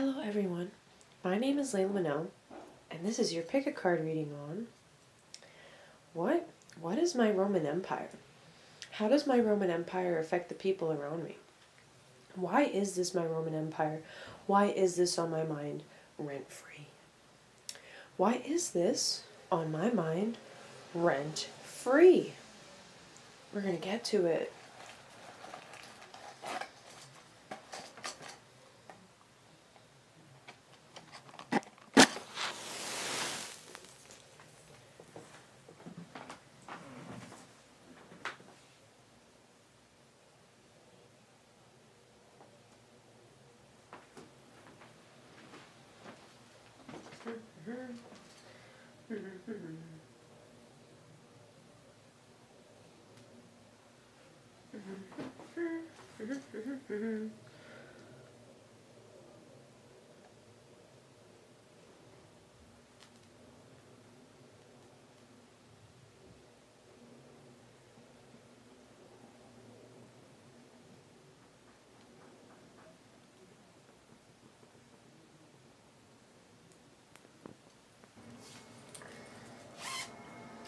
Hello everyone, my name is Layla, and this is your pick a card reading on what is my Roman Empire? How does my Roman Empire affect the people around me? Why is this my Roman Empire? Why is this on my mind rent-free? Why is this on my mind rent-free? We're going to get to it.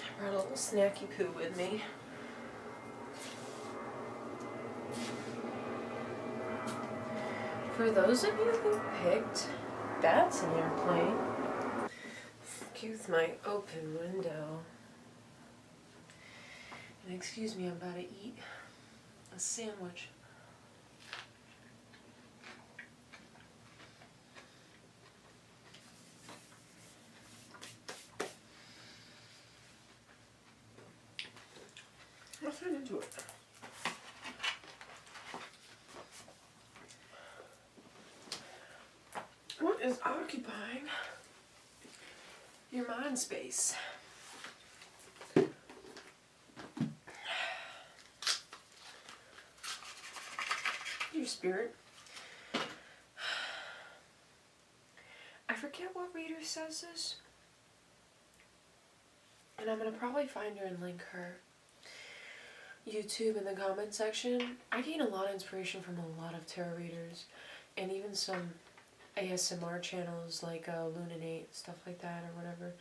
I brought a little snacky poo with me. For those of you who picked That's an Airplane, excuse my open window. And excuse me, I'm about to eat a sandwich. Let's get into it. What is occupying your mind space? Your spirit. I forget what reader says this, and I'm going to probably find her and link her YouTube in the comment section. I gain a lot of inspiration from a lot of tarot readers and even some ASMR channels like Lune, Innate, stuff like that or whatever.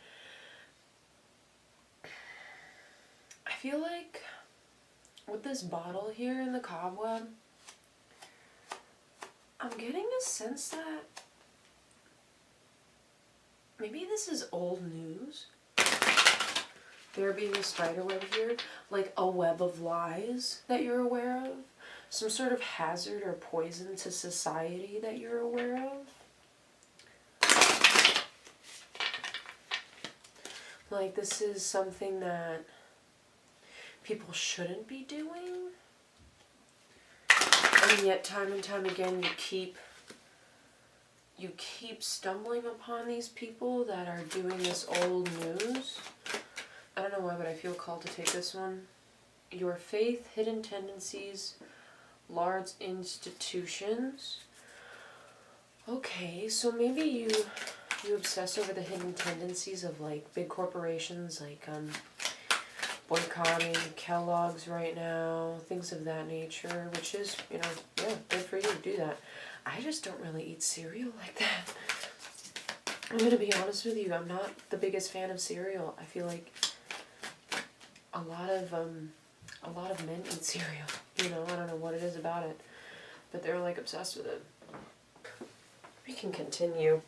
I feel like with this bottle here in the cobweb, I'm getting a sense that maybe this is old news. There being a spider web here, like a web of lies that you're aware of, some sort of hazard or poison to society that you're aware of. Like this is something that people shouldn't be doing, and yet time and time again you keep stumbling upon these people that are doing this old news. I don't know why, but I feel called to take this one. Your faith, hidden tendencies, large institutions. Okay, so maybe you obsess over the hidden tendencies of like big corporations like boycotting Kellogg's right now, things of that nature, which is, you know, yeah, good for you to do that. I just don't really eat cereal like that. I'm gonna be honest with you, I'm not the biggest fan of cereal. I feel like a lot of men eat cereal. You know, I don't know what it is about it, but they're like obsessed with it. We can continue.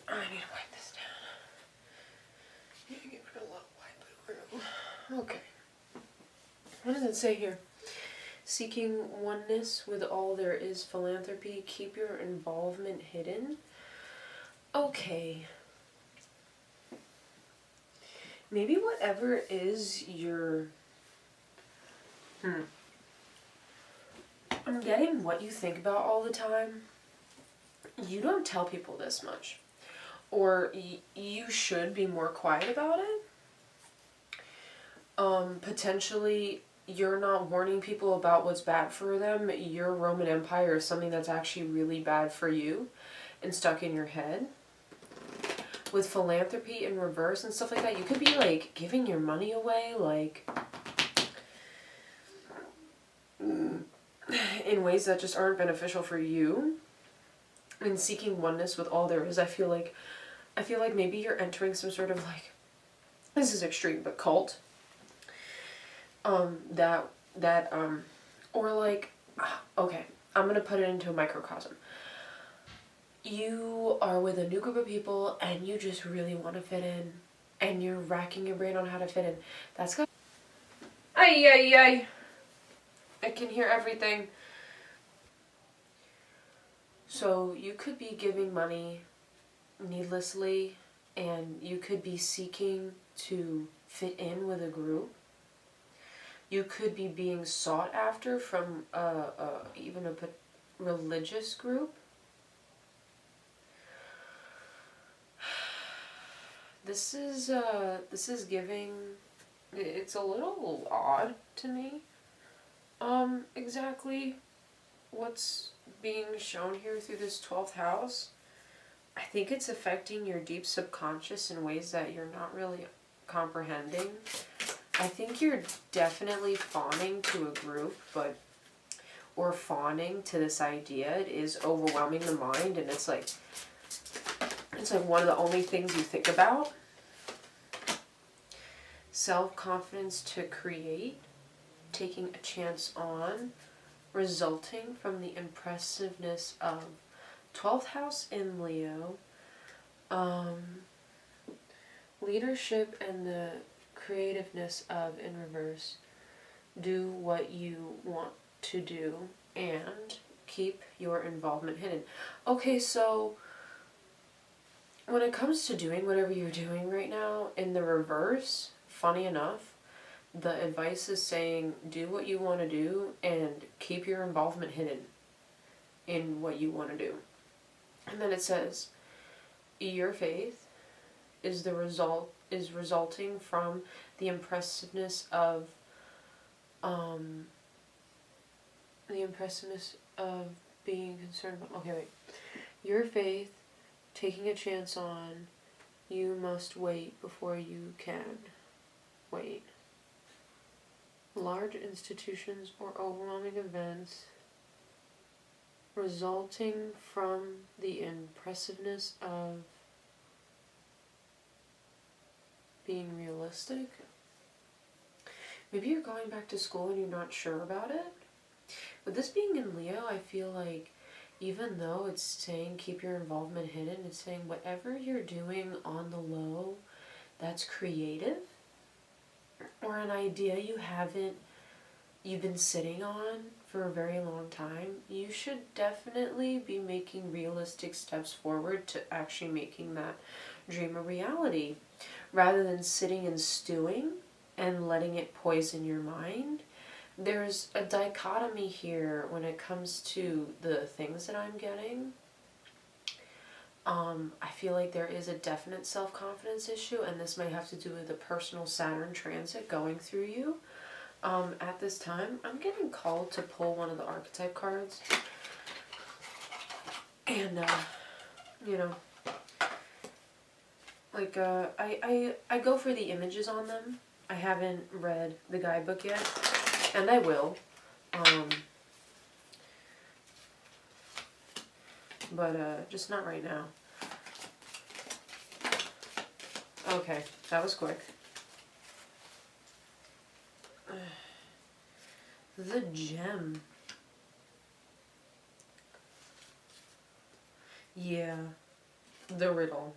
I need to wipe this down. You give it a little wipe. Okay. What does it say here? Seeking oneness with all there is philanthropy. Keep your involvement hidden. Okay. Maybe whatever it is you're... I'm getting what you think about all the time. You don't tell people this much. Or you should be more quiet about it. Potentially, you're not warning people about what's bad for them. Your Roman Empire is something that's actually really bad for you and stuck in your head. With philanthropy in reverse and stuff like that, you could be like giving your money away, like in ways that just aren't beneficial for you, and seeking oneness with all there is. I feel like maybe you're entering some sort of like, this is extreme, but cult. Or like, okay, I'm gonna put it into a microcosm. You are with a new group of people and you just really want to fit in, and you're racking your brain on how to fit in. That's got. Ay. I can hear everything. So you could be giving money needlessly, and you could be seeking to fit in with a group. You could be being sought after from even a religious group. This is giving. It's a little odd to me. Exactly what's being shown here through this 12th house. I think it's affecting your deep subconscious in ways that you're not really comprehending. I think you're definitely fawning to a group, or fawning to this idea. It is overwhelming the mind, and it's like one of the only things you think about. Self-confidence to create, taking a chance on, resulting from the impressiveness of 12th house in Leo, leadership and the creativeness of in reverse. Do what you want to do and keep your involvement hidden. Okay, so when it comes to doing whatever you're doing right now, in the reverse, funny enough, the advice is saying do what you want to do and keep your involvement hidden in what you want to do. And then it says your faith is resulting from the impressiveness of being concerned about. Okay, wait. Your faith, taking a chance on, you must wait before you can wait. Large institutions or overwhelming events resulting from the impressiveness of being realistic. Maybe you're going back to school and you're not sure about it. With this being in Leo, I feel like even though it's saying keep your involvement hidden, it's saying whatever you're doing on the low that's creative, or an idea you've been sitting on for a very long time, you should definitely be making realistic steps forward to actually making that dream a reality, rather than sitting and stewing and letting it poison your mind. There's a dichotomy here when it comes to the things that I'm getting. I feel like there is a definite self-confidence issue, and this might have to do with a personal Saturn transit going through you. At this time, I'm getting called to pull one of the archetype cards. And, I go for the images on them. I haven't read the guidebook yet, and I will. But just not right now. Okay, that was quick. The gem. Yeah, the riddle.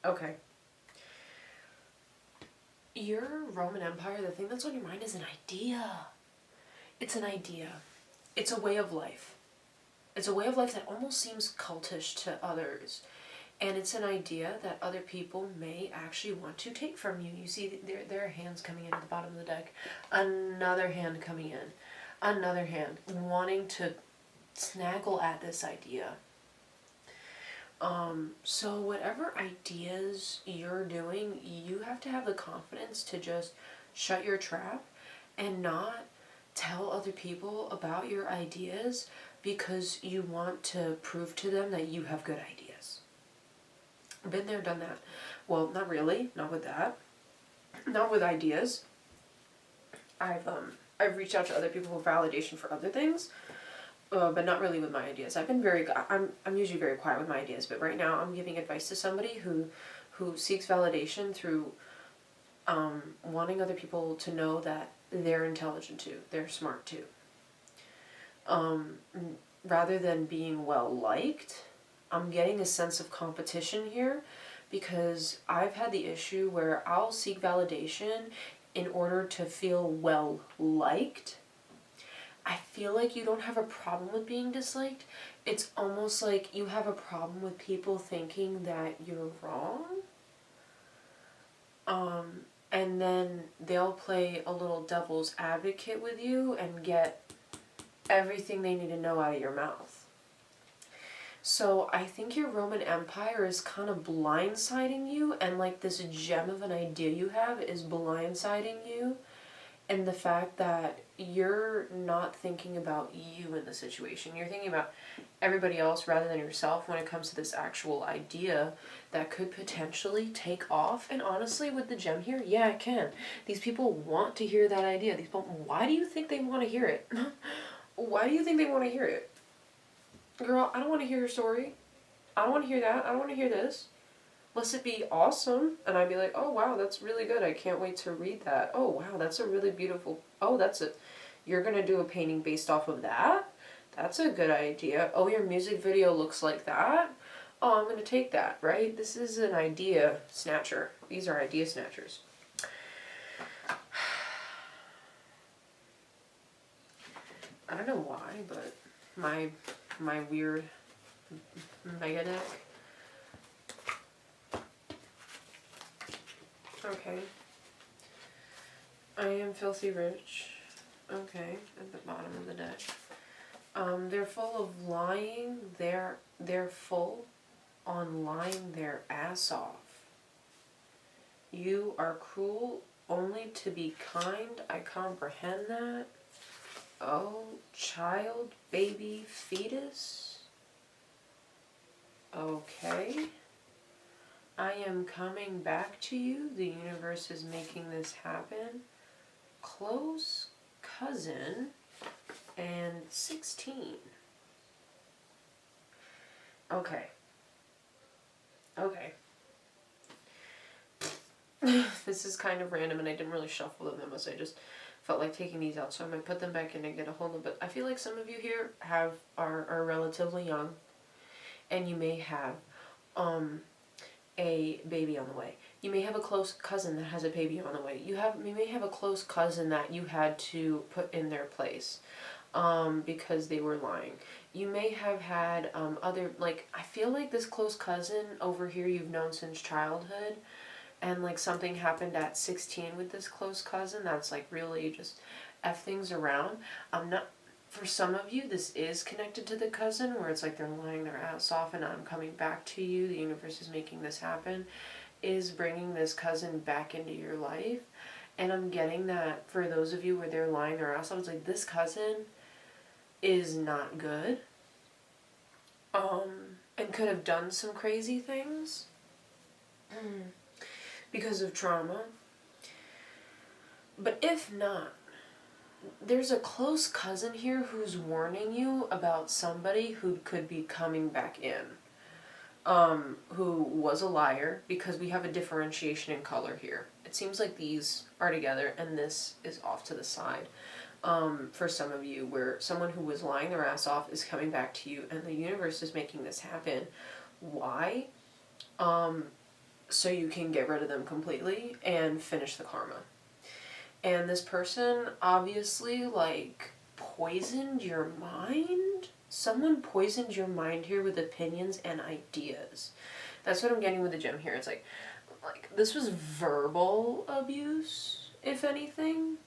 Okay. Your Roman Empire, the thing that's on your mind is an idea. It's an idea. It's a way of life. It's a way of life that almost seems cultish to others. And it's an idea that other people may actually want to take from you. You see, there are hands coming in at the bottom of the deck. Another hand coming in. Another hand wanting to snaggle at this idea. So whatever ideas you're doing, you have to have the confidence to just shut your trap and not tell other people about your ideas because you want to prove to them that you have good ideas. Been there, done that. Well, not really. Not with that. Not with ideas. I've I've reached out to other people for validation for other things, but not really with my ideas. I've been I'm usually very quiet with my ideas, but right now I'm giving advice to somebody who seeks validation through wanting other people to know that they're intelligent too, they're smart too. Rather than being well liked, I'm getting a sense of competition here, because I've had the issue where I'll seek validation in order to feel well liked. I feel like you don't have a problem with being disliked. It's almost like you have a problem with people thinking that you're wrong. And then they'll play a little devil's advocate with you and get everything they need to know out of your mouth. So I think your Roman Empire is kind of blindsiding you, and like this gem of an idea you have is blindsiding you, and the fact that you're not thinking about you in the situation. You're thinking about everybody else rather than yourself when it comes to this actual idea that could potentially take off. And honestly, with the gem here, yeah, it can. These people want to hear that idea. These people, why do you think they want to hear it? Why do you think they want to hear it? Girl, I don't want to hear your story. I don't want to hear that. I don't want to hear this. Unless it be awesome, and I'd be like, oh wow, that's really good. I can't wait to read that. Oh wow, that's a really beautiful, oh that's it. You're going to do a painting based off of that? That's a good idea. Oh, your music video looks like that? Oh, I'm going to take that, right? This is an idea snatcher. These are idea snatchers. I don't know why, but my weird mega deck. Okay. I am filthy rich. Okay, at the bottom of the deck. They're full of lying. They're full on lying their ass off. You are cruel only to be kind. I comprehend that. Oh, child, baby, fetus. Okay. I am coming back to you. The universe is making this happen. Close cousin and 16. Okay. Okay. This is kind of random, and I didn't really shuffle the memos. I just felt like taking these out, so I might put them back in and get a hold of it. I feel like some of you here are relatively young, and you may have a baby on the way. You may have a close cousin that has a baby on the way. You may have a close cousin that you had to put in their place because they were lying. You may have had other, like, I feel like this close cousin over here you've known since childhood, and like something happened at 16 with this close cousin that's like really just F things around. For some of you, this is connected to the cousin, where it's like they're lying their ass off and I'm coming back to you, the universe is making this happen, is bringing this cousin back into your life. And I'm getting that for those of you where they're lying their ass off, it's like this cousin is not good. And could have done some crazy things because of trauma. But if not, there's a close cousin here who's warning you about somebody who could be coming back in, who was a liar, because we have a differentiation in color here. It seems like these are together and this is off to the side. For some of you, where someone who was lying their ass off is coming back to you and the universe is making this happen. Why? So you can get rid of them completely and finish the karma. And this person obviously, like, poisoned your mind? Someone poisoned your mind here with opinions and ideas. That's what I'm getting with the gem here. It's like this was verbal abuse, if anything.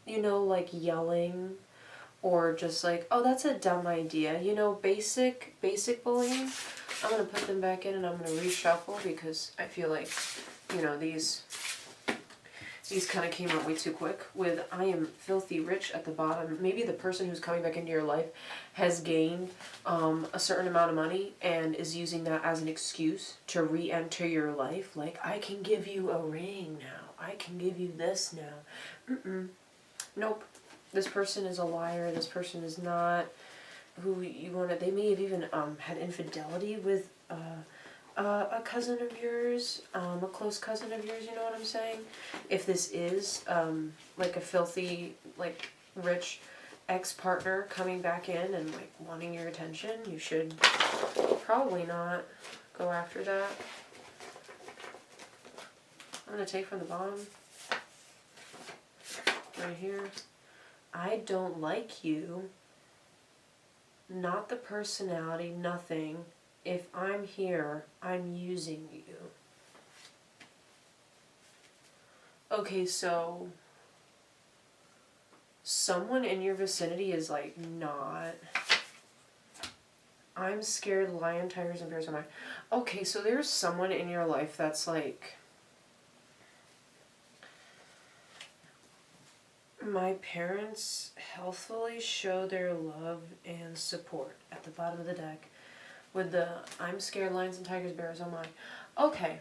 You know, like yelling, or just like, oh, that's a dumb idea. You know, basic bullying. I'm going to put them back in and I'm going to reshuffle, because I feel like, you know, these kind of came out way too quick with I am filthy rich at the bottom. Maybe the person who's coming back into your life has gained a certain amount of money and is using that as an excuse to re-enter your life. Like, I can give you a ring now. I can give you this now. Nope. this person is a liar, this person is not who you want to, they may have even had infidelity with a cousin of yours, a close cousin of yours, you know what I'm saying? If this is like a filthy, like rich ex-partner coming back in and like wanting your attention, you should probably not go after that. I'm going to take from the bottom, right here. I don't like you, not the personality, nothing. If I'm here, I'm using you. Okay, so someone in your vicinity is like not. I'm scared, lion, tigers, and bears are mine. Okay, so there's someone in your life that's like, my parents healthfully show their love and support at the bottom of the deck with the I'm scared, lions and tigers, bears, oh my. Okay.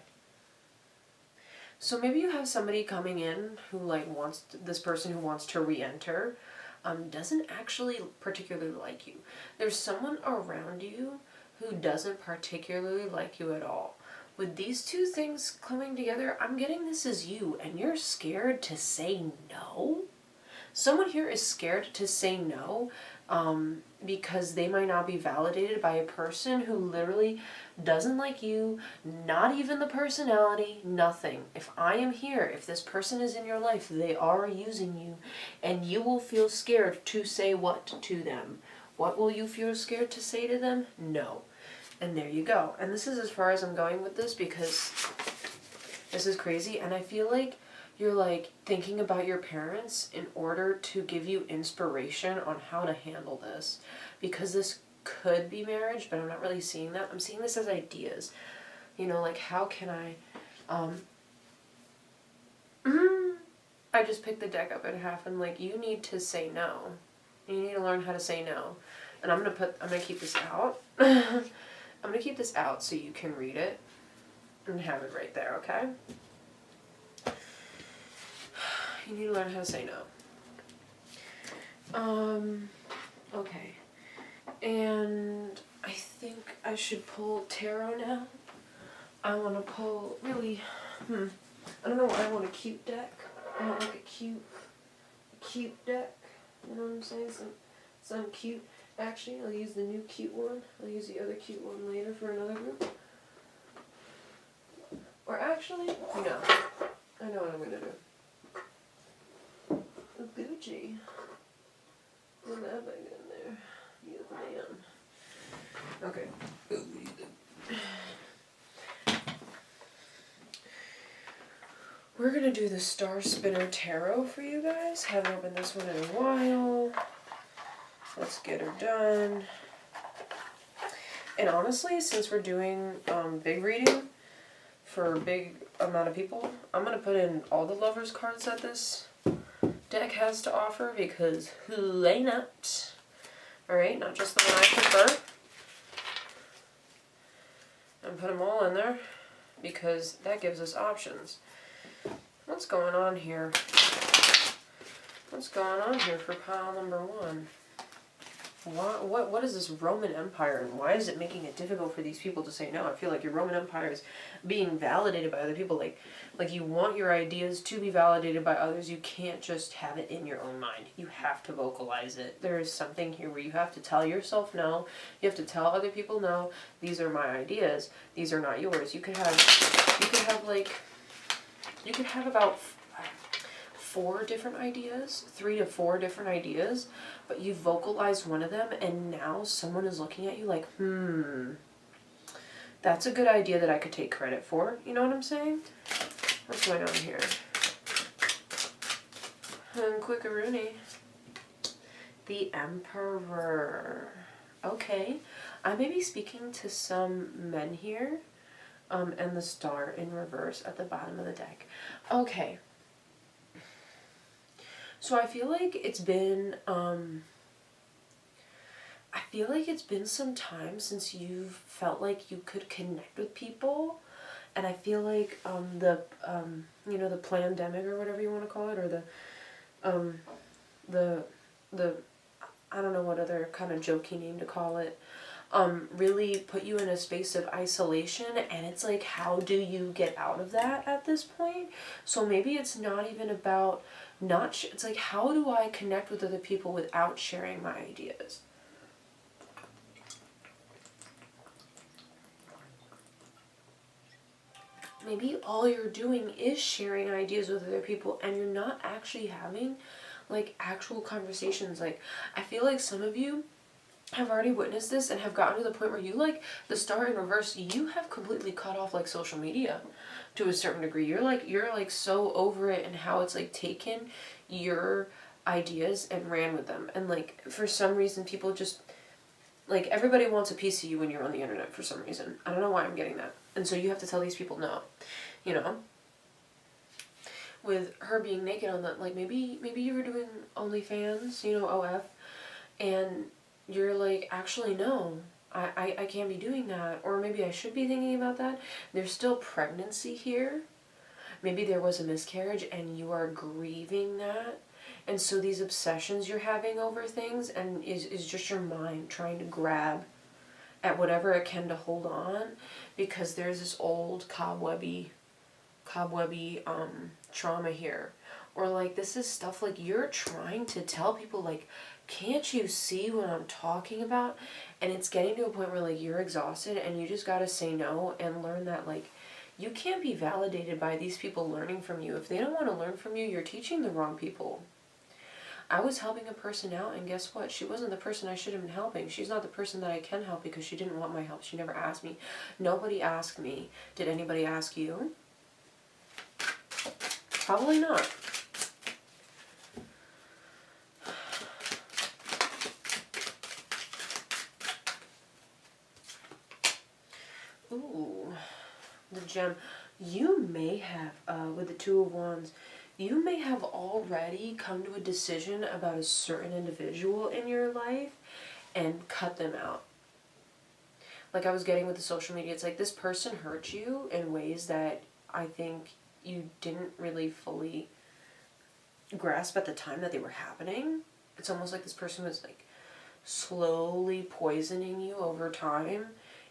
So maybe you have somebody coming in who like wants, this person who wants to re-enter, doesn't actually particularly like you. There's someone around you who doesn't particularly like you at all. With these two things coming together, I'm getting this as you, and you're scared to say no? Someone here is scared to say no because they might not be validated by a person who literally doesn't like you, not even the personality, nothing. If I am here, if this person is in your life, they are using you, and you will feel scared to say what to them. What will you feel scared to say to them? No. And there you go. And this is as far as I'm going with this because this is crazy, and I feel like you're like thinking about your parents in order to give you inspiration on how to handle this. Because this could be marriage, but I'm not really seeing that. I'm seeing this as ideas. You know, like how can I... I just picked the deck up in half and like, you need to say no. You need to learn how to say no. And I'm gonna keep this out. I'm gonna keep this out so you can read it and have it right there, okay? You need to learn how to say no. Okay. And I think I should pull tarot now. I want to pull really, I don't know why I want a cute deck. I want like a cute deck. You know what I'm saying? Some cute. Actually, I'll use the new cute one. I'll use the other cute one later for another group. Or actually, no. I know what I'm going to do. Gucci. Put that back in there. Yes, ma'am. Okay. We're going to do the Star Spinner Tarot for you guys. Haven't opened this one in a while. Let's get her done. And honestly, since we're doing big reading for a big amount of people, I'm going to put in all the Lovers cards that this deck has to offer because who ain't not? Alright, not just the one I prefer. And put them all in there because that gives us options. What's going on here? What's going on here for pile number one? What is this Roman Empire, and why is it making it difficult for these people to say no? I feel like your Roman Empire is being validated by other people. Like you want your ideas to be validated by others. You can't just have it in your own mind. You have to vocalize it. There is something here where you have to tell yourself no. You have to tell other people no. These are my ideas. These are not yours. You could have about 4 different ideas, 3 to 4 different ideas, but you vocalized one of them and now someone is looking at you like, that's a good idea that I could take credit for. You know what I'm saying? What's going on here? And quick Irene. The Emperor. Okay. I may be speaking to some men here, and the star in reverse at the bottom of the deck. Okay. So I feel like it's been, some time since you've felt like you could connect with people, and I feel like the pandemic or whatever you want to call it, or the I don't know what other kind of jokey name to call it, really put you in a space of isolation, and it's like, how do you get out of that at this point? So maybe it's not even about it's like, how do I connect with other people without sharing my ideas? Maybe all you're doing is sharing ideas with other people, and you're not actually having like actual conversations. Like, I feel like some of you have already witnessed this and have gotten to the point where you, like, the star in reverse, you have completely cut off like social media to a certain degree. You're like so over it, and how it's like taken your ideas and ran with them. And like, for some reason, people just, like, everybody wants a piece of you when you're on the internet for some reason. I don't know why I'm getting that. And so you have to tell these people no, you know? With her being naked on that, like, maybe you were doing OnlyFans, you know, OF, and you're like, actually, no, I can't be doing that. Or maybe I should be thinking about that. There's still pregnancy here. Maybe there was a miscarriage and you are grieving that. And so these obsessions you're having over things and is just your mind trying to grab at whatever it can to hold on, because there's this old cobwebby trauma here. Or like, this is stuff like you're trying to tell people, like, can't you see what I'm talking about? And it's getting to a point where like you're exhausted and you just gotta say no and learn that like you can't be validated by these people learning from you. If they don't want to learn from you, you're teaching the wrong people. I was helping a person out, and guess what? She wasn't the person I should have been helping. She's not the person that I can help because she didn't want my help. She never asked me. Nobody asked me. Did anybody ask you? Probably not. Ooh, the gem. You may have, with the Two of Wands, you may have already come to a decision about a certain individual in your life and cut them out. Like I was getting with the social media, it's like this person hurt you in ways that I think you didn't really fully grasp at the time that they were happening. It's almost like this person was like slowly poisoning you over time,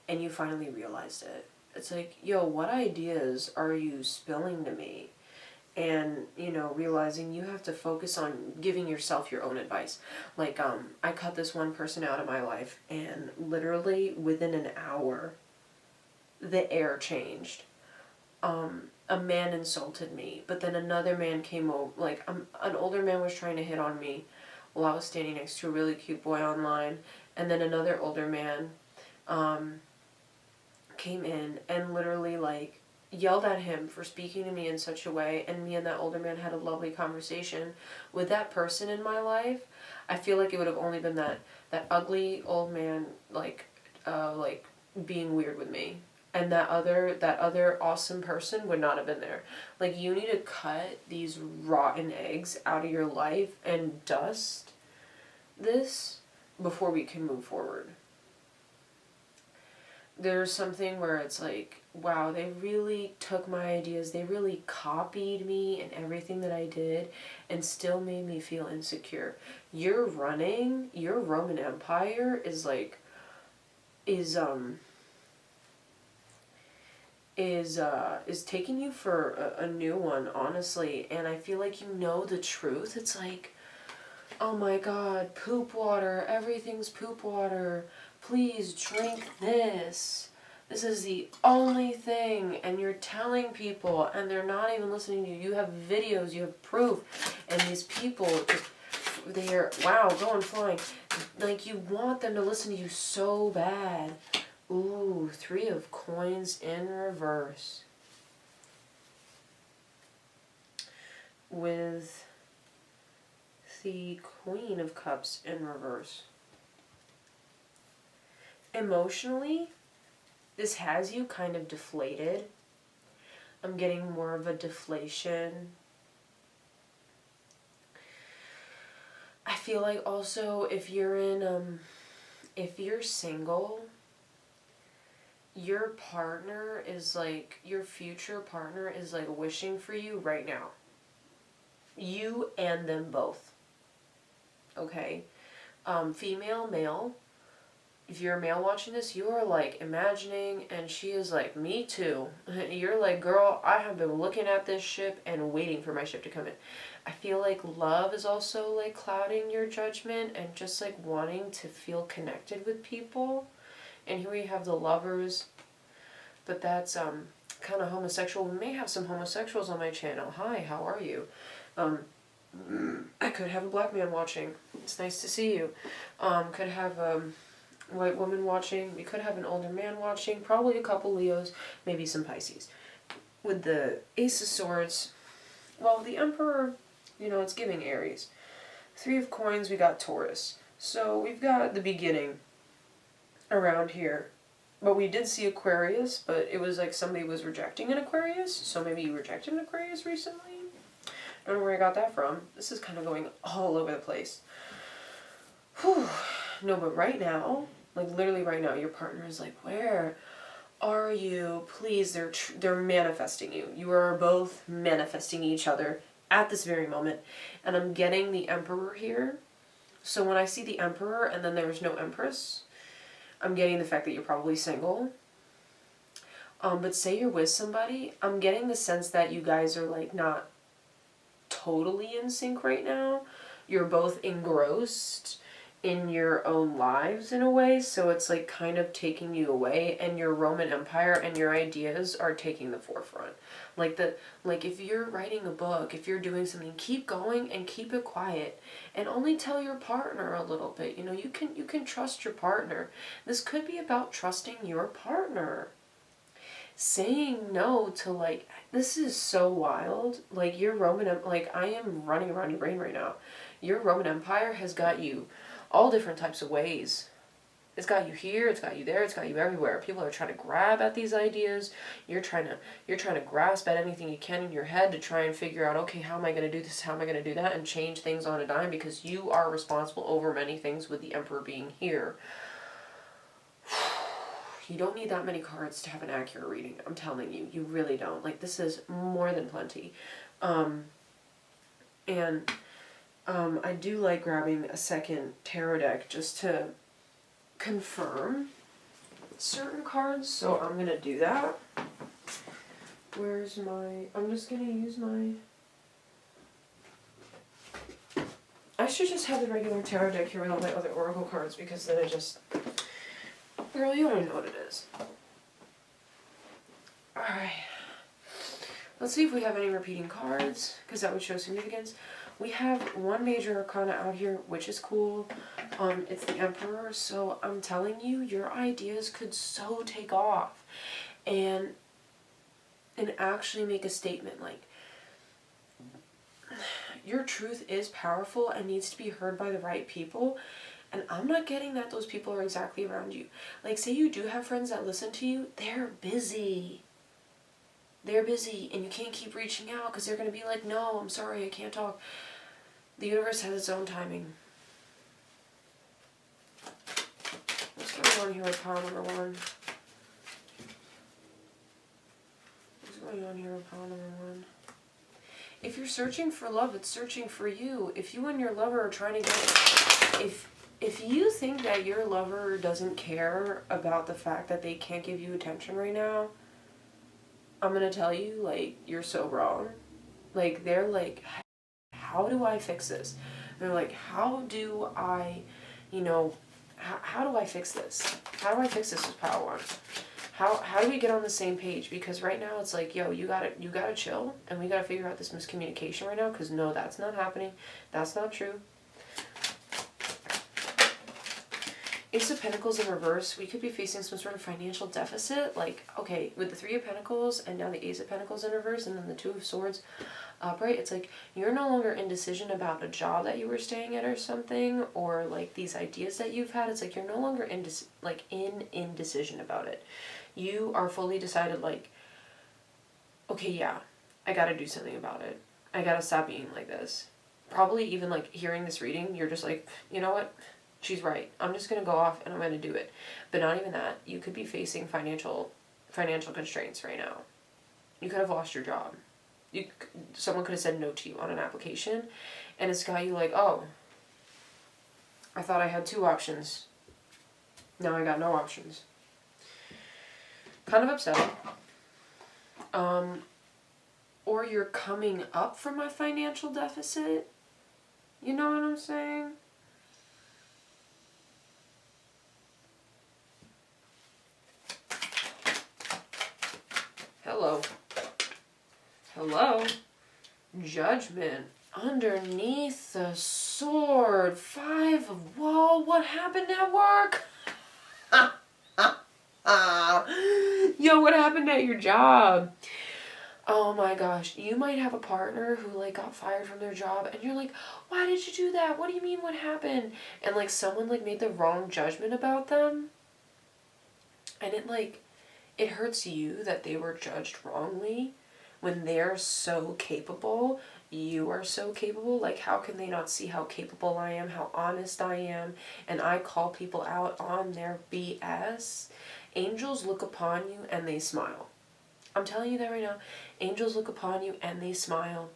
and you finally realized it. It's like, yo, what ideas are you spilling to me? And, you know, realizing you have to focus on giving yourself your own advice. Like, I cut this one person out of my life, and literally within an hour, the air changed. A man insulted me, but then another man came over, like, an older man was trying to hit on me while I was standing next to a really cute boy online, and then another older man, came in and literally, like, yelled at him for speaking to me in such a way, and me and that older man had a lovely conversation. With that person in my life, I feel like it would have only been that ugly old man, like being weird with me. And that other awesome person would not have been there. Like, you need to cut these rotten eggs out of your life and dust this before we can move forward. There's something where it's like, wow, they really took my ideas, they really copied me and everything that I did, and still made me feel insecure. Your Roman Empire is like, is taking you for a new one, honestly. And I feel like you know the truth. It's like, oh my god, poop water, everything's poop water. Please drink this. This is the only thing. And you're telling people, and they're not even listening to you. You have videos, you have proof. And these people, they're, wow, going flying. Like, you want them to listen to you so bad. Ooh, 3 of Coins in reverse. With the Queen of Cups in reverse. Emotionally, this has you kind of deflated. I'm getting more of a deflation. I feel like also if you're single, your partner is like, your future partner is like wishing for you right now. You and them both. okay? Female, male. If you're a male watching this, you are like imagining, and she is like, me too. You're like, girl, I have been looking at this ship and waiting for my ship to come in. I feel like love is also like clouding your judgment and just like wanting to feel connected with people. And here we have the Lovers, but that's kind of homosexual. We may have some homosexuals on my channel. Hi, how are you? I could have a black man watching. It's nice to see you. Could have white woman watching. We could have an older man watching. Probably a couple Leos, maybe some Pisces. With the Ace of Swords, well, the Emperor, you know, it's giving Aries. Three of Coins, we got Taurus. So we've got the beginning around here. But we did see Aquarius, but it was like somebody was rejecting an Aquarius. So maybe you rejected an Aquarius recently? I don't know where I got that from. This is kind of going all over the place. Whew. No, but right now, like literally right now, your partner is like, where are you? Please, they're manifesting you. You are both manifesting each other at this very moment. And I'm getting the Emperor here. So when I see the Emperor and then there's no Empress, I'm getting the fact that you're probably single. But say you're with somebody, I'm getting the sense that you guys are like not totally in sync right now. You're both engrossed in your own lives in a way, so it's like kind of taking you away, and your Roman Empire and your ideas are taking the forefront. Like if you're writing a book, if you're doing something, keep going and keep it quiet and only tell your partner a little bit. You know, you can trust your partner. This could be about trusting your partner. Saying no to like, this is so wild. Like your like I am running around your brain right now. Your Roman Empire has got you all different types of ways. It's got you here, it's got you there, it's got you everywhere. People are trying to grab at these ideas. You're trying to grasp at anything you can in your head to try and figure out, okay, how am I going to do this? How am I going to do that? And change things on a dime, because you are responsible over many things with the Emperor being here. You don't need that many cards to have an accurate reading. I'm telling you, you really don't. Like, this is more than plenty. I do like grabbing a second tarot deck just to confirm certain cards, so I'm going to do that. Where's my... I'm just going to use my... I should just have the regular tarot deck here with all my other oracle cards, because then it just... Girl, you don't even know what it is. Alright. Let's see if we have any repeating cards, because that would show significance. We have one major arcana out here, which is cool. It's the Emperor, so I'm telling you, your ideas could so take off and actually make a statement. Like, your truth is powerful and needs to be heard by the right people. And I'm not getting that those people are exactly around you. Like, say you do have friends that listen to you, they're busy. They're busy, and you can't keep reaching out because they're going to be like, no, I'm sorry, I can't talk. The universe has its own timing. What's going on here with pile number one? What's going on here with pile number one? If you're searching for love, it's searching for you. If you and your lover are trying to get... If you think that your lover doesn't care about the fact that they can't give you attention right now, I'm going to tell you, like, you're so wrong. Like, they're like, how do I fix this? They're like, how do I, you know, how do I fix this? How do I fix this with pile one? How do we get on the same page? Because right now it's like, yo, you gotta chill, and we gotta figure out this miscommunication right now, because no, that's not happening. That's not true. Ace of Pentacles in reverse, we could be facing some sort of financial deficit. Like, okay, with the Three of Pentacles and now the Ace of Pentacles in reverse and then the Two of Swords upright, it's like you're no longer indecision about a job that you were staying at or something, or like these ideas that you've had. It's like you're no longer in indecision about it. You are fully decided, like, okay, yeah, I gotta do something about it. I gotta stop being like this. Probably even like hearing this reading, you're just like, you know what? She's right. I'm just going to go off and I'm going to do it. But not even that. You could be facing financial constraints right now. You could have lost your job. Someone could have said no to you on an application, and it's got you like, oh, I thought I had 2 options. Now I got no options. Kind of upsetting. Or you're coming up from a financial deficit. You know what I'm saying? Hello. Hello. Judgment. Underneath the sword. 5 of... Whoa, what happened at work? Yo, what happened at your job? Oh my gosh, you might have a partner who like got fired from their job and you're like, why did you do that? What do you mean what happened? And like someone like made the wrong judgment about them. And it hurts you that they were judged wrongly when they're so capable. You are so capable. Like, how can they not see how capable I am, how honest I am? And I call people out on their BS. Angels look upon you and they smile. I'm telling you that right now. Angels look upon you and they smile.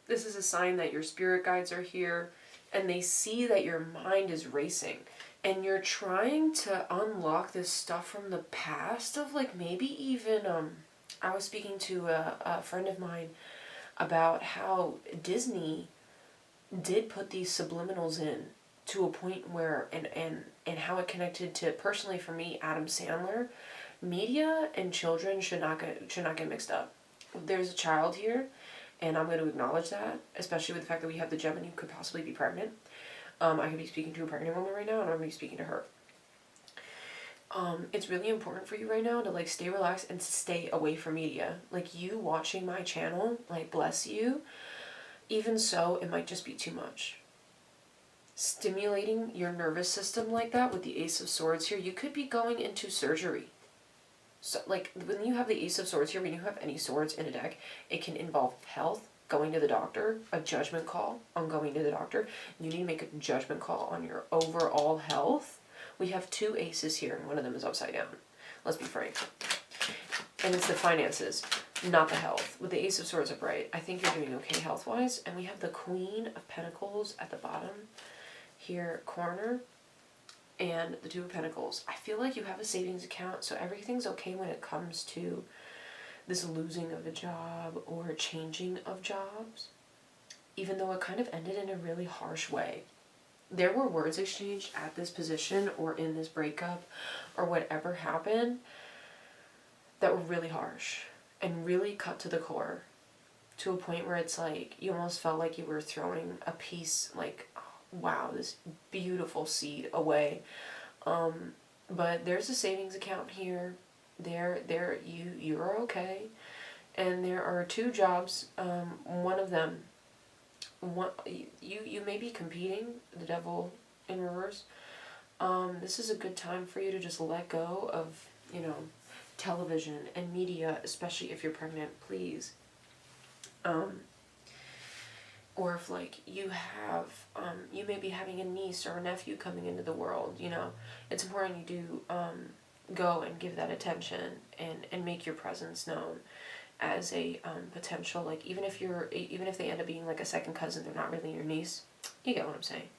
This is a sign that your spirit guides are here and they see that your mind is racing and you're trying to unlock this stuff from the past of like maybe even, I was speaking to a friend of mine about how Disney did put these subliminals in to a point where, and how it connected to, personally for me, Adam Sandler. Media and children should not get mixed up. There's a child here, and I'm going to acknowledge that, especially with the fact that we have the Gemini who could possibly be pregnant. I could be speaking to a pregnant woman right now, and I'm going to be speaking to her. It's really important for you right now to like stay relaxed and stay away from media. Like, you watching my channel, like, bless you. Even so, it might just be too much. Stimulating your nervous system like that with the Ace of Swords here, you could be going into surgery. So, like, when you have the Ace of Swords here, when you have any swords in a deck, it can involve health, going to the doctor, a judgment call on going to the doctor. You need to make a judgment call on your overall health. We have 2 aces here, and one of them is upside down. Let's be frank. And it's the finances, not the health. With the Ace of Swords upright, I think you're doing okay health-wise. And we have the Queen of Pentacles at the bottom here, corner, and the 2 of Pentacles. I feel like you have a savings account, so everything's okay when it comes to this losing of a job or changing of jobs, even though it kind of ended in a really harsh way. There were words exchanged at this position or in this breakup or whatever happened that were really harsh and really cut to the core, to a point where it's like you almost felt like you were throwing a piece, like, wow, this beautiful seed away. But there's a savings account here. You're okay. And there are 2 jobs. One of them, you may be competing, the Devil in reverse. This is a good time for you to just let go of, television and media, especially if you're pregnant, please. Or if like you have, you may be having a niece or a nephew coming into the world, it's important you do go and give that attention and make your presence known as a potential, like, even if they end up being like a second cousin, they're not really your niece. You get what I'm saying.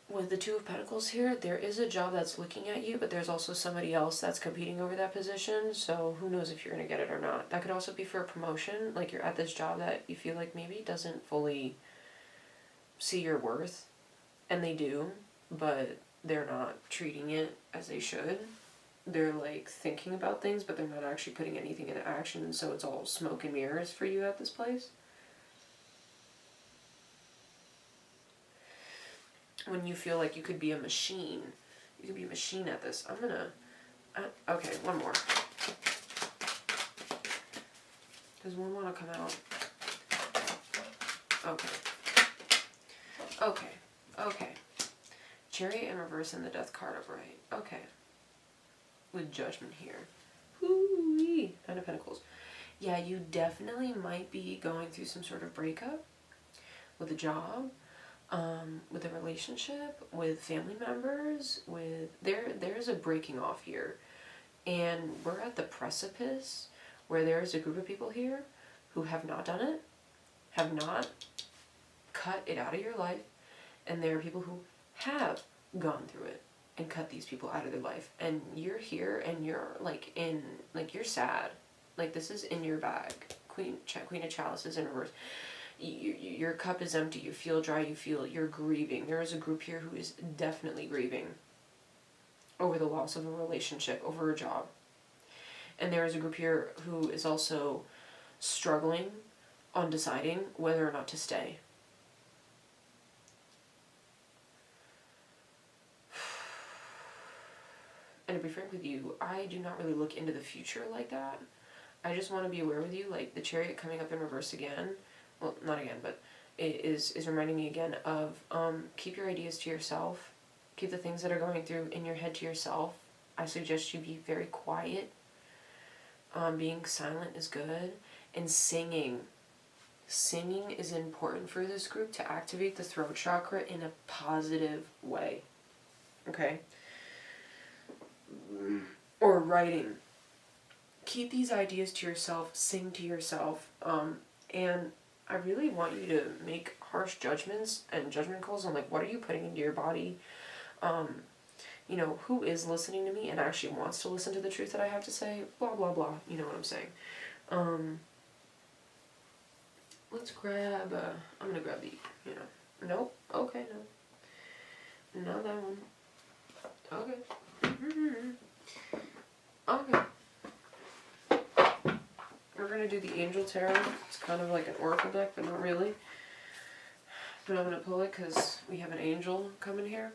With the 2 of Pentacles here, there is a job that's looking at you, but there's also somebody else that's competing over that position, so who knows if you're going to get it or not. That could also be for a promotion, like you're at this job that you feel like maybe doesn't fully see your worth, and they do, but they're not treating it as they should. They're like thinking about things, but they're not actually putting anything into action, and so it's all smoke and mirrors for you at this place. When you feel like you could be a machine. You could be a machine at this. I'm gonna... okay, one more. Does one want to come out? Okay. Chariot in reverse and the Death card upright. Okay. With Judgment here. Whoo-wee. Nine of Pentacles. Yeah, you definitely might be going through some sort of breakup with a job. With a relationship, with family members, there's a breaking off here. And we're at the precipice where there is a group of people here who have not done it, have not cut it out of your life, and there are people who have gone through it and cut these people out of their life. And you're here and you're like you're sad. Like this is in your bag. Queen of Chalices in reverse. Your cup is empty. You feel dry. You're grieving. There is a group here who is definitely grieving over the loss of a relationship, over a job. And there is a group here who is also struggling on deciding whether or not to stay. And to be frank with you, I do not really look into the future like that. I just want to be aware with you, like the Chariot coming up in reverse again. Well, not again, but it is reminding me again of keep your ideas to yourself. Keep the things that are going through in your head to yourself. I suggest you be very quiet. Being silent is good. And singing. Singing is important for this group to activate the throat chakra in a positive way. Okay? Or writing. Keep these ideas to yourself. Sing to yourself. And I really want you to make harsh judgments and judgment calls on like what are you putting into your body. You know, who is listening to me and actually wants to listen to the truth that I have to say, blah, blah, blah. You know what I'm saying. Let's grab, I'm going to grab the, you know, nope, okay, no. Not that one. Okay. Okay. We're going to do the Angel Tarot. It's kind of like an oracle deck, but not really. But I'm going to pull it because we have an angel coming here.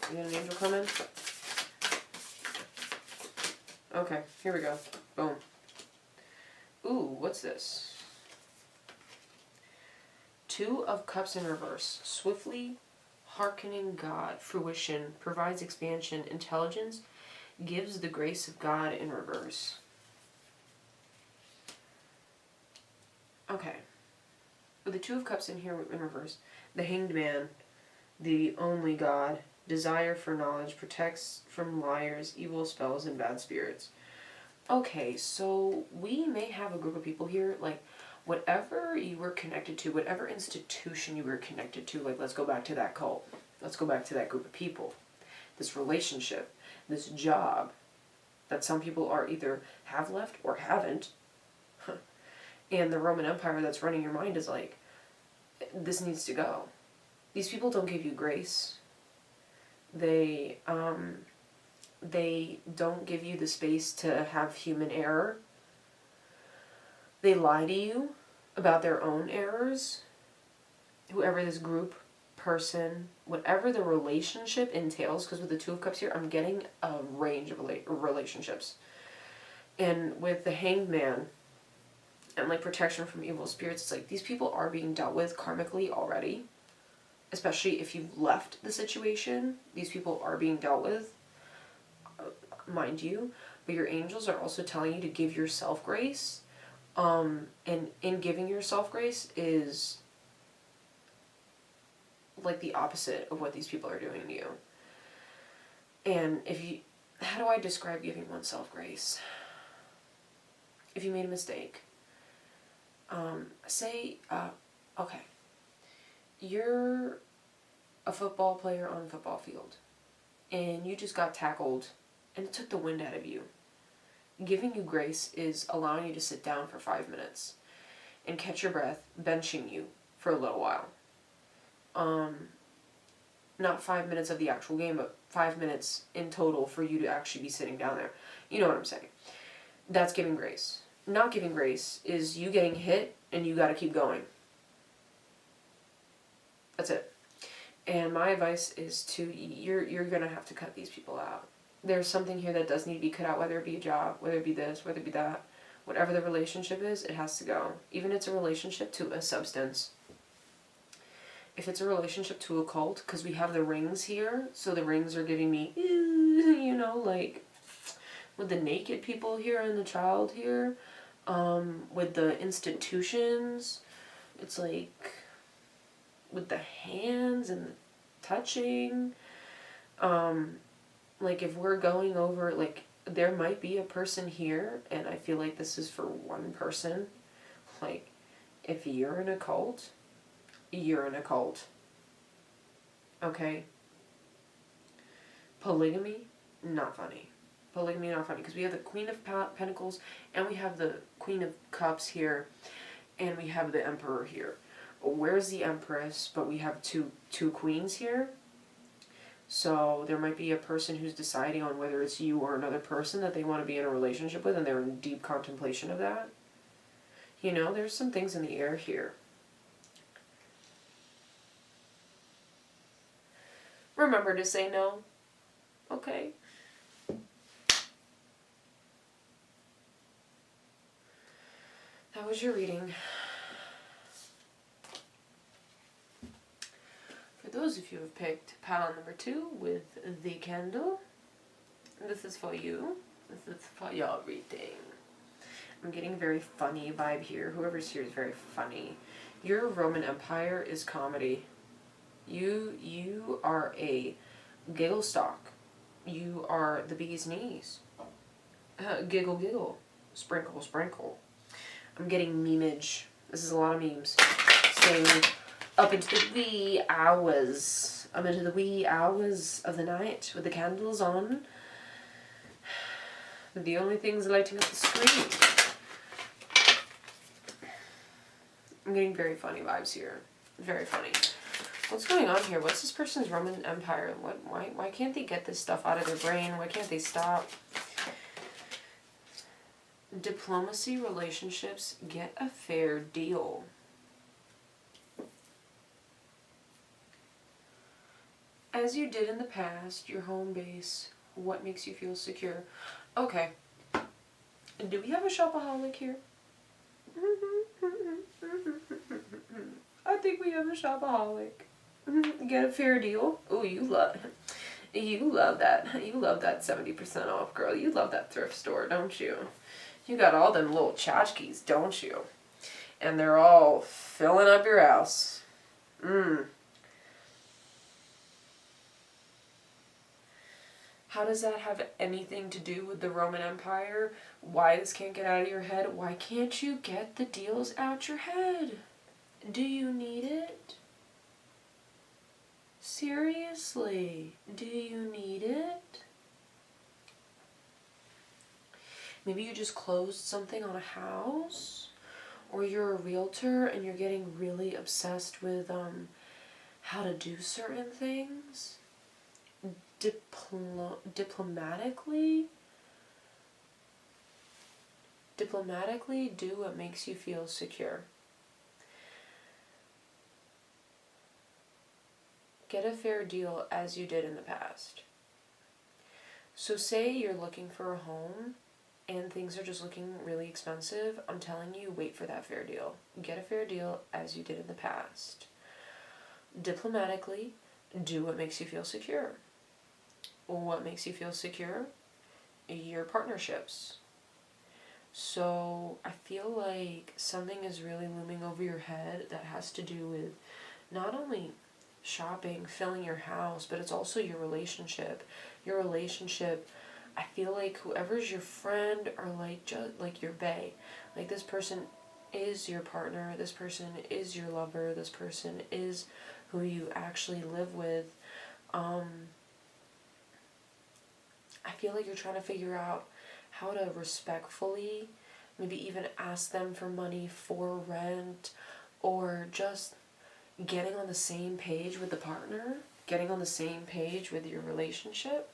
We got an angel coming. Okay, here we go. Boom. Ooh, what's this? Two of Cups in reverse. Swiftly hearkening God, fruition, provides expansion, intelligence, gives the grace of God in reverse. Okay. With the Two of Cups in here in reverse, the Hanged Man, the only God, desire for knowledge, protects from liars, evil spells, and bad spirits. Okay, so we may have a group of people here, like, whatever you were connected to, whatever institution you were connected to, like, let's go back to that cult. Let's go back to that group of people. This relationship, this job, that some people are either have left or haven't. And the Roman Empire that's running your mind is like, this needs to go. These people don't give you grace. They don't give you the space to have human error. They lie to you about their own errors. Whoever this group, person, whatever the relationship entails, because with the Two of Cups here, I'm getting a range of relationships. And with the Hanged Man, and like protection from evil spirits, it's like these people are being dealt with karmically already. Especially if you've left the situation, these people are being dealt with, mind you. But your angels are also telling you to give yourself grace. And in giving yourself grace is like the opposite of what these people are doing to you. And how do I describe giving oneself grace? If you made a mistake, okay. You're a football player on a football field, and you just got tackled, and it took the wind out of you. Giving you grace is allowing you to sit down for 5 minutes and catch your breath, benching you for a little while. Not 5 minutes of the actual game, but 5 minutes in total for you to actually be sitting down there. You know what I'm saying? That's giving grace. Not giving grace is you getting hit, and you gotta keep going. That's it. And my advice is you're going to have to cut these people out. There's something here that does need to be cut out, whether it be a job, whether it be this, whether it be that. Whatever the relationship is, it has to go. Even if it's a relationship to a substance. If it's a relationship to a cult, because we have the rings here, so the rings are giving me, you know, like, with the naked people here and the child here, with the institutions, it's like, with the hands and the touching, like if we're going over, like there might be a person here, and I feel like this is for one person. Like, if you're in a cult, you're in a cult. Okay? Polygamy, not funny. Polygamy, not funny. Because we have the Queen of Pentacles, and we have the Queen of Cups here, and we have the Emperor here. Where's the Empress? But we have two queens here. So there might be a person who's deciding on whether it's you or another person that they want to be in a relationship with, and they're in deep contemplation of that. You know, there's some things in the air here. Remember to say no. Okay? That was your reading. For those of you who have picked pile number 2 with the candle, this is for you. This is for your reading. I'm getting a very funny vibe here. Whoever's here is very funny. Your Roman Empire is comedy. You are a giggle stock. You are the bee's knees. Giggle, giggle. Sprinkle, sprinkle. I'm getting memeage. This is a lot of memes. Staying up into the wee hours. Up into the wee hours of the night with the candles on. The only things lighting up the screen. I'm getting very funny vibes here. Very funny. What's going on here? What's this person's Roman Empire? Why can't they get this stuff out of their brain? Why can't they stop? Diplomacy, relationships, get a fair deal. As you did in the past, your home base, what makes you feel secure? Okay. Do we have a shopaholic here? I think we have a shopaholic. Get a fair deal. Oh, you love that. You love that 70% off, girl. You love that thrift store, don't you? You got all them little tchotchkes, don't you? And they're all filling up your house. How does that have anything to do with the Roman Empire? Why this can't get out of your head? Why can't you get the deals out your head? Do you need it? Seriously, do you need it? Maybe you just closed something on a house, or you're a realtor and you're getting really obsessed with how to do certain things. Diplomatically do what makes you feel secure. Get a fair deal as you did in the past. So say you're looking for a home and things are just looking really expensive. I'm telling you, wait for that fair deal. Get a fair deal as you did in the past. Diplomatically, do what makes you feel secure. What makes you feel secure? Your partnerships. So I feel like something is really looming over your head that has to do with not only shopping, filling your house, but it's also your relationship. Your relationship, I feel like whoever's your friend or like your bae, like this person is your partner, this person is your lover, this person is who you actually live with. I feel like you're trying to figure out how to respectfully, maybe even ask them for money for rent, or just getting on the same page with the partner, getting on the same page with your relationship.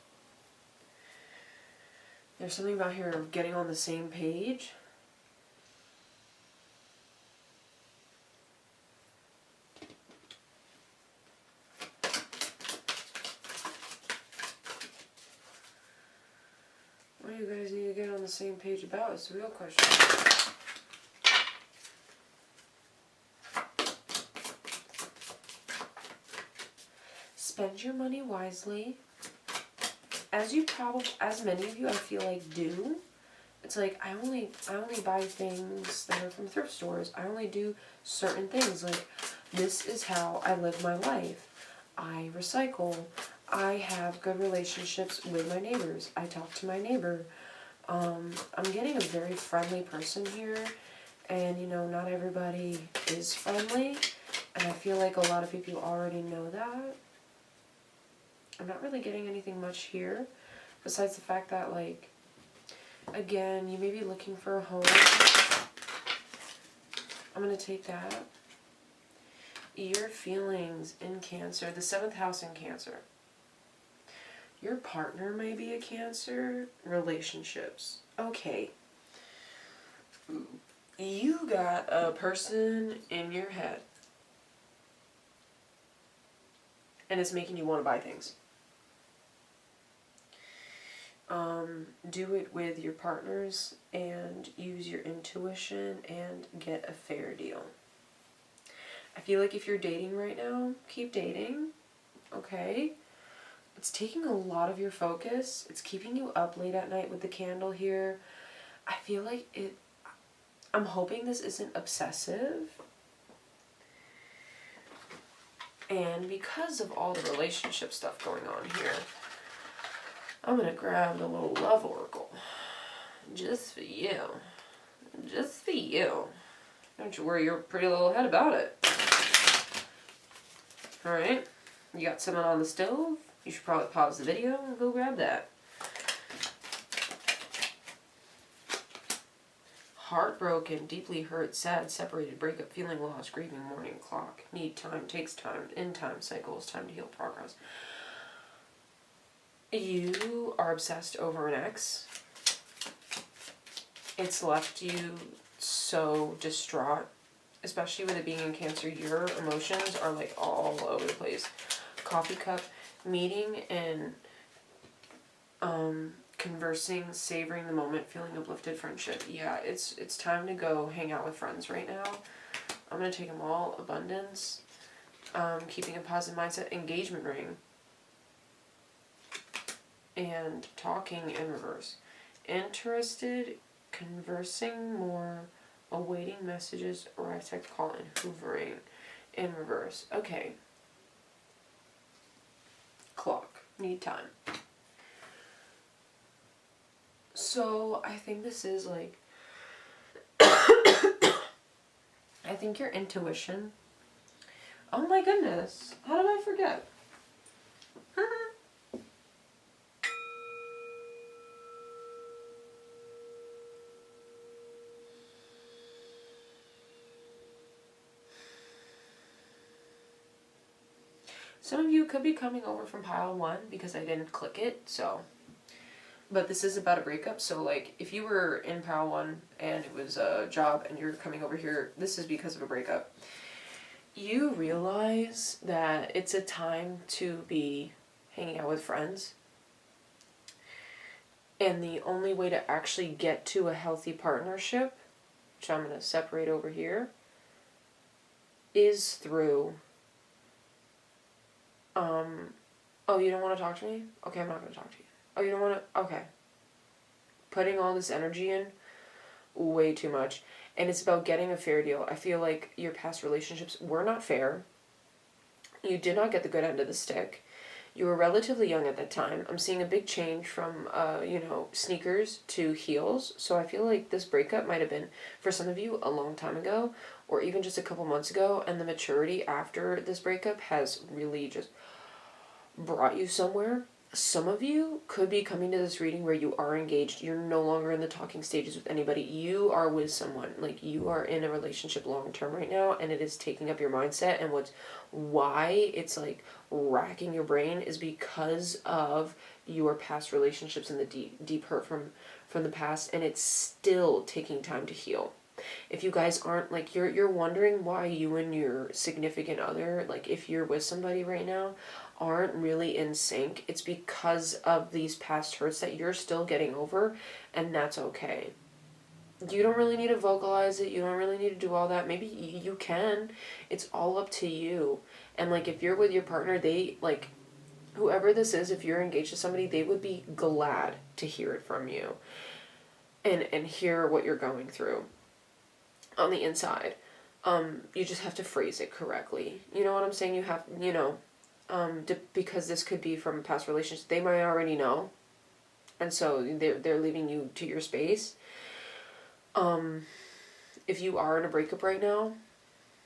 There's something about here of getting on the same page. What do you guys need to get on the same page about? It's the real question. Spend your money wisely. As many of you I feel like do. It's like I only buy things that are from thrift stores. I only do certain things. Like, this is how I live my life. I recycle. I have good relationships with my neighbors. I talk to my neighbor. I'm getting a very friendly person here, and you know, not everybody is friendly, and I feel like a lot of people already know that. I'm not really getting anything much here, besides the fact that, like, again, you may be looking for a home. I'm going to take that. Your feelings in Cancer, the 7th house in Cancer. Your partner may be a Cancer. Relationships. Okay. You got a person in your head. And it's making you want to buy things. Do it with your partners and use your intuition and get a fair deal. I feel like if you're dating right now, keep dating. Okay? It's taking a lot of your focus. It's keeping you up late at night with the candle here. I feel like I'm hoping this isn't obsessive. And because of all the relationship stuff going on here, I'm going to grab the little love oracle. Just for you. Just for you. Don't you worry your pretty little head about it. Alright. You got someone on the stove? You should probably pause the video and go grab that. Heartbroken, deeply hurt, sad, separated, breakup, feeling lost, grieving, mourning, clock. Need time, takes time, in time, cycles, time to heal, progress. You are obsessed over an ex. It's left you so distraught, especially with it being in Cancer. Your emotions are like all over the place. Coffee cup, meeting and conversing, savoring the moment, feeling uplifted, friendship. Yeah, it's time to go hang out with friends right now. I'm going to take them all. Abundance, keeping a positive mindset, engagement ring, and talking in reverse. Interested, conversing more, awaiting messages, arrive, text, call, and hoovering in reverse. Okay. Clock. Need time. So, I think this is like... I think your intuition... Oh my goodness. How did I forget? Some of you could be coming over from pile 1 because I didn't click it, so... But this is about a breakup, so like, if you were in pile 1 and it was a job and you're coming over here, this is because of a breakup. You realize that it's a time to be hanging out with friends. And the only way to actually get to a healthy partnership, which I'm going to separate over here, is through... oh, you don't want to talk to me? Okay, I'm not going to talk to you. Oh, you don't want to? Okay. Putting all this energy in, way too much. And it's about getting a fair deal. I feel like your past relationships were not fair. You did not get the good end of the stick. You were relatively young at that time. I'm seeing a big change from, sneakers to heels. So I feel like this breakup might have been, for some of you, a long time ago, or even just a couple months ago. And the maturity after this breakup has really just brought you somewhere. Some of you could be coming to this reading where you are engaged. You're no longer in the talking stages with anybody. You are with someone. Like, you are in a relationship long term right now, and it is taking up your mindset. And why it's like racking your brain is because of your past relationships and the deep hurt from the past, and it's still taking time to heal. If you guys aren't, like, you're wondering why you and your significant other, like, if you're with somebody right now, aren't really in sync, it's because of these past hurts that you're still getting over, and that's okay. You don't really need to vocalize it. You don't really need to do all that. Maybe you can. It's all up to you. And, like, if you're with your partner, they, like, whoever this is, if you're engaged to somebody, they would be glad to hear it from you and hear what you're going through on the inside. You just have to phrase it correctly. You know what I'm saying? You have, because this could be from a past relationship. They might already know. And so they're leaving you to your space. If you are in a breakup right now,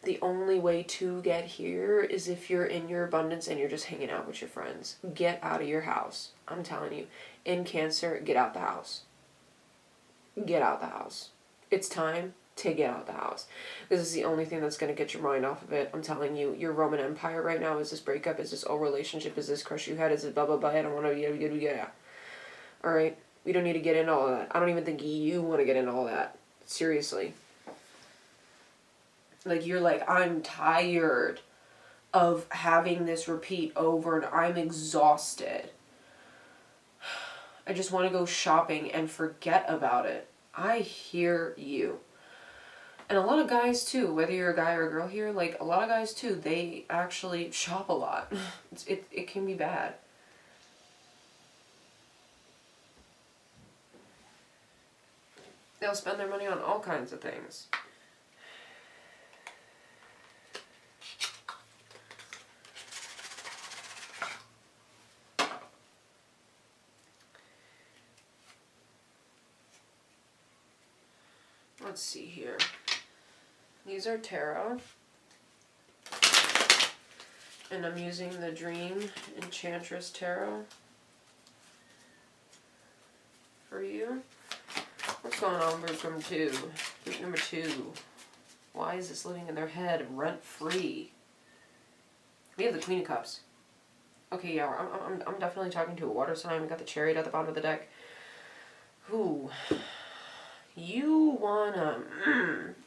the only way to get here is if you're in your abundance and you're just hanging out with your friends. Get out of your house. I'm telling you. In Cancer, get out the house. Get out the house. It's time to get out the house. This is the only thing that's going to get your mind off of it. I'm telling you, your Roman Empire right now is this breakup, is this old relationship, is this crush you had, is it blah, blah, blah, I don't want to, yeah. Alright? We don't need to get into all that. I don't even think you want to get into all that. Seriously. Like, you're like, I'm tired of having this repeat over and I'm exhausted. I just want to go shopping and forget about it. I hear you. And a lot of guys too, whether you're a guy or a girl here, like a lot of guys too, they actually shop a lot. It can be bad. They'll spend their money on all kinds of things. Let's see here. These are tarot. And I'm using the Dream Enchantress Tarot for you. What's going on, group number 2? Group number 2. Why is this living in their head rent-free? We have the Queen of Cups. Okay, yeah, I'm definitely talking to a water sign. We got the Chariot at the bottom of the deck. Ooh. You wanna,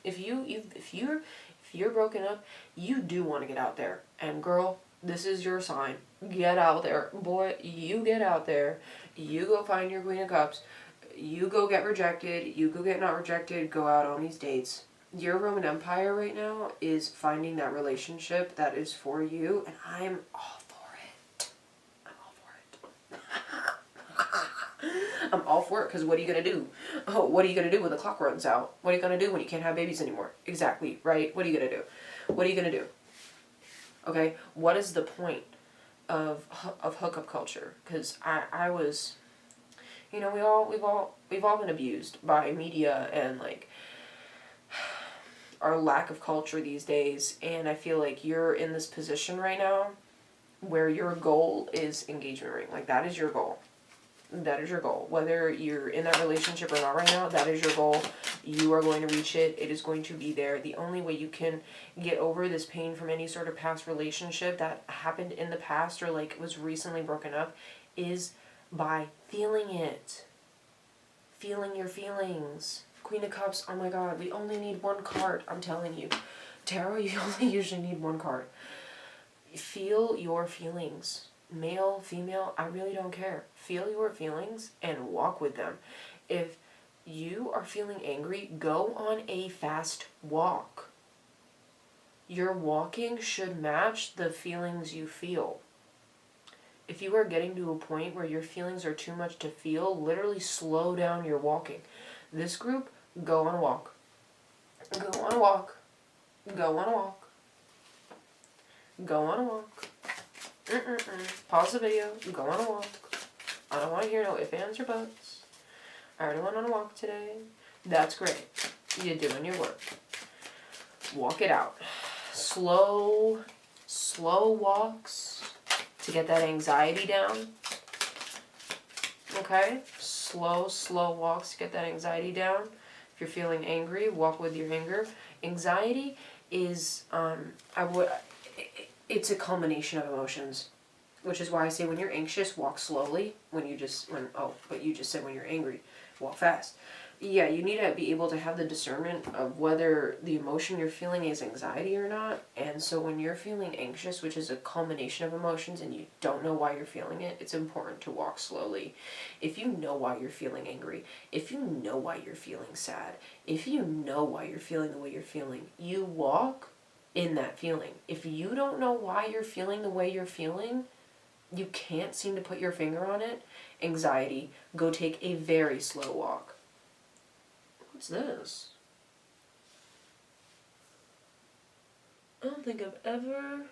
if you're broken up, you do want to get out there. And girl, this is your sign. Get out there. Boy, you get out there. You go find your Queen of Cups. You go get rejected. You go get not rejected. Go out on these dates. Your Roman Empire right now is finding that relationship that is for you. And I'm all for it. I'm all for it. I'm all for it, because what are you going to do? Oh, what are you going to do when the clock runs out? What are you going to do when you can't have babies anymore? Exactly, right? What are you going to do? What are you going to do? Okay, what is the point of hookup culture? Because I was, you know, we've all been abused by media and like our lack of culture these days, and I feel like you're in this position right now where your goal is engagement ring. Like, that is your goal. That is your goal. Whether you're in that relationship or not right now, that is your goal. You are going to reach it. It is going to be there. The only way you can get over this pain from any sort of past relationship that happened in the past or like was recently broken up is by feeling it. Feeling your feelings. Queen of Cups, oh my god, we only need one card, I'm telling you. Tarot, you only usually need one card. Feel your feelings. Male, female, I really don't care. Feel your feelings and walk with them. If you are feeling angry, go on a fast walk. Your walking should match the feelings you feel. If you are getting to a point where your feelings are too much to feel, literally slow down your walking. This group, go on a walk. Go on a walk. Go on a walk. Go on a walk. Pause the video. Go on a walk. I don't want to hear no ifs, ands, or buts. I already went on a walk today. That's great. You're doing your work. Walk it out. Slow walks to get that anxiety down. Okay? Slow walks to get that anxiety down. If you're feeling angry, walk with your anger. Anxiety is, it's a culmination of emotions, which is why I say when you're anxious, walk slowly. But you just said when you're angry, walk fast. Yeah, you need to be able to have the discernment of whether the emotion you're feeling is anxiety or not. And so when you're feeling anxious, which is a culmination of emotions, and you don't know why you're feeling it, it's important to walk slowly. If you know why you're feeling angry, if you know why you're feeling sad, if you know why you're feeling the way you're feeling, you walk in that feeling. If you don't know why you're feeling the way you're feeling, you can't seem to put your finger on it, anxiety, go take a very slow walk. What's this? I don't think I've ever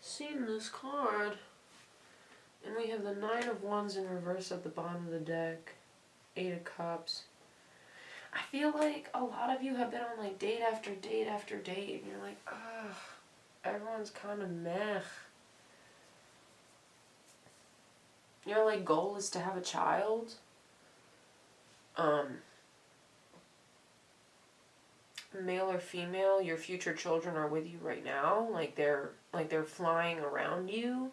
seen this card. And we have the Nine of Wands in reverse at the bottom of the deck. Eight of Cups. I feel like a lot of you have been on like date after date after date, and you're like, ugh, everyone's kind of meh. Your like goal is to have a child. Male or female, your future children are with you right now. Like they're flying around you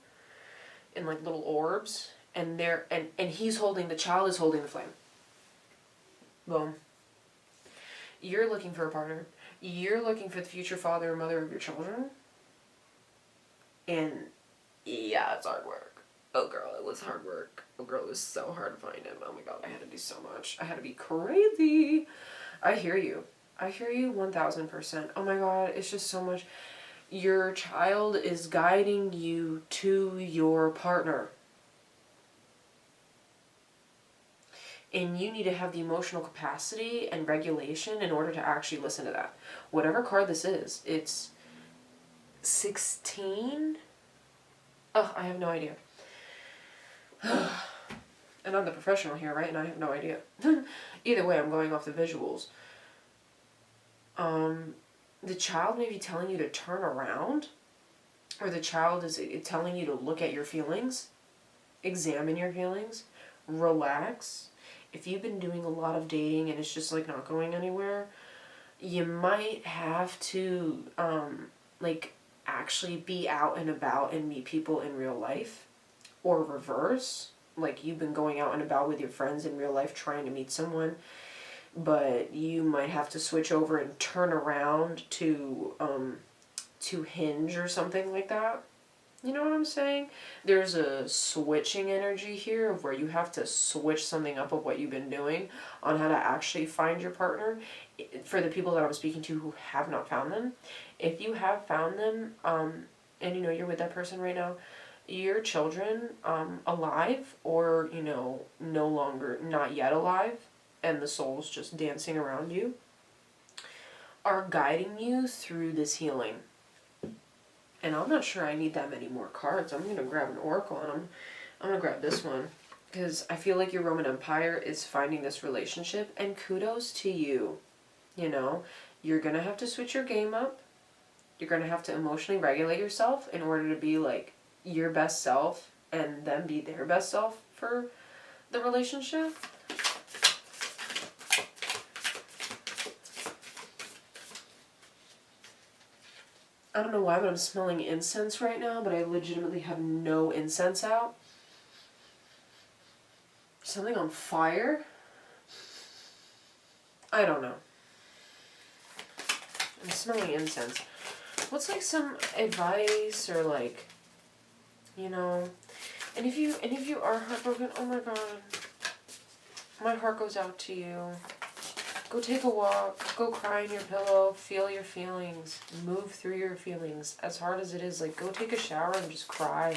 in like little orbs, and he's holding, the child is holding the flame. Boom. You're looking for a partner. You're looking for the future father or mother of your children. And yeah, it's hard work. Oh girl, it was hard work. Oh girl, it was so hard to find him. Oh my god, I had to do so much. I had to be crazy. I hear you. I hear you 1000%. Oh my god, it's just so much. Your child is guiding you to your partner. And you need to have the emotional capacity and regulation in order to actually listen to that. Whatever card this is, it's 16? Oh, I have no idea. And I'm the professional here, right? And I have no idea. Either way, I'm going off the visuals. The child may be telling you to turn around, or the child is telling you to look at your feelings, examine your feelings, relax. If you've been doing a lot of dating and it's just like not going anywhere, you might have to like actually be out and about and meet people in real life, or reverse, like you've been going out and about with your friends in real life trying to meet someone, but you might have to switch over and turn around to Hinge or something like that. You know what I'm saying? There's a switching energy here of where you have to switch something up of what you've been doing on how to actually find your partner. For the people that I'm speaking to who have not found them, if you have found them, and you know you're with that person right now, your children, alive or, you know, no longer, not yet alive, and the soul's just dancing around you, are guiding you through this healing. And I'm not sure I need that many more cards. I'm going to grab an Oracle and I'm going to grab this one. Because I feel like your Roman Empire is finding this relationship. And kudos to you. You know, you're going to have to switch your game up. You're going to have to emotionally regulate yourself in order to be like your best self and them be their best self for the relationship. I don't know why, but I'm smelling incense right now, but I legitimately have no incense out. Something on fire? I don't know. I'm smelling incense. What's like some advice or like, you know, and if you are heartbroken, oh my god, my heart goes out to you. Go take a walk, go cry in your pillow, feel your feelings, move through your feelings. As hard as it is, like go take a shower and just cry.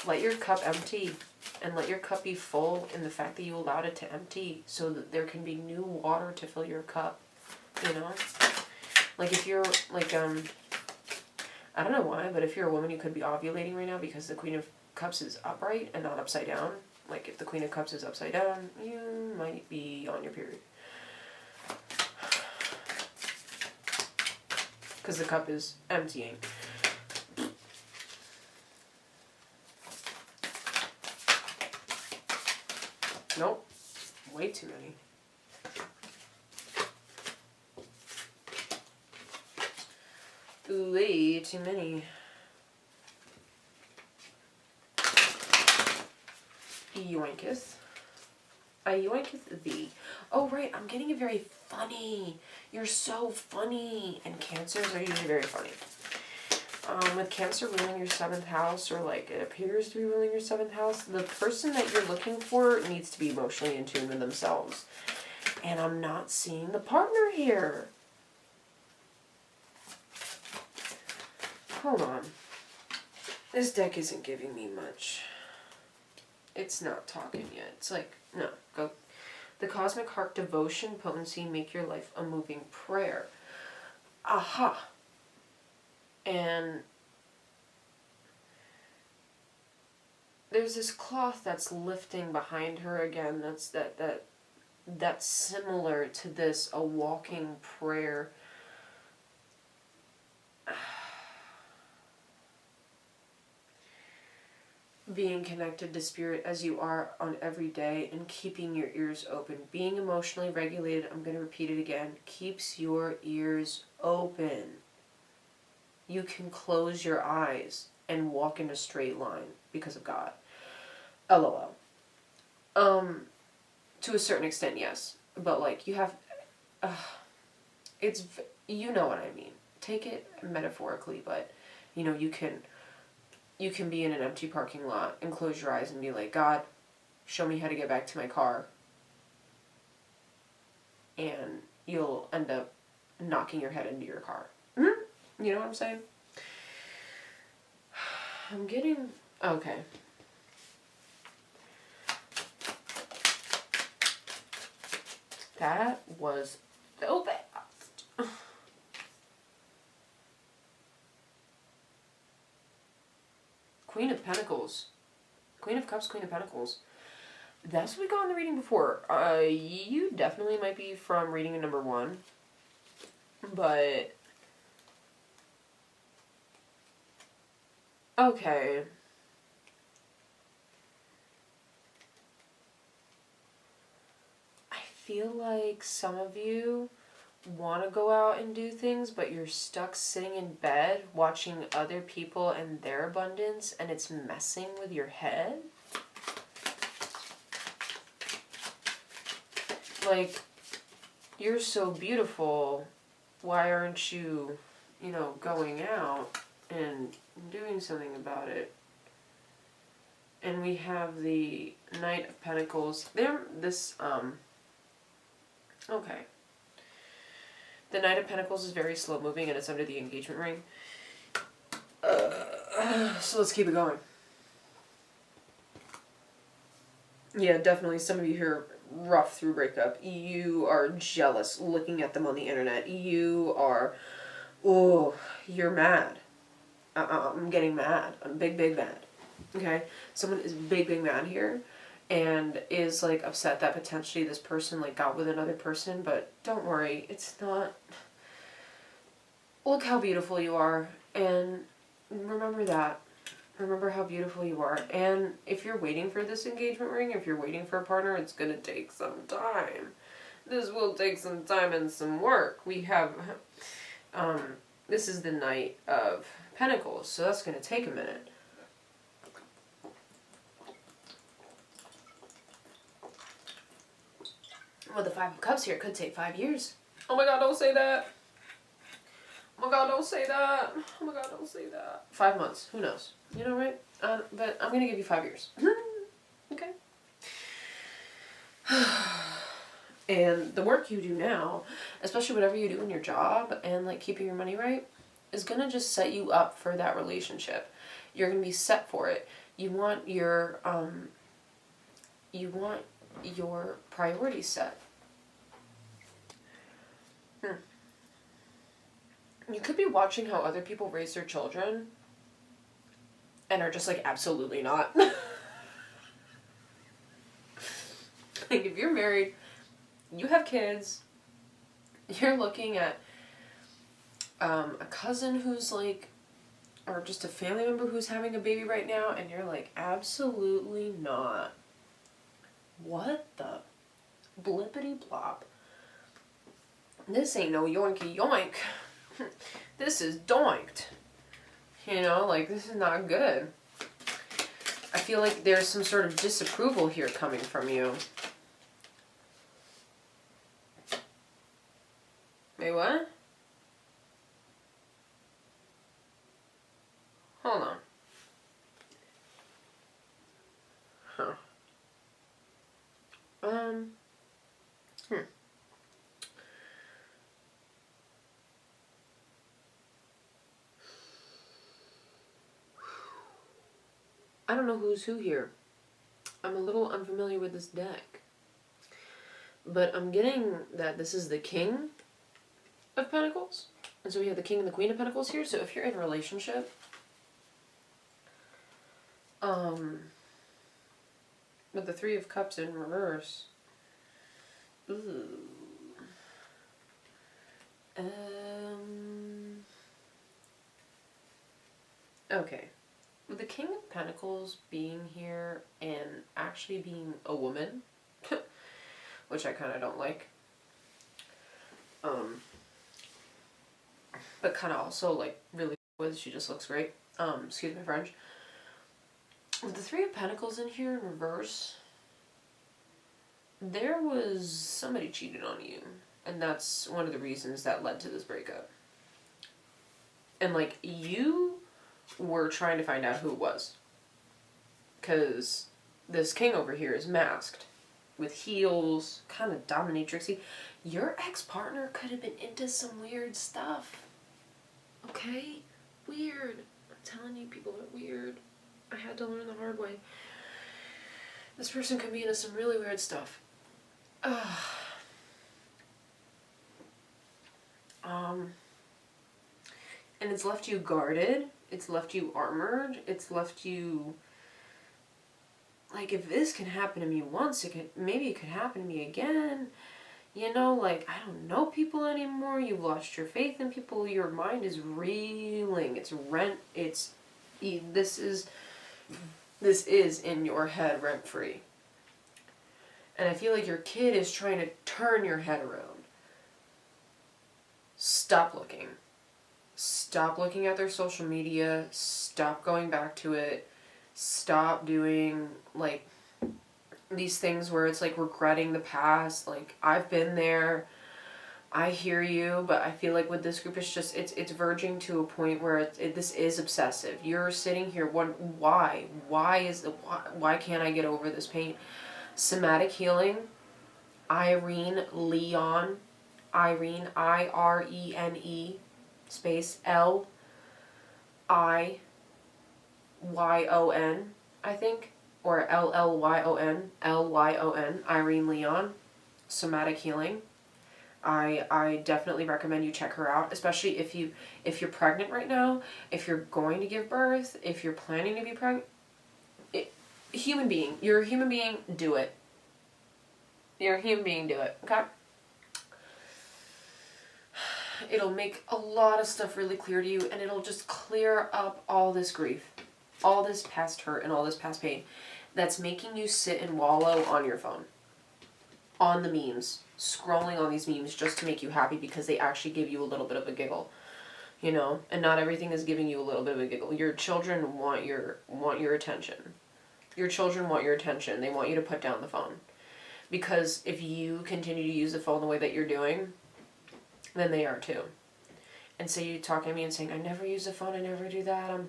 Let your cup empty and let your cup be full in the fact that you allowed it to empty so that there can be new water to fill your cup, you know? Like if you're like, I don't know why, but if you're a woman, you could be ovulating right now because the Queen of Cups is upright and not upside down. Like if the Queen of Cups is upside down, you might be on your period. Because the cup is emptying. Nope. Way too many. Way too many. Yoinketh. I yoinketh thee. Oh, right. I'm getting it very funny. You're so funny. And Cancers are usually very funny. With Cancer ruling your 7th house, or like it appears to be ruling your 7th house, the person that you're looking for needs to be emotionally in tune with themselves. And I'm not seeing the partner here. Hold on. This deck isn't giving me much. It's not talking yet. It's like, no, go. The Cosmic Heart Devotion, Potency, Make Your Life a Moving Prayer. Aha. And there's this cloth that's lifting behind her again. That's similar to this, a walking prayer. Being connected to spirit as you are on every day and keeping your ears open. Being emotionally regulated, I'm going to repeat it again, keeps your ears open. You can close your eyes and walk in a straight line because of God. LOL. To a certain extent, yes. But like, you have, it's, you know what I mean. Take it metaphorically, but you know, you can be in an empty parking lot and close your eyes and be like, God, show me how to get back to my car. And you'll end up knocking your head into your car. Mm-hmm. You know what I'm saying? I'm getting... Okay. That was so fast. Queen of Pentacles. Queen of Cups, Queen of Pentacles. That's what we got in the reading before. You definitely might be from reading number 1. But... okay. I feel like some of you want to go out and do things, but you're stuck sitting in bed watching other people and their abundance, and it's messing with your head. Like, you're so beautiful, why aren't you, you know, going out and doing something about it? And we have the Knight of Pentacles. Okay. The Knight of Pentacles is very slow moving and it's under the engagement ring. So let's keep it going. Yeah, definitely some of you here rough through breakup. You are jealous looking at them on the internet. You are, oh, you're mad. I'm getting mad. I'm big mad. Okay? Someone is big mad here and is like upset that potentially this person like got with another person, but don't worry, it's not. Look how beautiful you are, and remember that. Remember how beautiful you are. And if you're waiting for this engagement ring, if you're waiting for a partner, it's gonna take some time. This will take some time and some work. We have this is the Knight of Pentacles, so that's gonna take a minute. Well, the Five of Cups here could take 5 years. Oh my God, don't say that. Oh my God, don't say that. Oh my God, don't say that. 5 months. Who knows? You know, right? But I'm going to give you 5 years. Okay. And the work you do now, especially whatever you do in your job and like keeping your money right, is going to just set you up for that relationship. You're going to be set for it. You want your priorities set. You could be watching how other people raise their children and are just like, absolutely not. Like, if you're married, you have kids, you're looking at a cousin who's like, or just a family member who's having a baby right now, and you're like, absolutely not. What the blippity blop? This ain't no yoinky yoink. This is doinked. You know, like, this is not good. I feel like there's some sort of disapproval here coming from you. Wait, what? Hold on. Huh. I don't know who's who here. I'm a little unfamiliar with this deck. But I'm getting that this is the King of Pentacles. And so we have the King and the Queen of Pentacles here. So if you're in a relationship, with the Three of Cups in reverse. Ooh. Okay. With the King of Pentacles being here and actually being a woman, which I kind of don't like, but kind of also like really with, she just looks great. Excuse my French. With the Three of Pentacles in here in reverse, there was somebody cheated on you, and that's one of the reasons that led to this breakup. And like, you were trying to find out who it was, because this king over here is masked with heels, kind of dominatrixy. Your ex-partner could have been into some weird stuff. Okay? Weird. I'm telling you, people are weird. I had to learn the hard way. This person could be into some really weird stuff. And it's left you guarded. It's left you armored. It's left you... Like, if this can happen to me once, maybe it could happen to me again. You know, like, I don't know people anymore. You've lost your faith in people. Your mind is reeling. This is in your head rent-free. And I feel like your kid is trying to turn your head around. Stop looking. Stop looking at their social media. Stop going back to it. Stop doing, like, these things where it's, like, regretting the past. Like, I've been there. I hear you, but I feel like with this group, it's just, it's verging to a point where this is obsessive. You're sitting here wondering, why? Why can't I get over this pain? Somatic healing, Irene, Lyon, Irene, I-R-E-N-E, space, L-I-Y-O-N, I think, or L-L-Y-O-N, L-Y-O-N, Irene Lyon, somatic healing. I definitely recommend you check her out, especially if you're pregnant right now, if you're going to give birth, if you're planning to be pregnant. Human being, you're a human being, do it. You're a human being, do it, okay? It'll make a lot of stuff really clear to you, and it'll just clear up all this grief, all this past hurt, and all this past pain that's making you sit and wallow on your phone, on the memes, scrolling on these memes just to make you happy because they actually give you a little bit of a giggle, you know? And not everything is giving you a little bit of a giggle. Your children want your attention. Your children want your attention. They want you to put down the phone. Because if you continue to use the phone the way that you're doing, then they are too. And so you talking to me and saying, I never use the phone, I never do that,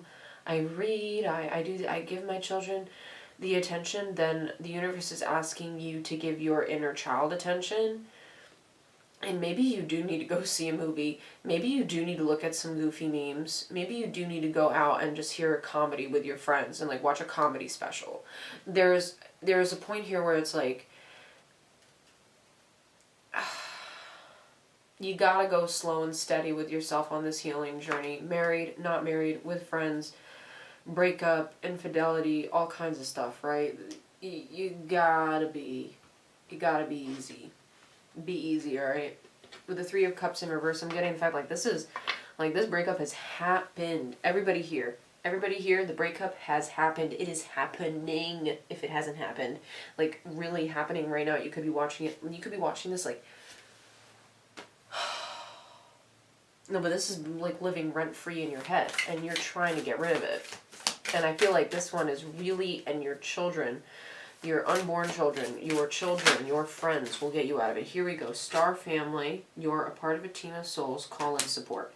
I read, I give my children the attention, then the universe is asking you to give your inner child attention. And maybe you do need to go see a movie. Maybe you do need to look at some goofy memes. Maybe you do need to go out and just hear a comedy with your friends and like watch a comedy special. There's a point here where it's like, you gotta go slow and steady with yourself on this healing journey. Married, not married, with friends, breakup, infidelity, all kinds of stuff, right? You gotta be easy. Be easy, alright? With the Three of Cups in reverse, I'm getting the fact, like, this breakup has happened. Everybody here, the breakup has happened. It is happening, if it hasn't happened. Like, really happening right now. You could be watching it, you could be watching this, like, no, but this is, like, living rent-free in your head, and you're trying to get rid of it. And I feel like this one is really, and your children, your unborn children, your friends will get you out of it. Here we go. Star family. You're a part of a team of souls. Call in support.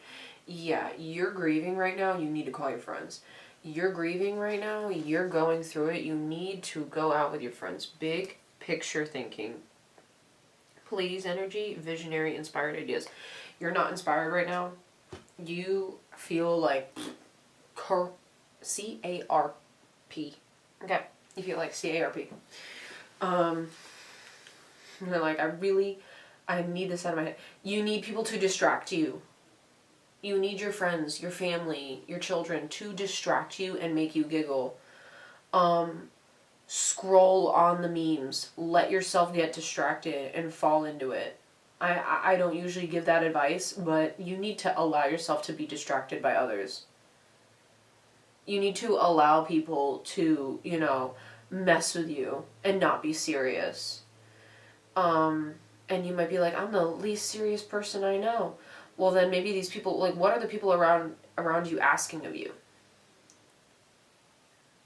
Yeah, you're grieving right now. You need to call your friends. You're grieving right now. You're going through it. You need to go out with your friends. Big picture thinking. Please, energy, visionary, inspired ideas. You're not inspired right now. You feel like C-A-R-P. Okay. You feel like C-A-R-P. You're like, I need this out of my head. You need people to distract you. You need your friends, your family, your children to distract you and make you giggle. scroll on the memes. Let yourself get distracted and fall into it. I don't usually give that advice, but you need to allow yourself to be distracted by others. You need to allow people to, you know, mess with you and not be serious. And you might be like, I'm the least serious person I know. Well, then maybe these people, like, what are the people around you asking of you?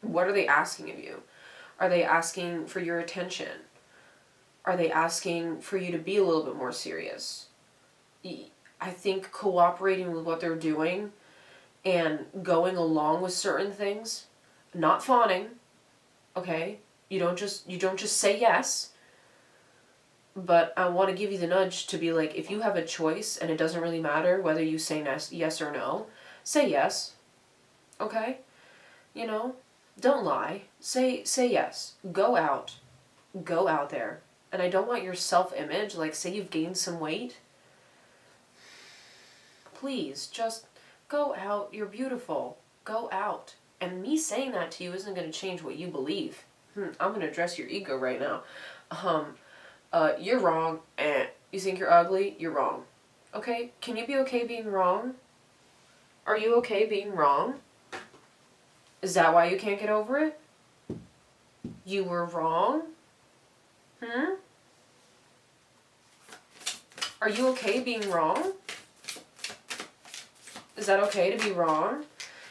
What are they asking of you? Are they asking for your attention? Are they asking for you to be a little bit more serious? I think cooperating with what they're doing and going along with certain things, not fawning, okay? You don't just say yes. But I want to give you the nudge to be like, if you have a choice and it doesn't really matter whether you say yes or no, say yes. Okay? You know, don't lie. Say yes. Go out. Go out there. And I don't want your self-image, like say you've gained some weight. Please, just go out. You're beautiful. Go out. And me saying that to you isn't going to change what you believe. I'm going to address your ego right now. You're wrong. You think you're ugly? You're wrong. Okay? Can you be okay being wrong? Are you okay being wrong? Is that why you can't get over it? You were wrong? Are you okay being wrong? Is that okay to be wrong?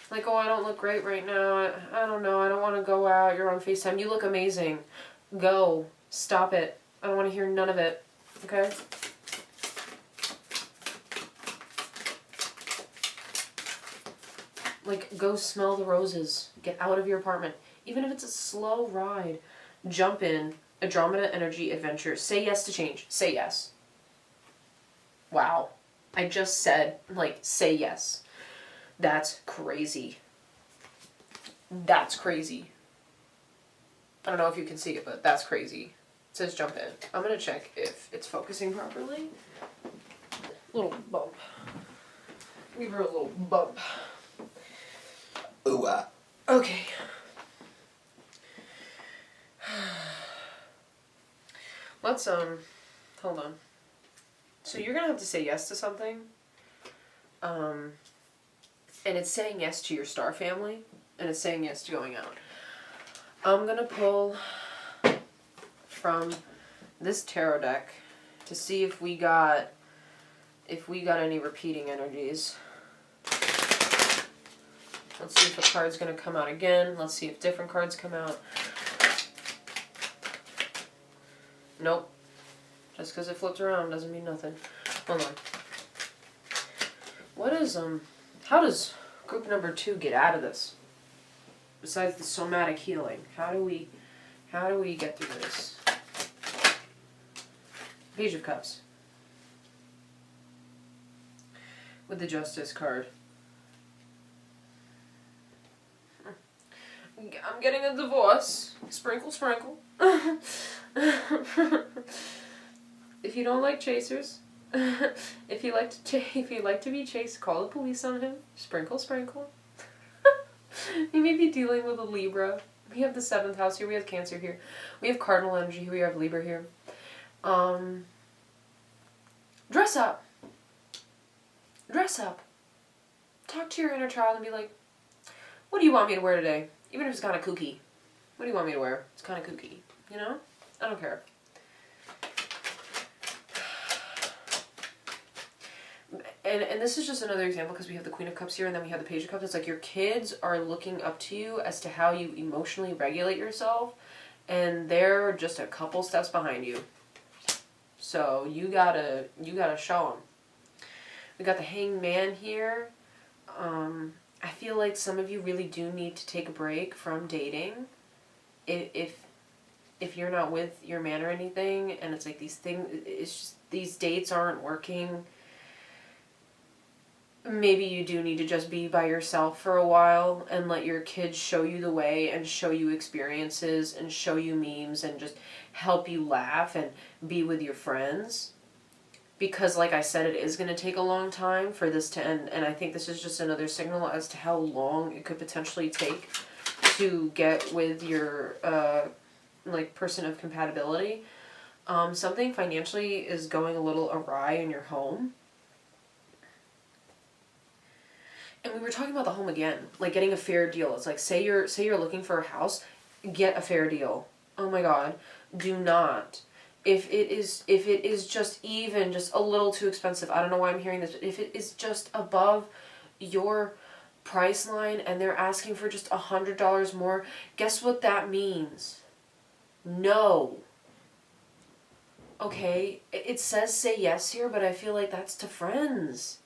Like, oh, I don't look great right now. I don't know. I don't want to go out. You're on FaceTime. You look amazing. Go. Stop it. I don't want to hear none of it. Okay? Like, go smell the roses. Get out of your apartment. Even if it's a slow ride. Jump in. Andromeda energy adventure. Say yes to change. Say yes. Wow. I just said, like, say yes. That's crazy. That's crazy. I don't know if you can see it, but that's crazy. It says jump in. I'm going to check if it's focusing properly. Little bump. Give her a little bump. Ooh, okay. Let's, hold on. So you're going to have to say yes to something. And it's saying yes to your star family. And it's saying yes to going out. I'm going to pull from this tarot deck to see if we got any repeating energies. Let's see if a card's going to come out again. Let's see if different cards come out. Nope. Just because it flipped around doesn't mean nothing. Hold on. What is, how does group number 2 get out of this? Besides the somatic healing, how do we get through this? Page of Cups. With the Justice card. I'm getting a divorce. Sprinkle, sprinkle. If you don't like chasers, if you like to be chased, call the police on him. Sprinkle, sprinkle. You may be dealing with a Libra. We have the 7th house here. We have Cancer here. We have Cardinal energy here. We have Libra here. Dress up. Dress up. Talk to your inner child and be like, what do you want me to wear today? Even if it's kind of kooky. What do you want me to wear? It's kind of kooky. You know? I don't care. And this is just another example because we have the Queen of Cups here and then we have the Page of Cups. It's like your kids are looking up to you as to how you emotionally regulate yourself. And they're just a couple steps behind you. So you gotta show them. We got the Hanged Man here. I feel like some of you really do need to take a break from dating. If you're not with your man or anything, and it's like these things, it's just these dates aren't working. Maybe you do need to just be by yourself for a while and let your kids show you the way and show you experiences and show you memes and just help you laugh and be with your friends. Because like I said, it is going to take a long time for this to end. And I think this is just another signal as to how long it could potentially take to get with your like, person of compatibility. Something financially is going a little awry in your home. And we were talking about the home again, like getting a fair deal. It's like, say you're looking for a house, get a fair deal. Oh my God, do not. If it is just a little too expensive, I don't know why I'm hearing this, but if it is just above your price line and they're asking for just $100 more, guess what that means? No. Okay, it says say yes here, but I feel like that's to friends.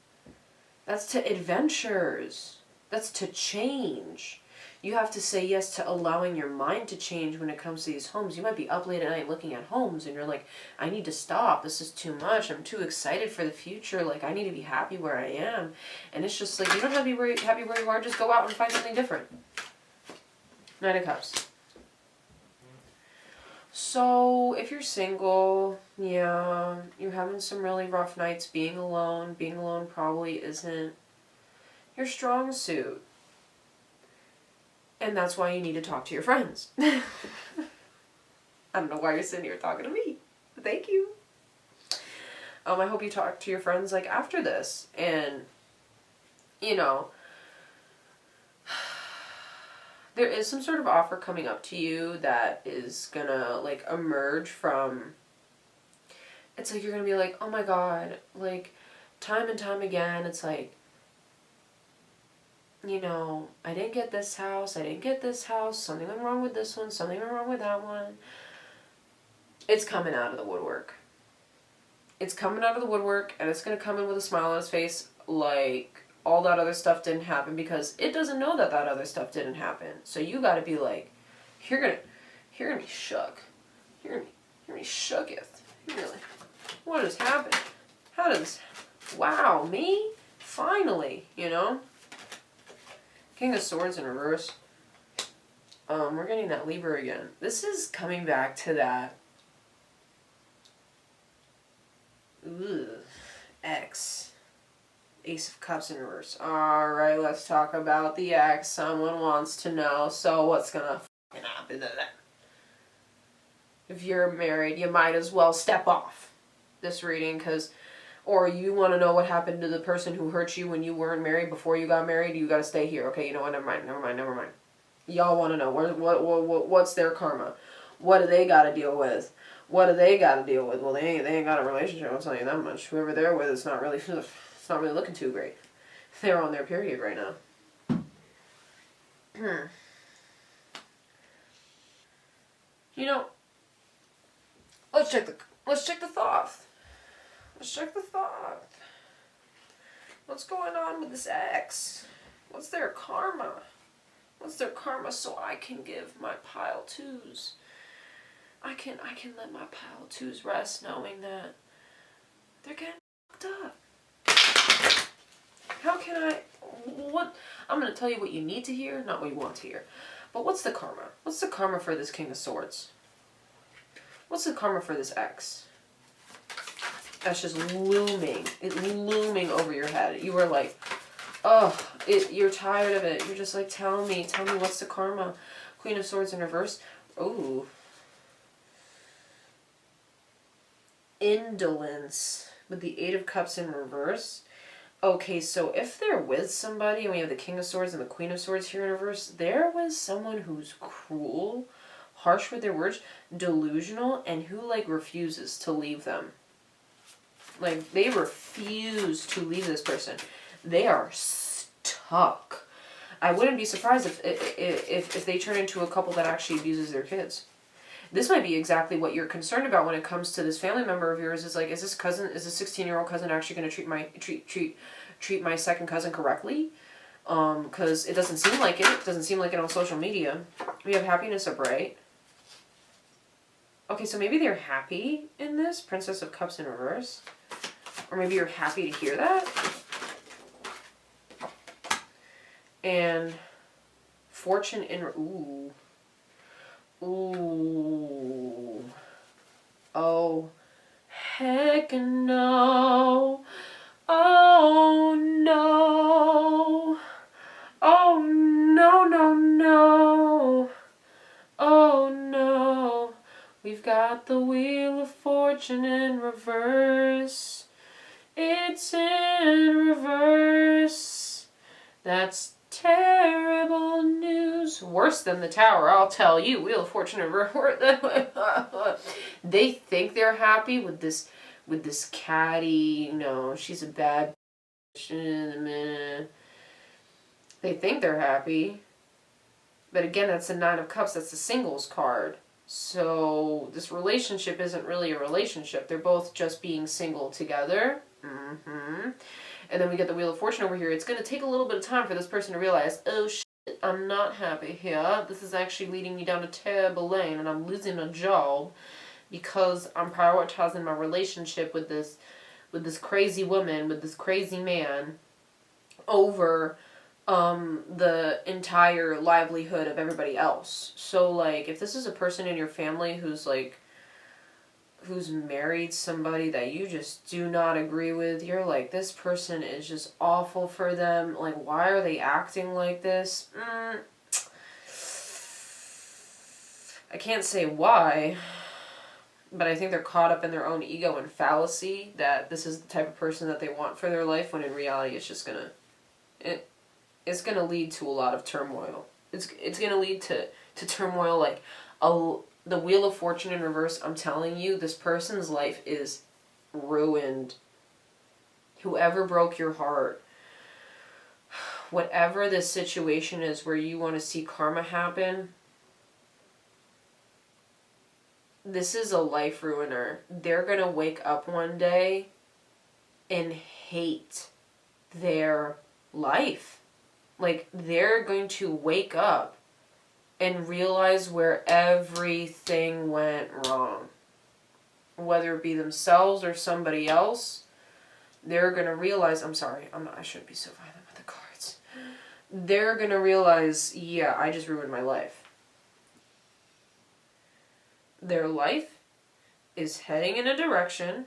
That's to adventures. That's to change. You have to say yes to allowing your mind to change when it comes to these homes. You might be up late at night looking at homes and you're like, I need to stop. This is too much. I'm too excited for the future. Like, I need to be happy where I am. And it's just like, you don't have to be happy where you are. Just go out and find something different. Knight of Cups. So, if you're single, yeah, you're having some really rough nights being alone. Being alone probably isn't your strong suit. And that's why you need to talk to your friends. I don't know why you're sitting here talking to me. Thank you. I hope you talk to your friends, like, after this. And, you know, there is some sort of offer coming up to you that is gonna, like, emerge from... It's like you're gonna be like, oh my God, like, time and time again, it's like, you know, I didn't get this house, something went wrong with this one, something went wrong with that one. It's coming out of the woodwork. It's coming out of the woodwork, and it's gonna come in with a smile on its face, like, all that other stuff didn't happen, because it doesn't know that that other stuff didn't happen. So you gotta be like, you're gonna be shook. You're gonna be shooketh. You're like, what has happened? How did this... Wow, me? Finally, you know? King of Swords in reverse. We're getting that Libra again. This is coming back to that... X. Ace of Cups in reverse. Alright, let's talk about the X. Someone wants to know. So what's gonna fucking happen to that? If you're married, you might as well step off this reading, because... Or you want to know what happened to the person who hurt you when you weren't married, before you got married, you got to stay here. Okay, you know what? Never mind. Y'all want to know what's their karma? What do they got to deal with? Well, they ain't got a relationship. I'll tell you that much. Whoever they're with, it's not really looking too great. They're on their period right now. You know, let's check the thought. Let's check the thought. What's going on with this ex? What's their karma? What's their karma so I can give my pile twos? I can let my pile twos rest knowing that they're getting fucked up. How can I... What? I'm going to tell you what you need to hear, not what you want to hear. But what's the karma? What's the karma for this King of Swords? What's the karma for this ex? That's just looming. It's looming over your head. You are like, oh, you're tired of it. You're just like, tell me what's the karma? Queen of Swords in reverse. Ooh. Indolence with the Eight of Cups in reverse. Okay, so if they're with somebody, and we have the King of Swords and the Queen of Swords here in reverse, they're with someone who's cruel, harsh with their words, delusional, and who, like, refuses to leave them. Like, they refuse to leave this person. They are stuck. I wouldn't be surprised if they turn into a couple that actually abuses their kids. This might be exactly what you're concerned about when it comes to this family member of yours. Is like, is this 16-year-old cousin actually going to treat my second cousin correctly? Because it doesn't seem like it. It doesn't seem like it on social media. We have happiness upright. Okay, so maybe they're happy in this. Princess of Cups in reverse. Or maybe you're happy to hear that. And Fortune in... Ooh. Ooh. Oh. Heck no. Oh no. Oh no, no, no. Oh no. got the Wheel of Fortune in reverse. It's in reverse. That's terrible news. Worse than the Tower, I'll tell you. Wheel of Fortune in reverse. They think they're happy with this catty, she's a bad bitch. They think they're happy. But again, that's the Nine of Cups. That's the singles card. So this relationship isn't really a relationship. They're both just being single together. And then we get the Wheel of Fortune over here. It's going to take a little bit of time for this person to realize, oh shit, I'm not happy here. This is actually leading me down a terrible lane and I'm losing a job because I'm prioritizing my relationship with this crazy woman, with this crazy man over the entire livelihood of everybody else. So like, if this is a person in your family who's married somebody that you just do not agree with, you're like, this person is just awful for them. Like, why are they acting like this? I can't say why, but I think they're caught up in their own ego and fallacy that this is the type of person that they want for their life, when in reality it's just it's gonna lead to a lot of turmoil. It's gonna lead to turmoil like the Wheel of Fortune in reverse. I'm telling you, this person's life is ruined. Whoever broke your heart, whatever this situation is where you want to see karma happen, this is a life ruiner. They're gonna wake up one day and hate their life. Like, they're going to wake up and realize where everything went wrong. Whether it be themselves or somebody else, they're going to realize, I shouldn't be so violent with the cards. They're going to realize, yeah, I just ruined my life. Their life is heading in a direction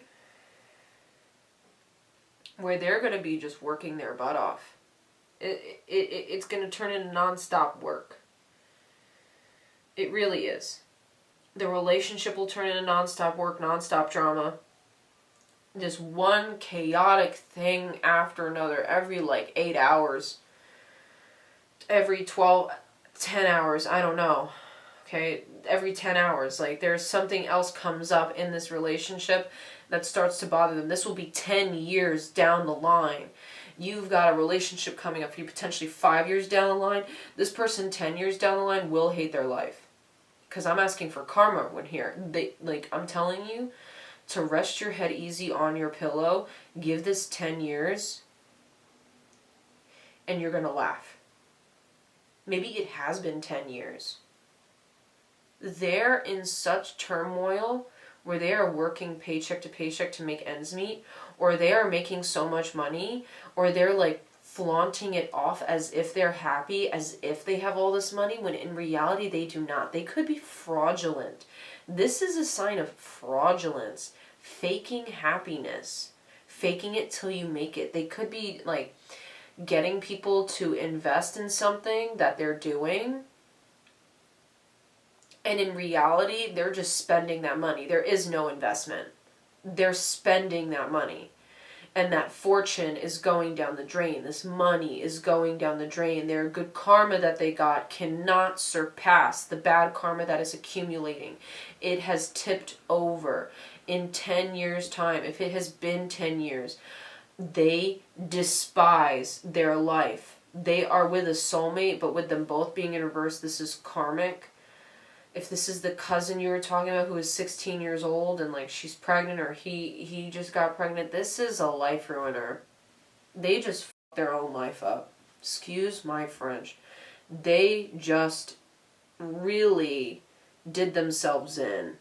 where they're going to be just working their butt off. It's going to turn into non-stop work. It really is. The relationship will turn into non-stop work, non-stop drama. Just one chaotic thing after another. Every 8 hours. Every 10 hours. I don't know. Okay? Every 10 hours. There's something else comes up in this relationship that starts to bother them. This will be 10 years down the line. You've got a relationship coming up for you potentially 5 years down the line. This person 10 years down the line will hate their life. Because I'm asking for karma when here. I'm telling you to rest your head easy on your pillow. Give this 10 years. And you're going to laugh. Maybe it has been 10 years. They're in such turmoil where they are working paycheck to paycheck to make ends meet. Or they are making so much money. Or they're flaunting it off as if they're happy, as if they have all this money, when in reality they do not. They could be fraudulent. This is a sign of fraudulence. Faking happiness. Faking it till you make it. They could be getting people to invest in something that they're doing, and in reality they're just spending that money. There is no investment. They're spending that money. And that fortune is going down the drain. This money is going down the drain. Their good karma that they got cannot surpass the bad karma that is accumulating. It has tipped over. In 10 years' time, if it has been 10 years, they despise their life. They are with a soulmate, but with them both being in reverse, this is karmic. If this is the cousin you were talking about who is 16 years old and she's pregnant, or he just got pregnant, this is a life ruiner. They just fucked their own life up. Excuse my French. They just really did themselves in.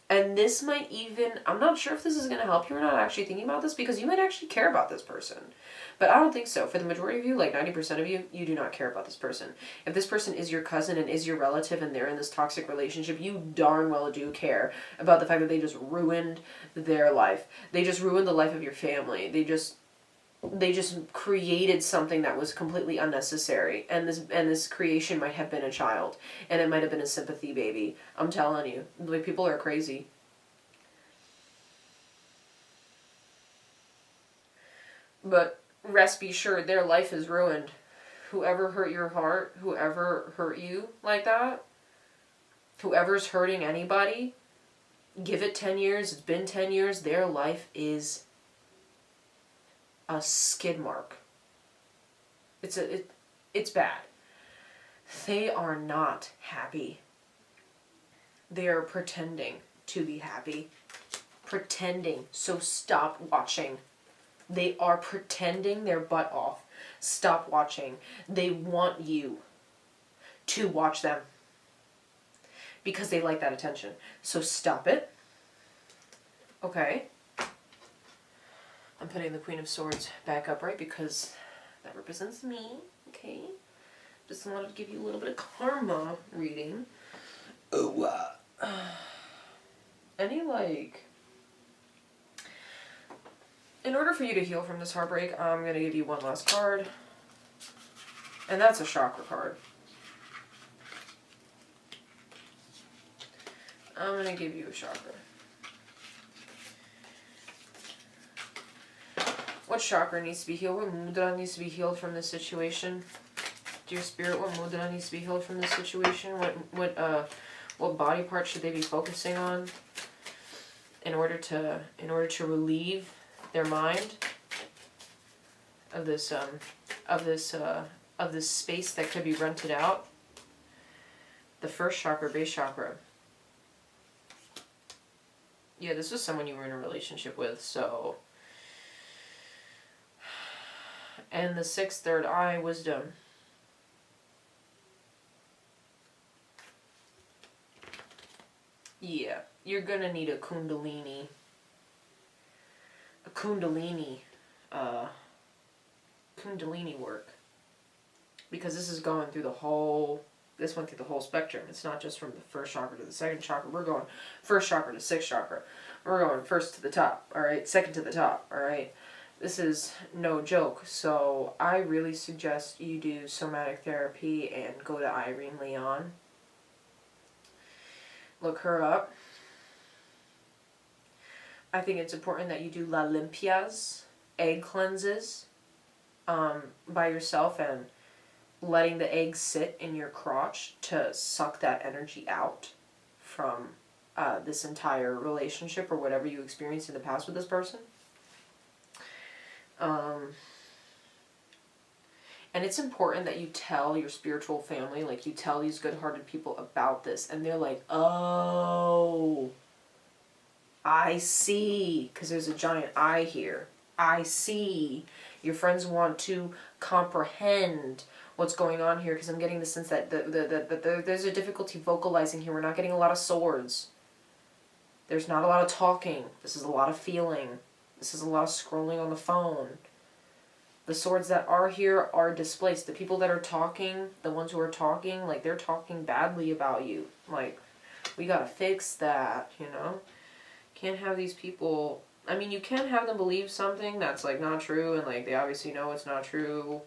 And this might even, I'm not sure if this is going to help you or not actually thinking about this, because you might actually care about this person. But I don't think so. For the majority of you, 90% of you, you do not care about this person. If this person is your cousin and is your relative and they're in this toxic relationship, you darn well do care about the fact that they just ruined their life. They just ruined the life of your family. They just They just created something that was completely unnecessary. And this creation might have been a child. And it might have been a sympathy baby. I'm telling you. Like, people are crazy. But rest be sure, their life is ruined. Whoever hurt your heart, whoever hurt you like that, whoever's hurting anybody, give it 10 years, it's been 10 years, their life is a skid mark. It's bad. They are not happy. They are pretending to be happy. Pretending. So stop watching. They are pretending their butt off. Stop watching. They want you to watch them because they like that attention. So stop it. Okay. I'm putting the Queen of Swords back upright because that represents me. Okay. Just wanted to give you a little bit of karma reading. Oh, any, like... In order for you to heal from this heartbreak, I'm going to give you one last card. And that's a chakra card. I'm going to give you a chakra. What chakra needs to be healed? What mudra needs to be healed from this situation? Dear Spirit, what mudra needs to be healed from this situation? What body part should they be focusing on in order to relieve their mind of this space that could be rented out? The first chakra, base chakra. Yeah, this was someone you were in a relationship with, so. And the sixth, third eye, wisdom. Yeah, you're gonna need a kundalini. Kundalini work, because this is going through this went through the whole spectrum. It's not just from the first chakra to the second chakra. We're going first chakra to sixth chakra. We're going first to the top, all right, second to the top, all right. This is no joke. So I really suggest you do somatic therapy and go to Irene Lyon. Look her up. I think it's important that you do La Limpias, egg cleanses, by yourself, and letting the eggs sit in your crotch to suck that energy out from this entire relationship or whatever you experienced in the past with this person. And it's important that you tell your spiritual family, like you tell these good-hearted people about this, and they're like, oh, I see, because there's a giant I here. I see. Your friends want to comprehend what's going on here, because I'm getting the sense that there's a difficulty vocalizing here. We're not getting a lot of swords. There's not a lot of talking. This is a lot of feeling. This is a lot of scrolling on the phone. The swords that are here are displaced. The people that are talking, the ones who are talking, like, they're talking badly about you. Like, we gotta fix that, you know? Can't have these people... I mean, you can have them believe something that's, like, not true, and, like, they obviously know it's not true.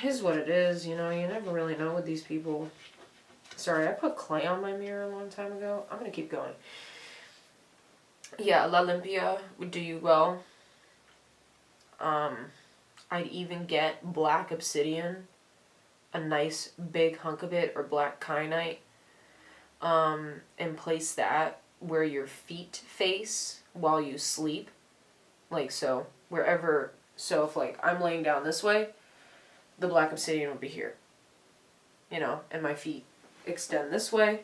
It is what it is, you know? You never really know with these people. Sorry, I put clay on my mirror a long time ago. I'm gonna keep going. Yeah, La Limpia would do you well. I'd even get black obsidian, a nice big hunk of it, or black kyanite, and place that where your feet face while you sleep. Like, so, wherever, so if, like, I'm laying down this way, the black obsidian would be here. You know, and my feet extend this way.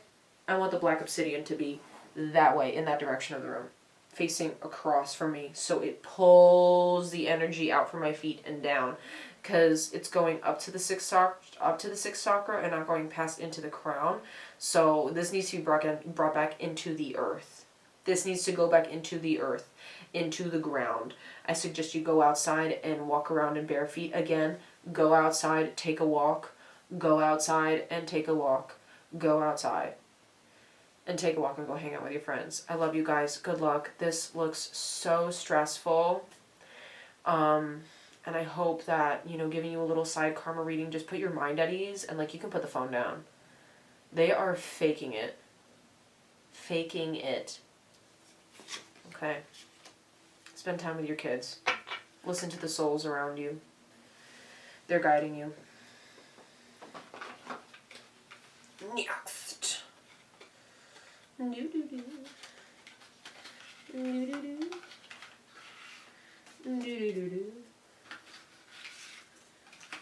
I want the black obsidian to be that way, in that direction of the room, facing across from me, so it pulls the energy out from my feet and down, because it's going up to the sixth chakra and not going past into the crown. So this needs to be brought back into the earth. This needs to go back into the earth, into the ground. I suggest you go outside and walk around in bare feet again. Go outside, take a walk. Go outside and take a walk. Go outside and take a walk and go hang out with your friends. I love you guys. Good luck. This looks so stressful. And I hope that, you know, giving you a little side karma reading, just put your mind at ease and, like, you can put the phone down. They are faking it. Faking it. Okay. Spend time with your kids. Listen to the souls around you. They're guiding you. Next. Do-do-do. Do-do-do. Do-do-do-do.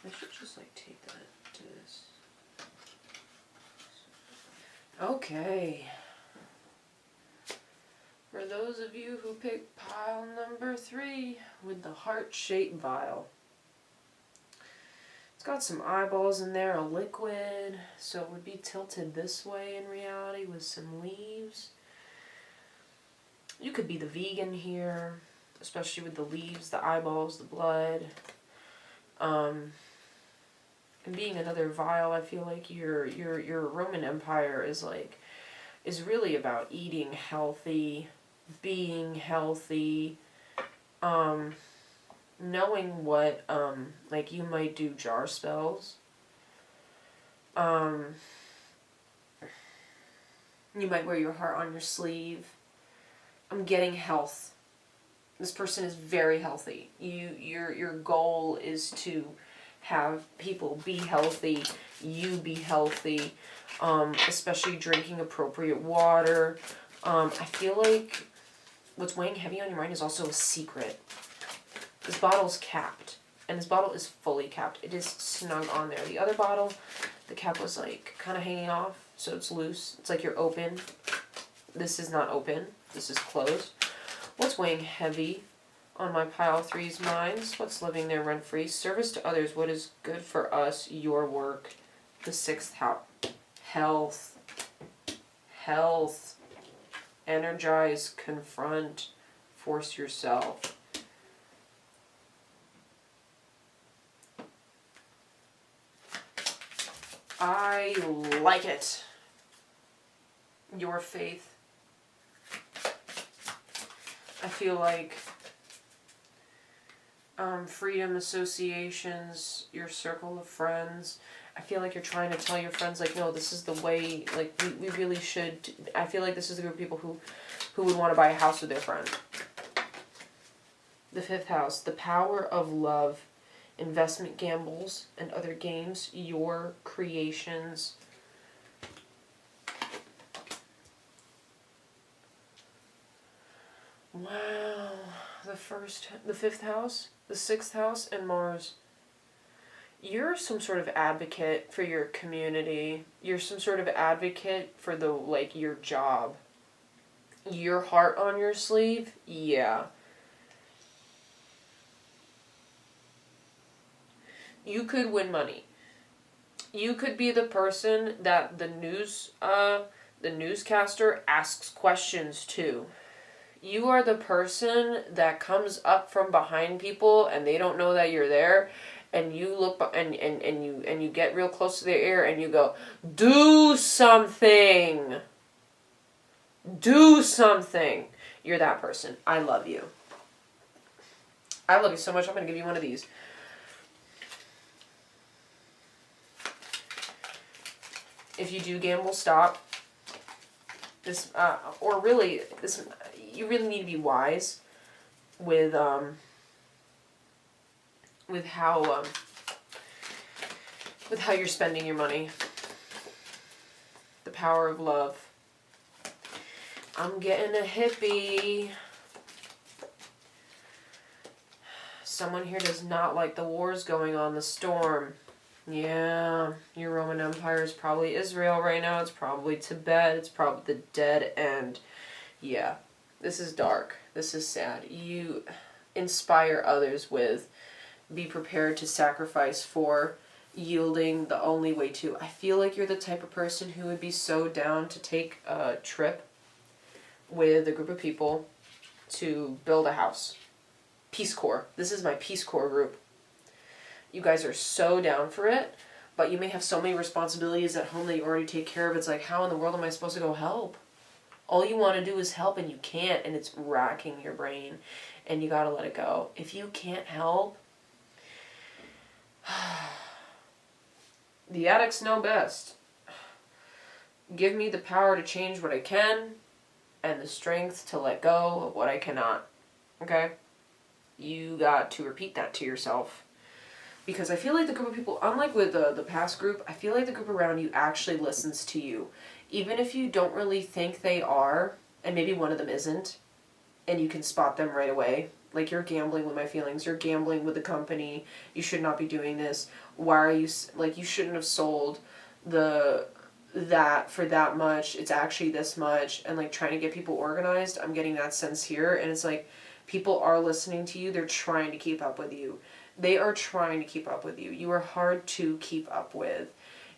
I should just, like, take that to this. Okay. For those of you who picked pile number 3 with the heart-shaped vial. It's got some eyeballs in there, a liquid, so it would be tilted this way in reality with some leaves. You could be the vegan here, especially with the leaves, the eyeballs, the blood. And being another vial, I feel like your Roman Empire is really about eating healthy, being healthy, knowing what, like you might do jar spells. You might wear your heart on your sleeve. I'm getting health. This person is very healthy. Your goal is to have people be healthy, you be healthy, especially drinking appropriate water. I feel like what's weighing heavy on your mind is also a secret. This bottle's capped, and this bottle is fully capped. It is snug on there. The other bottle, the cap was like kind of hanging off, so it's loose. It's like you're open. This is not open. This is closed. What's weighing heavy on my pile 3's minds? What's living there rent-free? Service to others. What is good for us? Your work. The 6th house. Health. Health. Energize. Confront. Force yourself. I like it. Your faith. I feel like freedom associations, your circle of friends. I feel like you're trying to tell your friends, like, no, this is the way, like, we really should. I feel like this is the group of people who would want to buy a house with their friend. The 5th house, the power of love, investment gambles and other games, your creations. Wow. The 5th house, the 6th house, and Mars. You're some sort of advocate for your community. You're some sort of advocate for your job. Your heart on your sleeve? Yeah. You could win money. You could be the person that the newscaster asks questions to. You are the person that comes up from behind people and they don't know that you're there, and you look and you get real close to their ear and you go, "Do something. Do something." You're that person. I love you. I love you so much. I'm going to give you one of these. If you do gamble, stop. This you really need to be wise with how you're spending your money. The power of love. I'm getting a hippie. Someone here does not like the wars going on, the storm. Yeah, your Roman Empire is probably Israel right now. It's probably Tibet. It's probably the dead end. Yeah, this is dark. This is sad. You inspire others with, be prepared to sacrifice for, yielding the only way to. I feel like you're the type of person who would be so down to take a trip with a group of people to build a house. Peace Corps. This is my Peace Corps group. You guys are so down for it, but you may have so many responsibilities at home that you already take care of. It's like, how in the world am I supposed to go help? All you want to do is help and you can't, and it's racking your brain. and you gotta let it go. If you can't help, the addicts know best. Give me the power to change what I can and the strength to let go of what I cannot. Okay? You got to repeat that to yourself. Because I feel like the group of people, unlike with the past group, I feel like the group around you actually listens to you. Even if you don't really think they are, and maybe one of them isn't, and you can spot them right away. Like, you're gambling with my feelings. You're gambling with the company. You should not be doing this. Why are you, like, you shouldn't have sold that for that much. It's actually this much. And, like, trying to get people organized. I'm getting that sense here. And it's like, people are listening to you. They're trying to keep up with you. They are trying to keep up with you. You are hard to keep up with.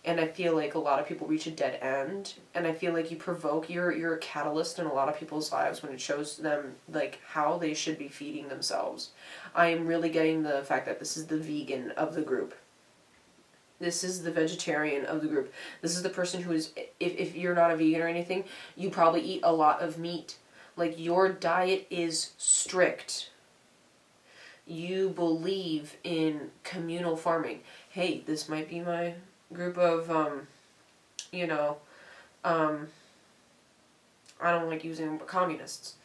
And I feel like a lot of people reach a dead end. And I feel like you provoke, you're a catalyst in a lot of people's lives when it shows them, like, how they should be feeding themselves. I am really getting the fact that this is the vegan of the group. This is the vegetarian of the group. This is the person who is, if you're not a vegan or anything, you probably eat a lot of meat. Like, your diet is strict. You believe in communal farming. Hey, this might be my group of, I don't like using communists.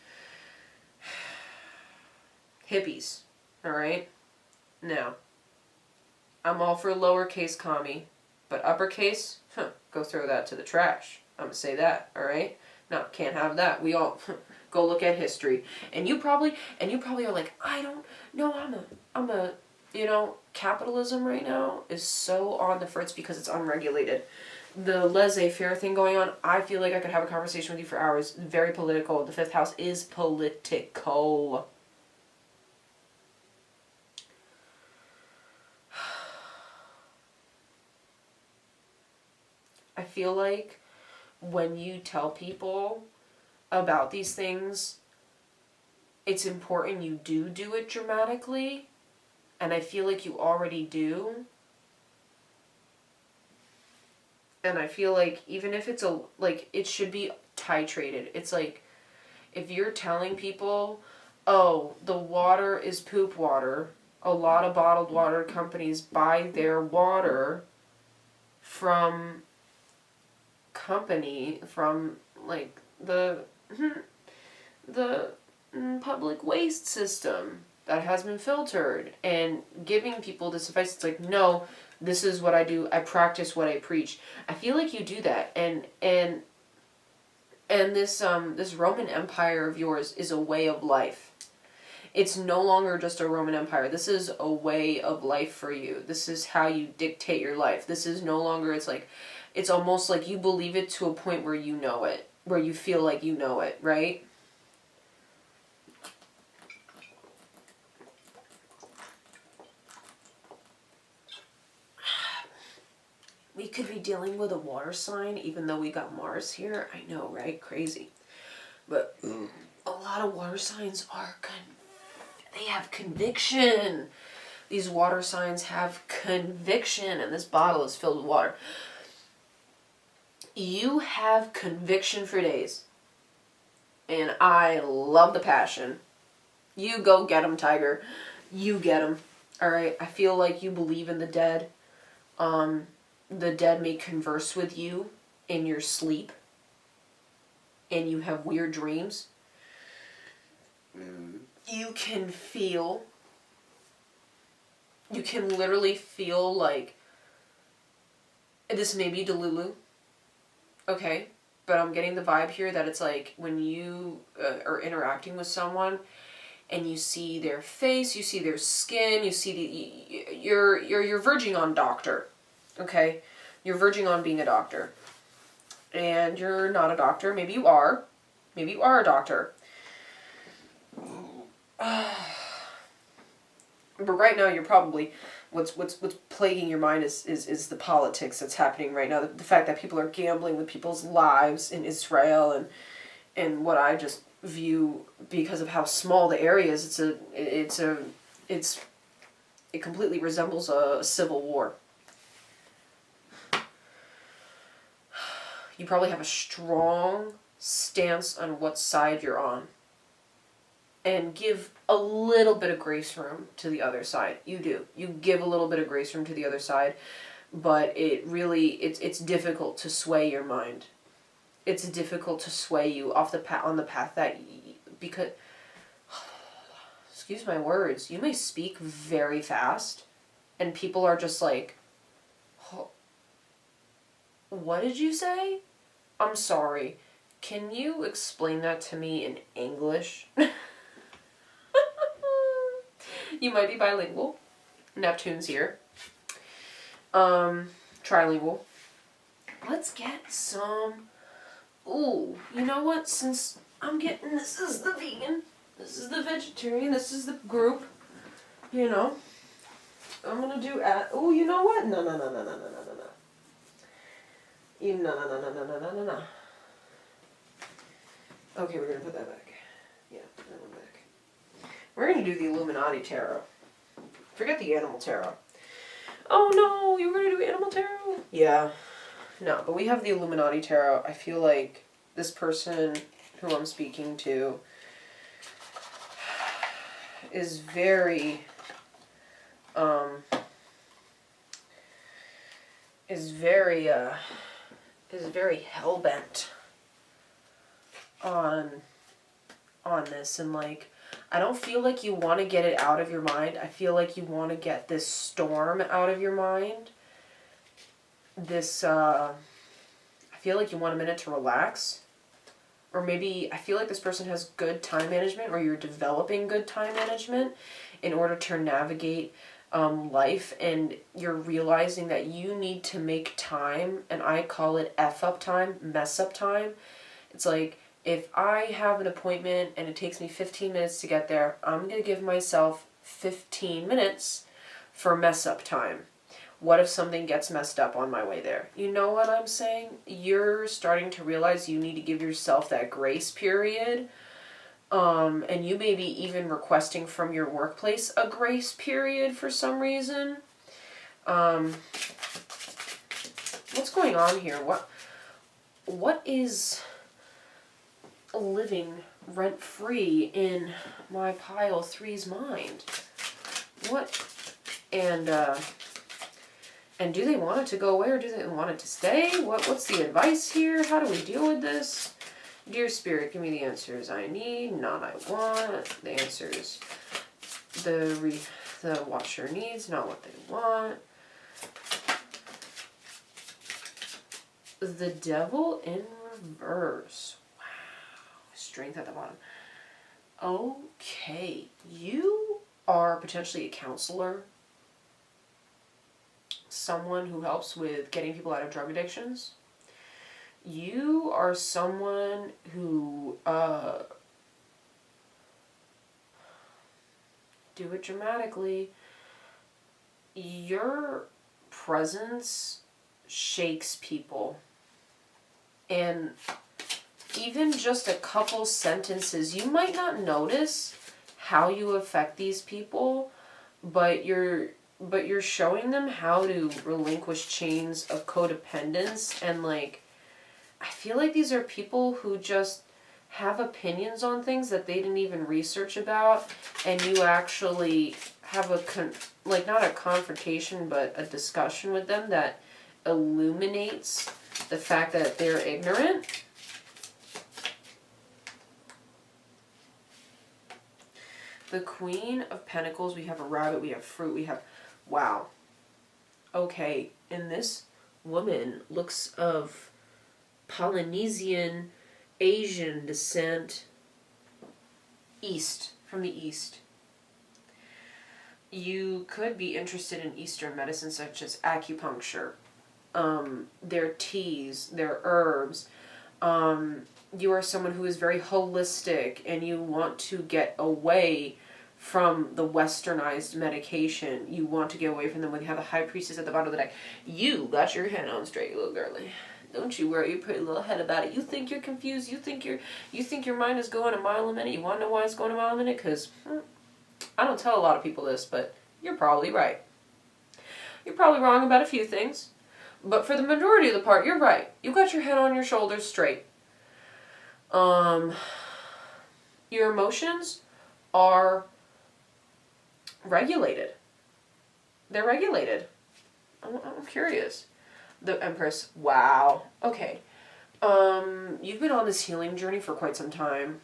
Hippies, alright? Now, I'm all for lowercase commie, but uppercase, go throw that to the trash. I'm gonna say that, alright? No, can't have that. We all go look at history. And you probably are like, I don't know, I'm a capitalism right now is so on the fritz because it's unregulated. The laissez-faire thing going on, I feel like I could have a conversation with you for hours. Very political. The fifth house is political. I feel like when you tell people about these things, it's important you do it dramatically. And I feel like you already do. And I feel like even if it's it should be titrated. It's like, if you're telling people, oh, the water is poop water, a lot of bottled water companies buy their water from like the public waste system that has been filtered, and giving people this advice. It's like, no, this is what I do. I practice what I preach. I feel like you do that, and this Roman Empire of yours is a way of life. It's no longer just a Roman Empire. This is a way of life for you. This is how you dictate your life. This is no longer, it's almost like you believe it to a point where you know it, where you feel like you know it, right? We could be dealing with a water sign, even though we got Mars here. I know, right? Crazy. But a lot of water signs they have conviction. These water signs have conviction, and this bottle is filled with water. You have conviction for days. And I love the passion. You go get 'em, Tiger. You get 'em. Alright? I feel like you believe in the dead. The dead may converse with you in your sleep. And you have weird dreams. You can literally feel like, this may be Delulu, okay, but I'm getting the vibe here that it's like when you are interacting with someone and you see their face, you see their skin, you see you're verging on doctor, okay? You're verging on being a doctor. And you're not a doctor. Maybe you are. Maybe you are a doctor. But right now you're probably, what's plaguing your mind is the politics that's happening right now. The fact that people are gambling with people's lives in Israel, and what I just view, because of how small the area is, it completely resembles a civil war. You probably have a strong stance on what side you're on. and give a little bit of grace room to the other side. You do. You give a little bit of grace room to the other side, but it really, it's difficult to sway your mind. It's difficult to sway you off the path, on the path that, because, excuse my words, you may speak very fast, and people are just like, oh, what did you say? I'm sorry. Can you explain that to me in English? You might be bilingual. Neptune's here. Trilingual. Let's get some... Ooh, you know what? Since I'm getting... This is the vegan. This is the vegetarian. This is the group. You know. I'm gonna do... Oh, you know what? No. No. Okay, we're gonna put that back. Yeah, that one back. We're going to do the Illuminati Tarot. Forget the Animal Tarot. Oh no, you were going to do Animal Tarot? Yeah. No, but we have the Illuminati Tarot. I feel like this person who I'm speaking to is very, hell-bent on this, and like, I don't feel like you want to get it out of your mind. I feel like you want to get this storm out of your mind. This, I feel like you want a minute to relax. Or maybe, I feel like this person has good time management, or you're developing good time management in order to navigate life, and you're realizing that you need to make time, and I call it F-up time, mess-up time. It's like, if I have an appointment and it takes me 15 minutes to get there, I'm going to give myself 15 minutes for mess-up time. What if something gets messed up on my way there? You know what I'm saying? You're starting to realize you need to give yourself that grace period. And you may be even requesting from your workplace a grace period for some reason. What's going on here? What is living rent-free in my pile 3's mind? What? And do they want it to go away, or do they want it to stay? What's the advice here? How do we deal with this? Dear Spirit, give me the answers I need, not I want. The answers the watcher needs, not what they want. The Devil in reverse. Strength at the bottom. Okay, you are potentially a counselor, someone who helps with getting people out of drug addictions. You are someone who, do it dramatically, your presence shakes people, and even just a couple sentences, you might not notice how you affect these people, but you're showing them how to relinquish chains of codependence. And like, I feel like these are people who just have opinions on things that they didn't even research about, and you actually have not a confrontation, but a discussion with them that illuminates the fact that they're ignorant. The Queen of Pentacles, we have a rabbit, we have fruit, we have... Wow. Okay, and this woman looks of Polynesian, Asian descent, from the East. You could be interested in Eastern medicine, such as acupuncture, their teas, their herbs. You are someone who is very holistic, and you want to get away from the westernized medication. You want to get away from them. When you have the High Priestess at the bottom of the deck, you got your head on straight, little girlie. Don't you worry your pretty little head about it. You think you're confused. You think your mind is going a mile a minute. You want to know why it's going a mile a minute? Because I don't tell a lot of people this, but you're probably right. You're probably wrong about a few things, but for the majority of the part, you're right. You got your head on your shoulders straight. Your emotions are regulated. They're regulated. I'm curious. The Empress. Wow. Okay. You've been on this healing journey for quite some time.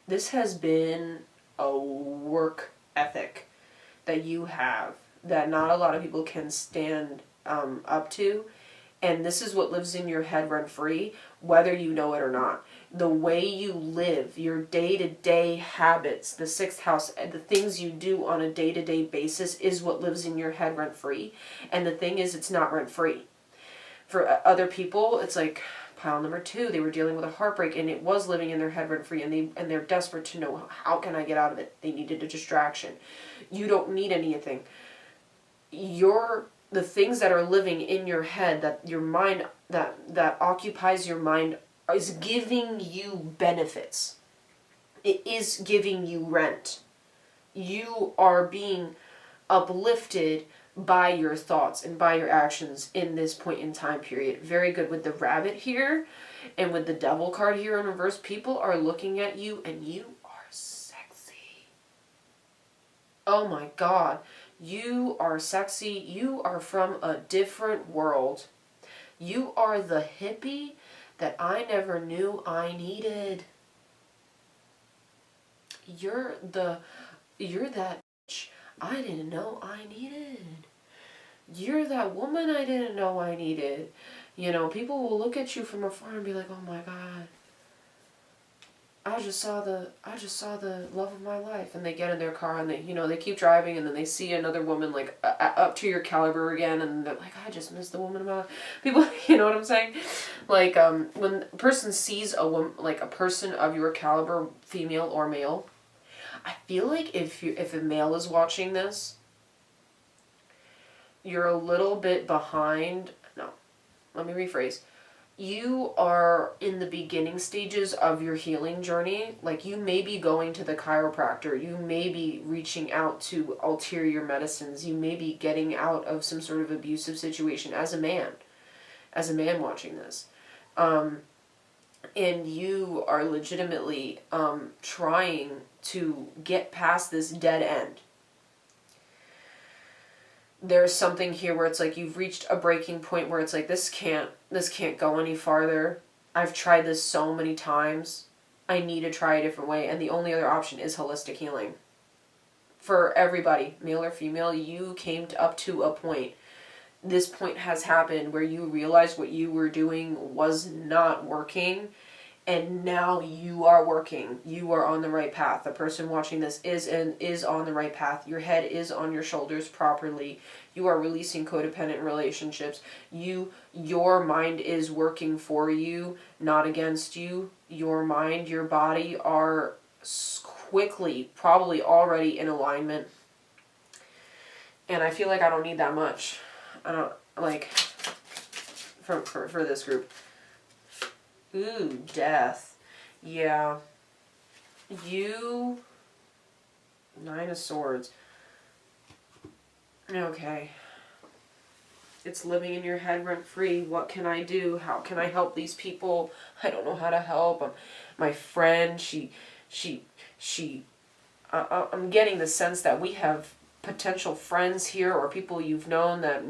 This has been a work ethic that you have that not a lot of people can stand up to. And this is what lives in your head rent free, whether you know it or not. The way you live, your day-to-day habits, the 6th house, and the things you do on a day-to-day basis is what lives in your head rent free. And the thing is, it's not rent free. For other people, it's like pile number 2. They were dealing with a heartbreak and it was living in their head rent free, and they're desperate to know, how can I get out of it? They needed a distraction. You don't need anything. The things that are living in your head, that your mind, that occupies your mind, is giving you benefits. It is giving you rent. You are being uplifted by your thoughts and by your actions in this point in time period. Very good with the rabbit here and with the devil card here in reverse. People are looking at you and you are sexy. Oh my God. You are sexy. You are from a different world. You are the hippie that I never knew I needed. You're that bitch I didn't know I needed. You're that woman I didn't know I needed. You know, people will look at you from afar and be like, oh my God, I just saw the love of my life. And they get in their car and they keep driving, and then they see another woman like up to your caliber again, and they're like, I just missed the woman of my life. People, you know what I'm saying? Like, when a person sees a woman, like a person of your caliber, female or male, I feel like if a male is watching this, you're a little bit behind. No, let me rephrase. You are in the beginning stages of your healing journey. Like, you may be going to the chiropractor. You may be reaching out to ulterior medicines. You may be getting out of some sort of abusive situation as a man watching this. And you are legitimately trying to get past this dead end. There's something here where it's like you've reached a breaking point where it's like, this can't go any farther. I've tried this so many times. I need to try a different way. And the only other option is holistic healing. For everybody, male or female, you came up to a point. This point has happened where you realized what you were doing was not working. And now you are working. You are on the right path. The person watching this is on the right path. Your head is on your shoulders properly. You are releasing codependent relationships. Your mind is working for you, not against you. Your mind, your body are quickly, probably already in alignment. And I feel like I don't need that much. I don't, like, for this group. Ooh, death. Yeah. You... 9 of Swords. Okay. It's living in your head rent free. What can I do? How can I help these people? I don't know how to help. My friend, I'm getting the sense that we have potential friends here or people you've known that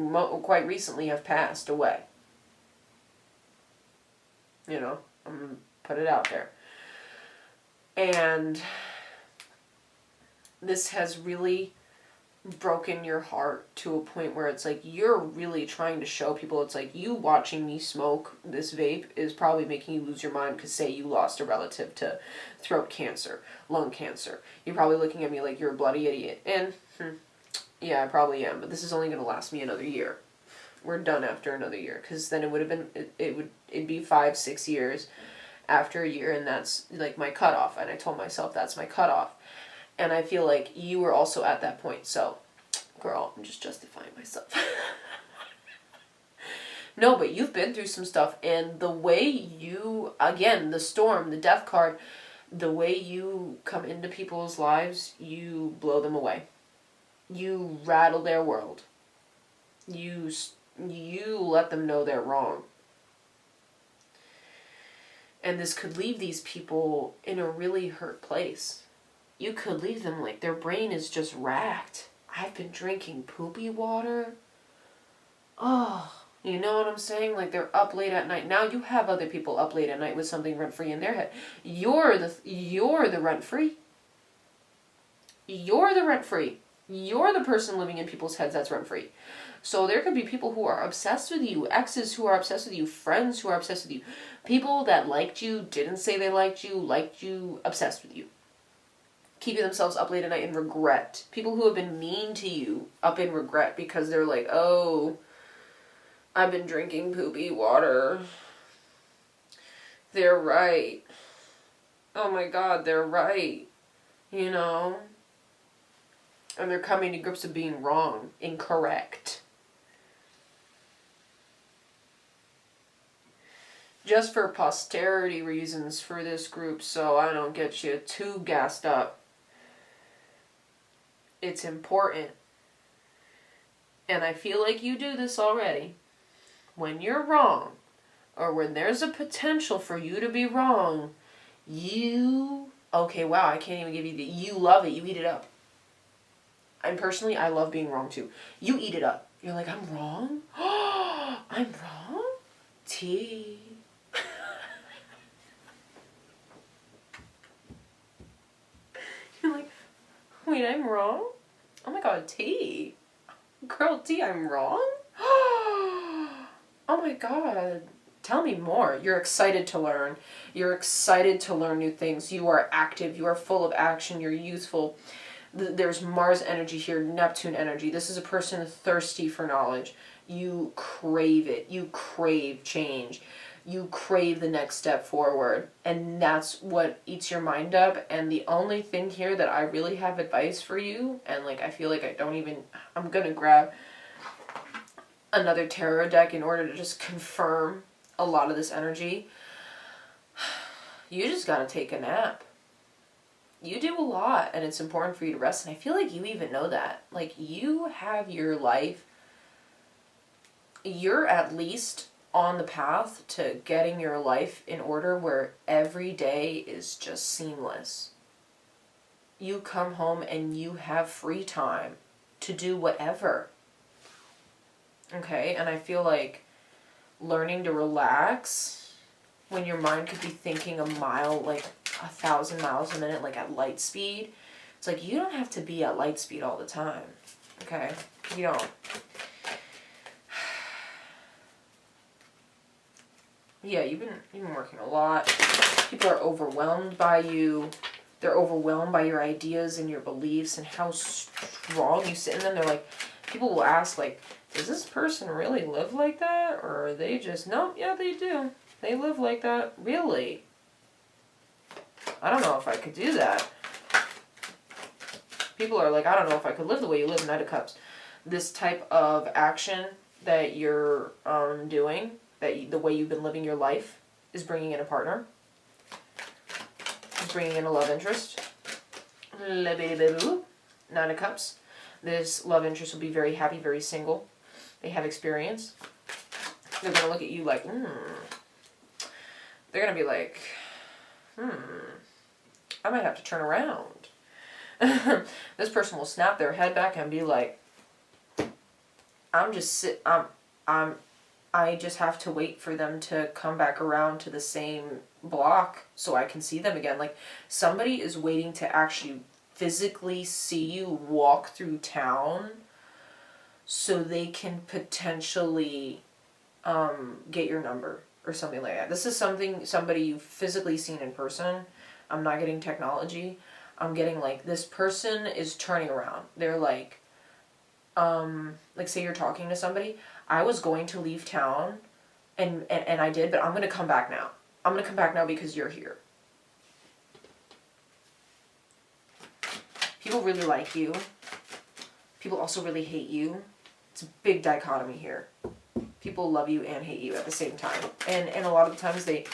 quite recently have passed away. You know, I'm going to put it out there. And this has really broken your heart to a point where it's like you're really trying to show people. It's like, you watching me smoke this vape is probably making you lose your mind because, say, you lost a relative to throat cancer, lung cancer. You're probably looking at me like you're a bloody idiot. And, yeah, I probably am. But this is only going to last me another year. We're done after another year, because then it would have been, it'd be 5-6 years after a year, and that's like my cutoff. And I told myself that's my cutoff. And I feel like you were also at that point. So, girl, I'm just justifying myself. No, but you've been through some stuff, and the way you, again, the storm, the death card, the way you come into people's lives, you blow them away. You rattle their world. You let them know they're wrong. And this could leave these people in a really hurt place. you could leave them like their brain is just racked. I've been drinking poopy water. Oh, you know what I'm saying? Like they're up late at night. Now you have other people up late at night with something rent-free in their head. You're the rent-free. You're the rent-free. You're the person living in people's heads that's rent-free. So there could be people who are obsessed with you, exes who are obsessed with you, friends who are obsessed with you, people that liked you, didn't say they liked you, obsessed with you. Keeping themselves up late at night in regret. People who have been mean to you up in regret because they're like, oh, I've been drinking poopy water. They're right. Oh my God, they're right. You know? And they're coming to grips with being wrong, incorrect. Just for posterity reasons for this group, so I don't get you too gassed up. It's important. And I feel like you do this already. When you're wrong, or when there's a potential for you to be wrong, okay, wow, I can't even give you you love it, you eat it up. And personally, I love being wrong too. You eat it up. You're like, I'm wrong? I'm wrong? Tea. You're like, wait, I'm wrong? Oh my God, tea. Girl, tea, I'm wrong? Oh my God. Tell me more. You're excited to learn. You're excited to learn new things. You are active. You are full of action. You're youthful. There's Mars energy here, Neptune energy. This is a person thirsty for knowledge. You crave it. You crave change. You crave the next step forward. And that's what eats your mind up. And the only thing here that I really have advice for you, and like I feel like I'm going to grab another tarot deck in order to just confirm a lot of this energy. You just got to take a nap. You do a lot, and it's important for you to rest, and I feel like you even know that. Like, you have your life, you're at least on the path to getting your life in order where every day is just seamless. You come home and you have free time to do whatever. Okay, and I feel like learning to relax when your mind could be thinking 1,000 miles a minute, like at light speed. It's like, you don't have to be at light speed all the time. Okay? You don't. Yeah, you've been working a lot. People are overwhelmed by you. They're overwhelmed by your ideas and your beliefs and how strong you sit in them. They're like, people will ask, like, does this person really live like that? Or are they just, no, yeah, they do. They live like that. Really? I don't know if I could do that. People are like, I don't know if I could live the way you live, Knight of Cups. This type of action that you're doing, the way you've been living your life, is bringing in a partner. Is bringing in a love interest. Nine of Cups. This love interest will be very happy, very single. They have experience. They're going to look at you like, They're going to be like, I might have to turn around. This person will snap their head back and be like, I just have to wait for them to come back around to the same block so I can see them again. Like, somebody is waiting to actually physically see you walk through town so they can potentially get your number or something like that. This is somebody you've physically seen in person. I'm not getting technology. I'm getting like, this person is turning around. They're like say you're talking to somebody. I was going to leave town and I did, but I'm going to come back now. I'm going to come back now because you're here. People really like you. People also really hate you. It's a big dichotomy here. People love you and hate you at the same time. And a lot of times they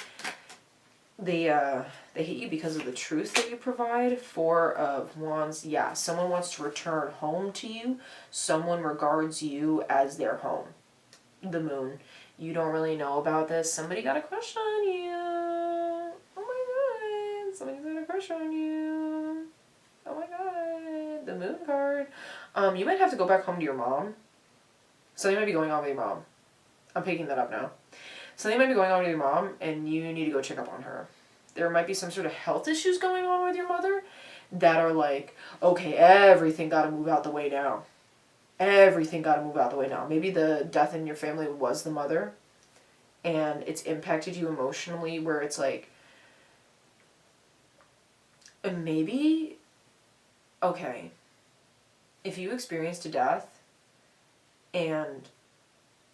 hate you because of the truth that you provide. Four of Wands, yeah. Someone wants to return home to you. Someone regards you as their home. The Moon. You don't really know about this. Somebody got a crush on you. Oh my God. Somebody's got a crush on you. the moon card. You might have to go back home to your mom. Something might be going on with your mom. I'm picking that up now. Something might be going on with your mom, and you need to go check up on her. There might be some sort of health issues going on with your mother that are like, okay, everything got to move out the way now. Everything got to move out the way now. Maybe the death in your family was the mother, and it's impacted you emotionally, where it's like, and maybe, okay, if you experienced a death, and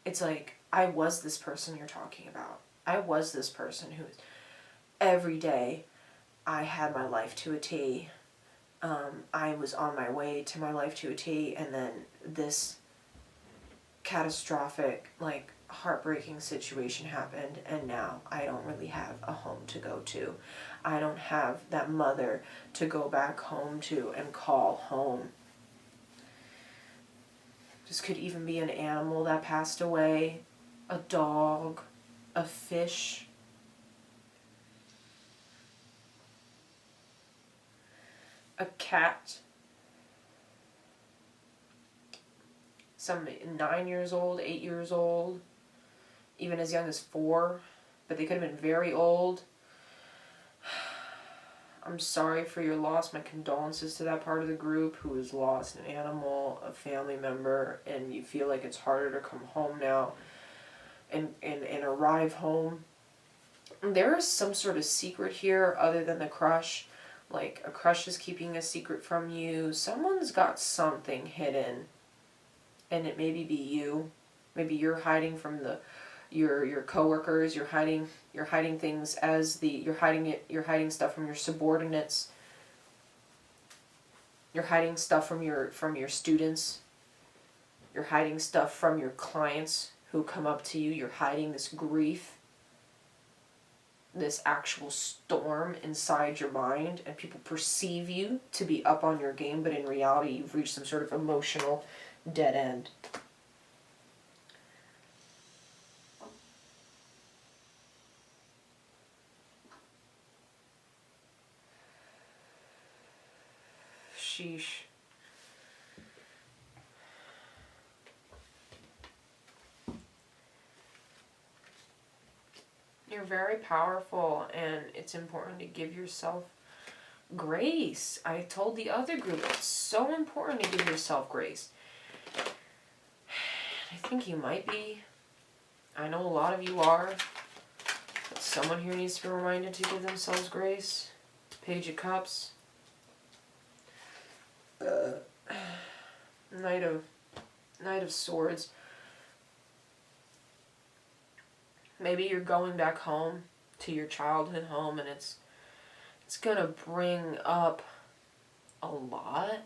it's like, I was this person you're talking about. I was this person who, every day, I had my life to a T. I was on my way to my life to a T, and then this catastrophic, like, heartbreaking situation happened, and now I don't really have a home to go to. I don't have that mother to go back home to and call home. This could even be an animal that passed away, a dog, a fish. A cat, some 9 years old, 8 years old, even as young as 4, but they could have been very old. I'm sorry for your loss. My condolences to that part of the group who has lost an animal, a family member, and you feel like it's harder to come home now and arrive home. There is some sort of secret here other than the crush. Like, a crush is keeping a secret from you. Someone's got something hidden. And it maybe be you. Maybe you're hiding from your coworkers. You're hiding things you're hiding stuff from your subordinates. You're hiding stuff from your students. You're hiding stuff from your clients who come up to you. You're hiding this grief, this actual storm inside your mind, and people perceive you to be up on your game, but in reality you've reached some sort of emotional dead end. Sheesh. You're very powerful, and it's important to give yourself grace. I told the other group, it's so important to give yourself grace. I think you might be. I know a lot of you are. But someone here needs to be reminded to give themselves grace. Page of Cups. Knight of Swords. Maybe you're going back home to your childhood home, and it's gonna bring up a lot.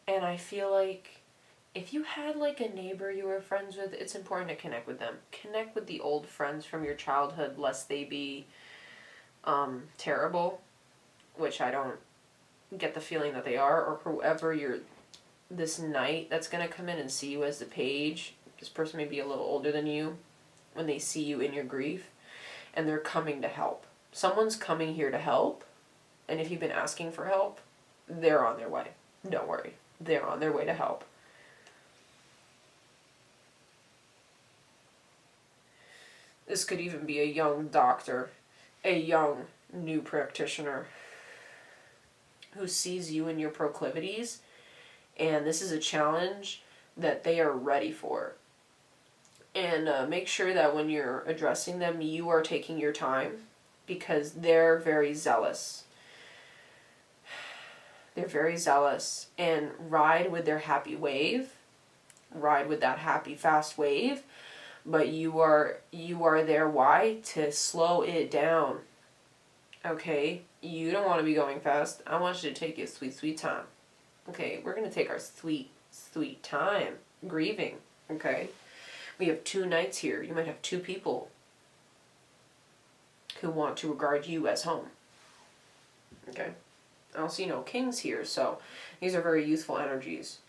And I feel like if you had like a neighbor you were friends with, it's important to connect with them. Connect with the old friends from your childhood, lest they be terrible, which I don't get the feeling that they are, or whoever this knight that's gonna come in and see you as the page. This person may be a little older than you when they see you in your grief, and they're coming to help. Someone's coming here to help, and if you've been asking for help, they're on their way. Don't worry. They're on their way to help. This could even be a young doctor, a young new practitioner who sees you and your proclivities, and this is a challenge that they are ready for. And make sure that when you're addressing them, you are taking your time, because they're very zealous. They're very zealous, and ride with their happy wave. Ride with that happy, fast wave. But you are there, why? To slow it down. Okay? You don't want to be going fast. I want you to take your sweet, sweet time. Okay? We're going to take our sweet, sweet time grieving. Okay? We have 2 knights here. You might have 2 people who want to regard you as home. Okay? I don't see no kings here, so these are very youthful energies.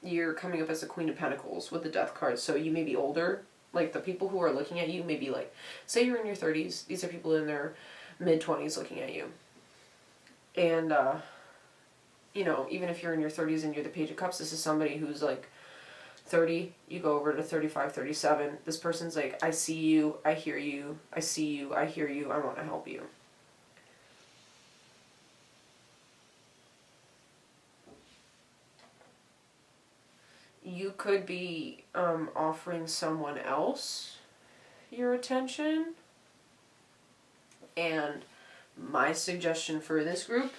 You're coming up as a Queen of Pentacles with the Death card, so you may be older. Like, the people who are looking at you may be like, say you're in your 30s, these are people in their mid-20s looking at you. And, you know, even if you're in your 30s and you're the Page of Cups, this is somebody who's like 30, you go over to 35, 37. This person's like, I see you, I hear you, I see you, I hear you, I want to help you. You could be offering someone else your attention. And my suggestion for this group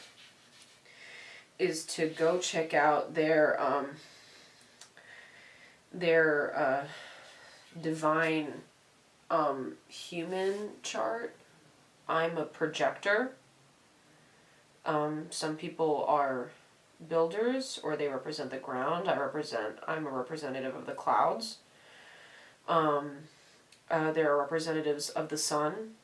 is to go check out their divine human chart. I'm a projector. Some people are builders, or they represent the ground. I'm a representative of the clouds. There are representatives of the sun,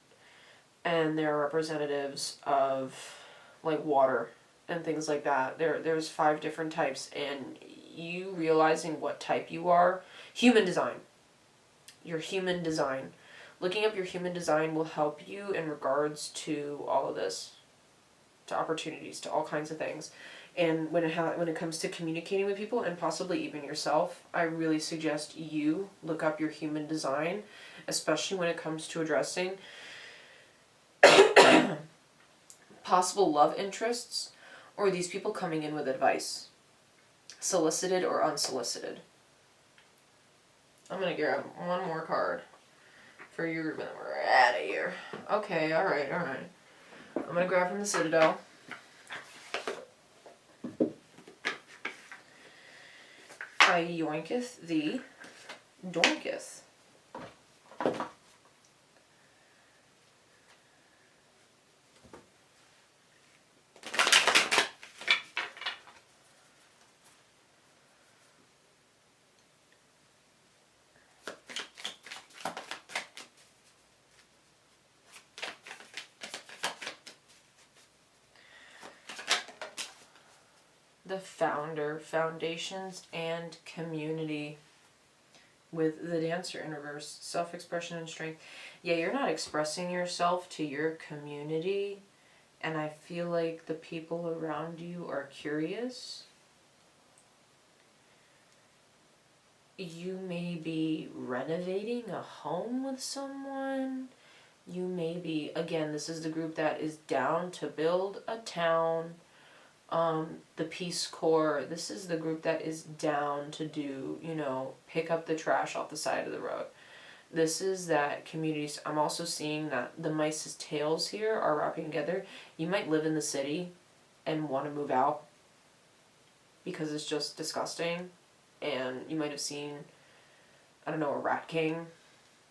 and there are representatives of like water and things like that. There's 5 different types, and you realizing what type you are. Human design. Your human design. Looking up your human design will help you in regards to all of this, to opportunities, to all kinds of things. And when it comes to communicating with people, and possibly even yourself, I really suggest you look up your human design, especially when it comes to addressing possible love interests, or these people coming in with advice, solicited or unsolicited. I'm going to grab one more card for your group and then we're out of here. Okay, alright. I'm going to grab from the Citadel. I yoinketh thee, doinketh. The Founder, Foundations, and Community with the Dancer in reverse. Self-expression and strength. Yeah, you're not expressing yourself to your community, and I feel like the people around you are curious. You may be renovating a home with someone. You may be, again, this is the group that is down to build a town. The Peace Corps, this is the group that is down to do, you know, pick up the trash off the side of the road. This is that community. I'm also seeing that the mice's tails here are wrapping together. You might live in the city and want to move out because it's just disgusting. And you might have seen, I don't know, a Rat King,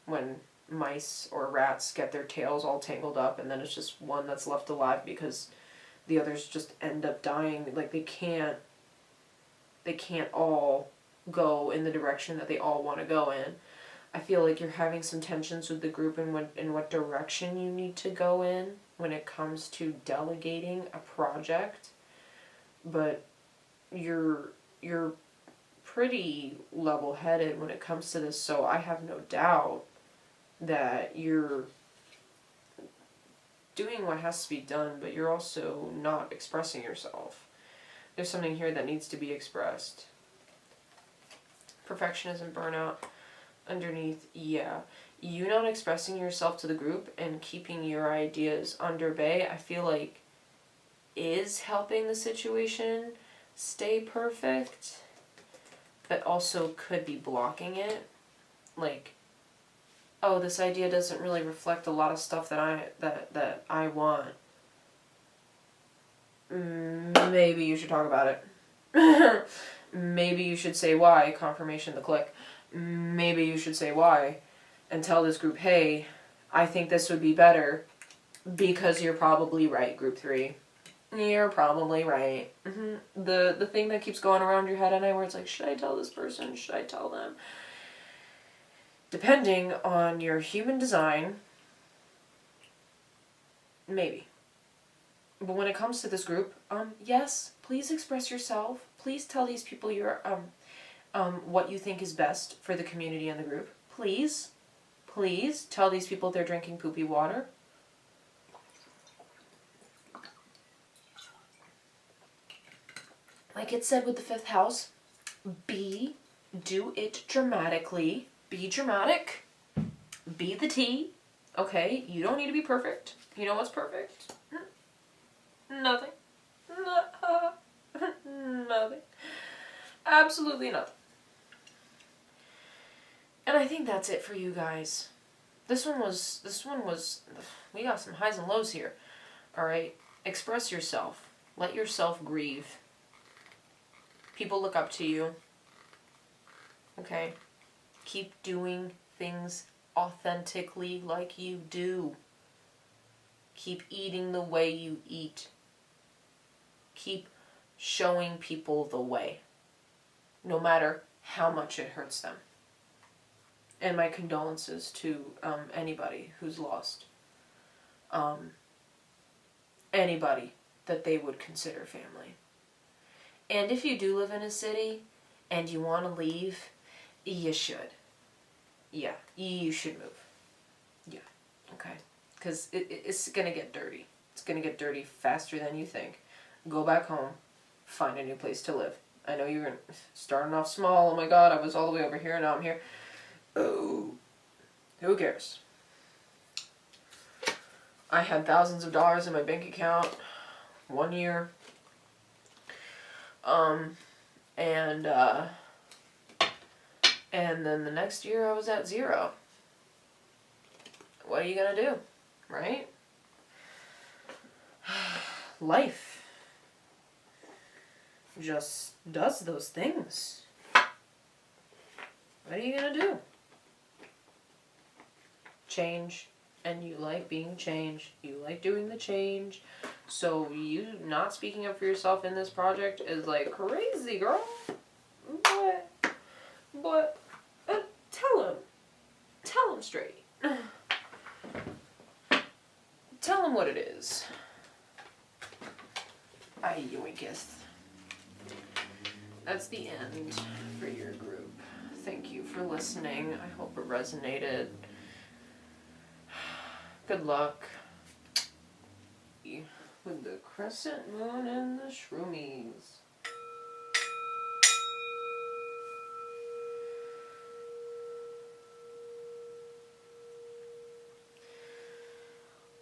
when mice or rats get their tails all tangled up and then it's just one that's left alive because the others just end up dying. Like, they can't all go in the direction that they all want to go in. I feel like you're having some tensions with the group in what direction you need to go in when it comes to delegating a project. But you're pretty level-headed when it comes to this, so I have no doubt that you're doing what has to be done, but you're also not expressing yourself. There's something here that needs to be expressed. Perfectionism, burnout. Underneath, yeah. You not expressing yourself to the group and keeping your ideas under bay, I feel like is helping the situation stay perfect, but also could be blocking it. Like, oh, this idea doesn't really reflect a lot of stuff that I want. Maybe you should talk about it. Maybe you should say why. Confirmation the click. Maybe you should say why and tell this group, hey, I think this would be better because you're probably right, group 3. You're probably right. The thing that keeps going around your head at night where it's like, should I tell this person? Should I tell them? Depending on your human design, maybe. But when it comes to this group, yes, please express yourself. Please tell these people your what you think is best for the community and the group. Please tell these people they're drinking poopy water. like it said with the 5th house, do it dramatically. Be dramatic. Be the tea. Okay? You don't need to be perfect. You know what's perfect? Nothing. Nothing. Absolutely nothing. And I think that's it for you guys. This one was, we got some highs and lows here. Alright? Express yourself. Let yourself grieve. People look up to you. Okay? Keep doing things authentically like you do. Keep eating the way you eat. Keep showing people the way. No matter how much it hurts them. And my condolences to anybody who's lost. Anybody that they would consider family. And if you do live in a city and you want to leave, you should. Yeah, you should move. Yeah, okay. Because it's going to get dirty. It's going to get dirty faster than you think. Go back home. Find a new place to live. I know you're starting off small. Oh my god, I was all the way over here, now I'm here. Oh, who cares? I had thousands of dollars in my bank account 1 year. And then the next year I was at 0. What are you gonna do? Right? Life just does those things. What are you gonna do? Change. And you like being changed. You like doing the change. So you not speaking up for yourself in this project is like crazy, girl. But tell him. Tell him straight. Tell him what it is. I yoinketh. That's the end for your group. Thank you for listening. I hope it resonated. Good luck with the crescent moon and the shroomies.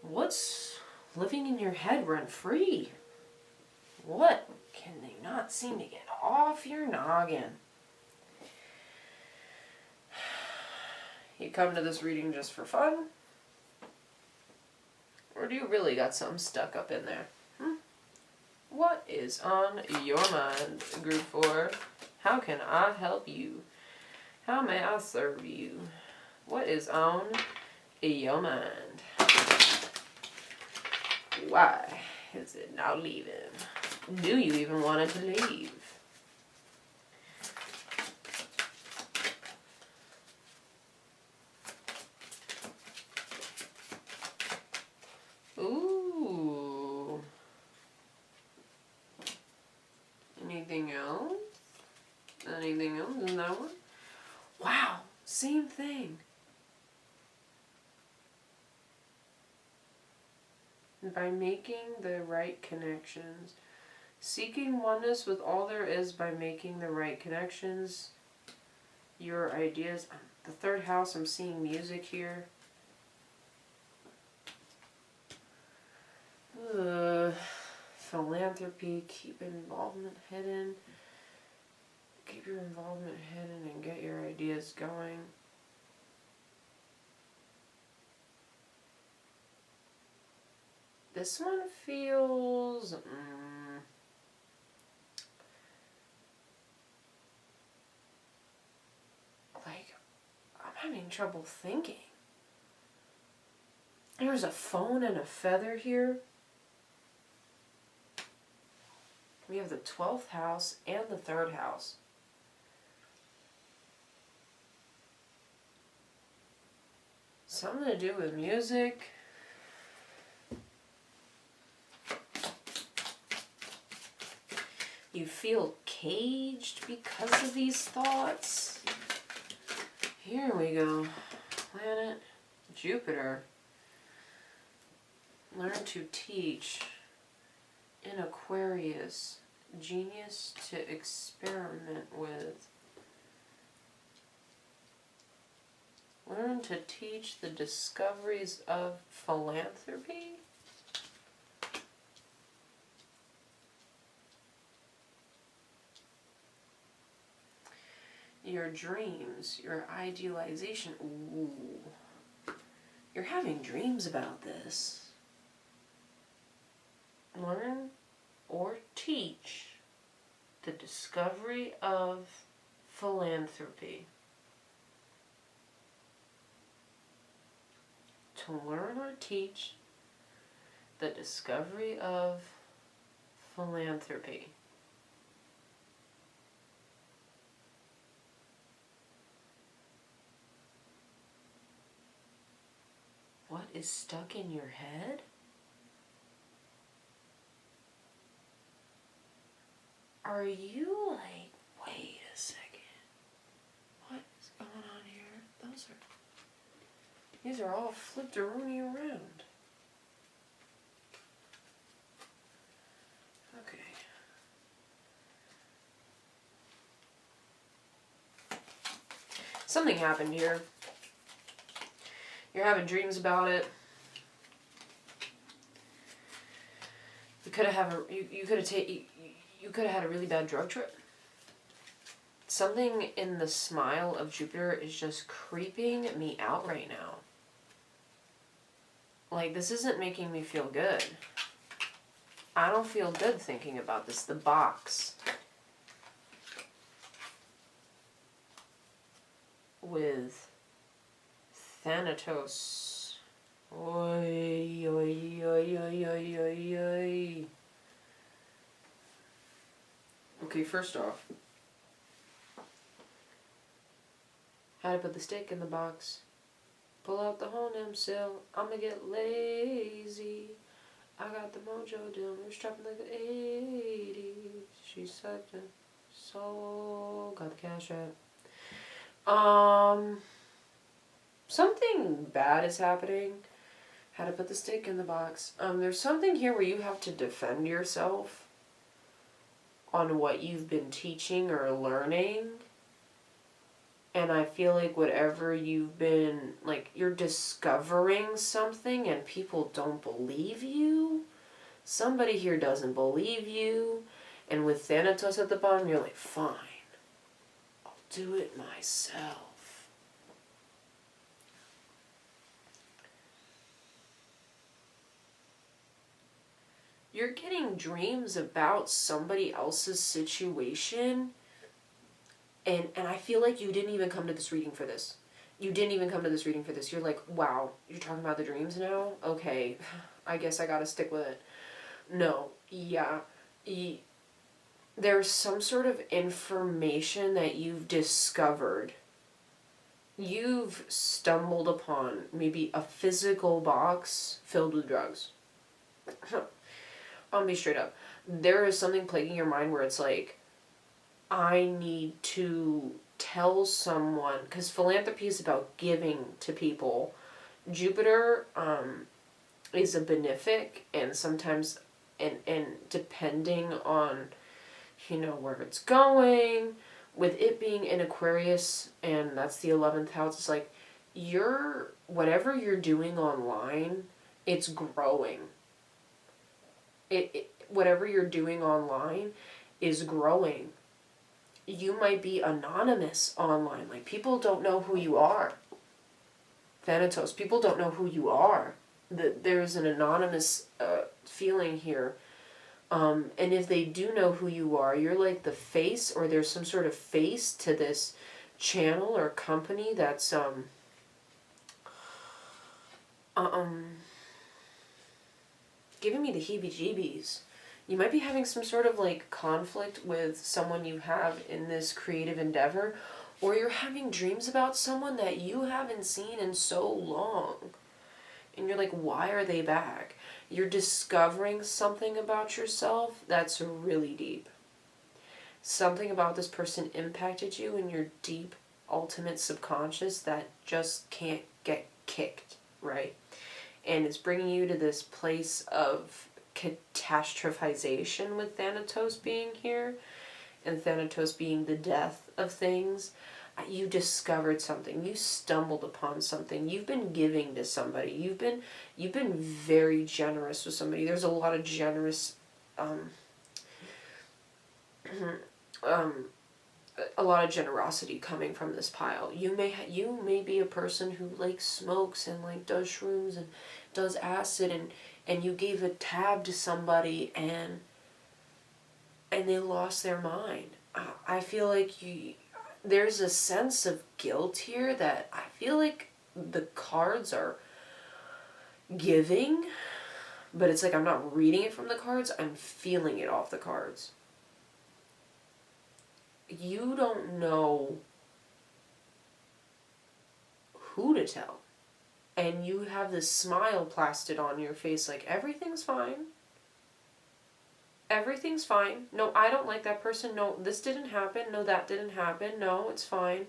What's living in your head rent free? What can they not seem to get off your noggin? You come to this reading just for fun? Or do you really got something stuck up in there? What is on your mind, Group 4? How can I help you? How may I serve you? What is on your mind? Why is it not leaving? Do you even want it to leave? Ooh. Anything else? Anything else in that one? Wow, same thing. By making the right connections. Seeking oneness with all there is by making the right connections. Your ideas. The 3rd house, I'm seeing music here. Philanthropy, keep involvement hidden. Keep your involvement hidden and get your ideas going. This one feels... like, I'm having trouble thinking. There's a phone and a feather here. We have the 12th house and the 3rd house. Something to do with music. You feel caged because of these thoughts. Here we go. Planet Jupiter. Learn to teach in Aquarius. Genius to experiment with. Learn to teach the discoveries of philanthropy. Your dreams, your idealization. Ooh. You're having dreams about this. Learn or teach the discovery of philanthropy. To learn or teach the discovery of philanthropy. What is stuck in your head? Are you like, wait a second, what is going on here? These are all flipped-a-rooney around. Okay. Something happened here. You're having dreams about it. You could have had a really bad drug trip. Something in the smile of Jupiter is just creeping me out right now. Like, this isn't making me feel good. I don't feel good thinking about this. The box with Thanatos. Oy, oy, oy, oy, oy, oy, oy. Okay, first off, how to put the stick in the box. Pull out the Honem cell. I'ma get lazy. I got the mojo down. We're strapping like the 80s. She's such a soul. Got the cash app. Something bad is happening. How to put the stick in the box. There's something here where you have to defend yourself on what you've been teaching or learning. And I feel like whatever you've been, like, you're discovering something and people don't believe you. Somebody here doesn't believe you. And with Thanatos at the bottom, you're like, fine, I'll do it myself. You're getting dreams about somebody else's situation. And I feel like you didn't even come to this reading for this. You didn't even come to this reading for this. You're like, wow, you're talking about the dreams now? Okay, I guess I gotta stick with it. No, yeah. There's some sort of information that you've discovered. You've stumbled upon maybe a physical box filled with drugs. I'll be straight up. There is something plaguing your mind where it's like, I need to tell someone, because philanthropy is about giving to people. Jupiter is a benefic, and sometimes, and depending on, where it's going, with it being in Aquarius, and that's the 11th house, it's like, whatever you're doing online, it's growing. Whatever you're doing online is growing. You might be anonymous online. Like, people don't know who you are. Thanatos, people don't know who you are. There's an anonymous feeling here. And if they do know who you are, you're like the face, or there's some sort of face to this channel or company that's giving me the heebie-jeebies. You might be having some sort of like conflict with someone you have in this creative endeavor, or you're having dreams about someone that you haven't seen in so long. And you're like, why are they back? You're discovering something about yourself that's really deep. Something about this person impacted you in your deep, ultimate subconscious that just can't get kicked, right? And it's bringing you to this place of catastrophization with Thanatos being here, and Thanatos being the death of things. You discovered something. You stumbled upon something. You've been giving to somebody. You've been very generous with somebody. There's a lot of generous, a lot of generosity coming from this pile. You may be a person who like smokes and like does shrooms and does acid, and you gave a tab to somebody and they lost their mind. I feel like there's a sense of guilt here that I feel like the cards are giving, but it's like I'm not reading it from the cards, I'm feeling it off the cards. You don't know who to tell. And you have this smile plastered on your face like everything's fine. Everything's fine. No, I don't like that person. No, this didn't happen. No, that didn't happen. No, it's fine.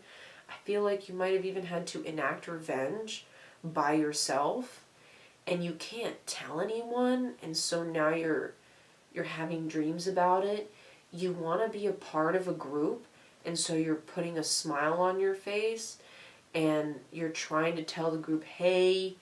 I feel like you might have even had to enact revenge by yourself, and you can't tell anyone, and so now you're having dreams about it. You want to be a part of a group, and so you're putting a smile on your face, and you're trying to tell the group, hey,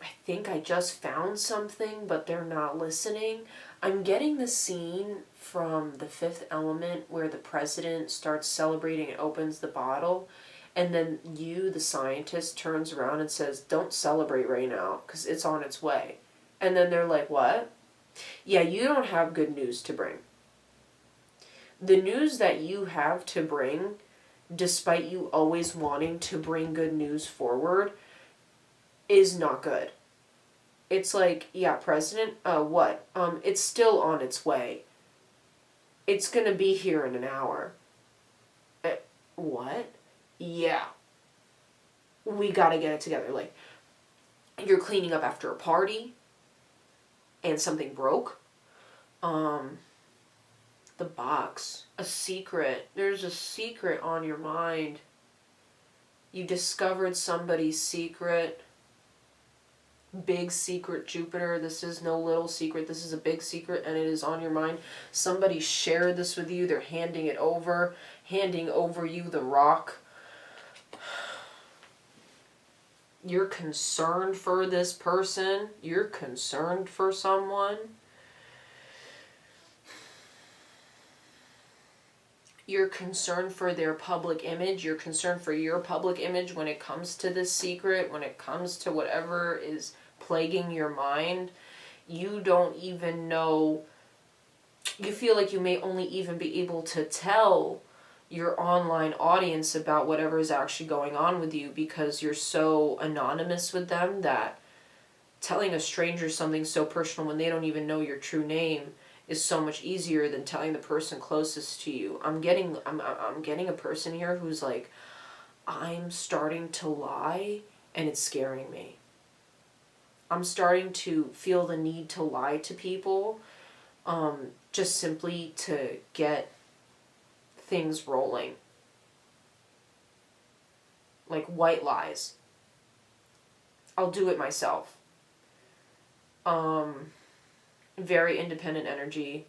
I think I just found something, but they're not listening. I'm getting the scene from The Fifth Element where the president starts celebrating and opens the bottle, and then the scientist, turns around and says, don't celebrate right now, because it's on its way. And then they're like, what? Yeah, you don't have good news to bring. The news that you have to bring, despite you always wanting to bring good news forward, is not good. It's like, yeah, President, what? It's still on its way. It's gonna be here in an hour. What? Yeah. We gotta get it together. Like, you're cleaning up after a party, and something broke. The box. A secret. There's a secret on your mind. You discovered somebody's secret. Big secret, Jupiter. This is no little secret. This is a big secret, and it is on your mind. Somebody shared this with you. They're handing over you the rock. You're concerned for this person. You're concerned for someone. You're concerned for their public image. You're concerned for your public image when it comes to this secret, when it comes to whatever is plaguing your mind. You don't even know. You feel like you may only even be able to tell your online audience about whatever is actually going on with you because you're so anonymous with them that telling a stranger something so personal when they don't even know your true name is so much easier than telling the person closest to you. I'm getting a person here who's like, I'm starting to lie and it's scaring me. I'm starting to feel the need to lie to people, just simply to get things rolling. Like white lies. I'll do it myself. Very independent energy.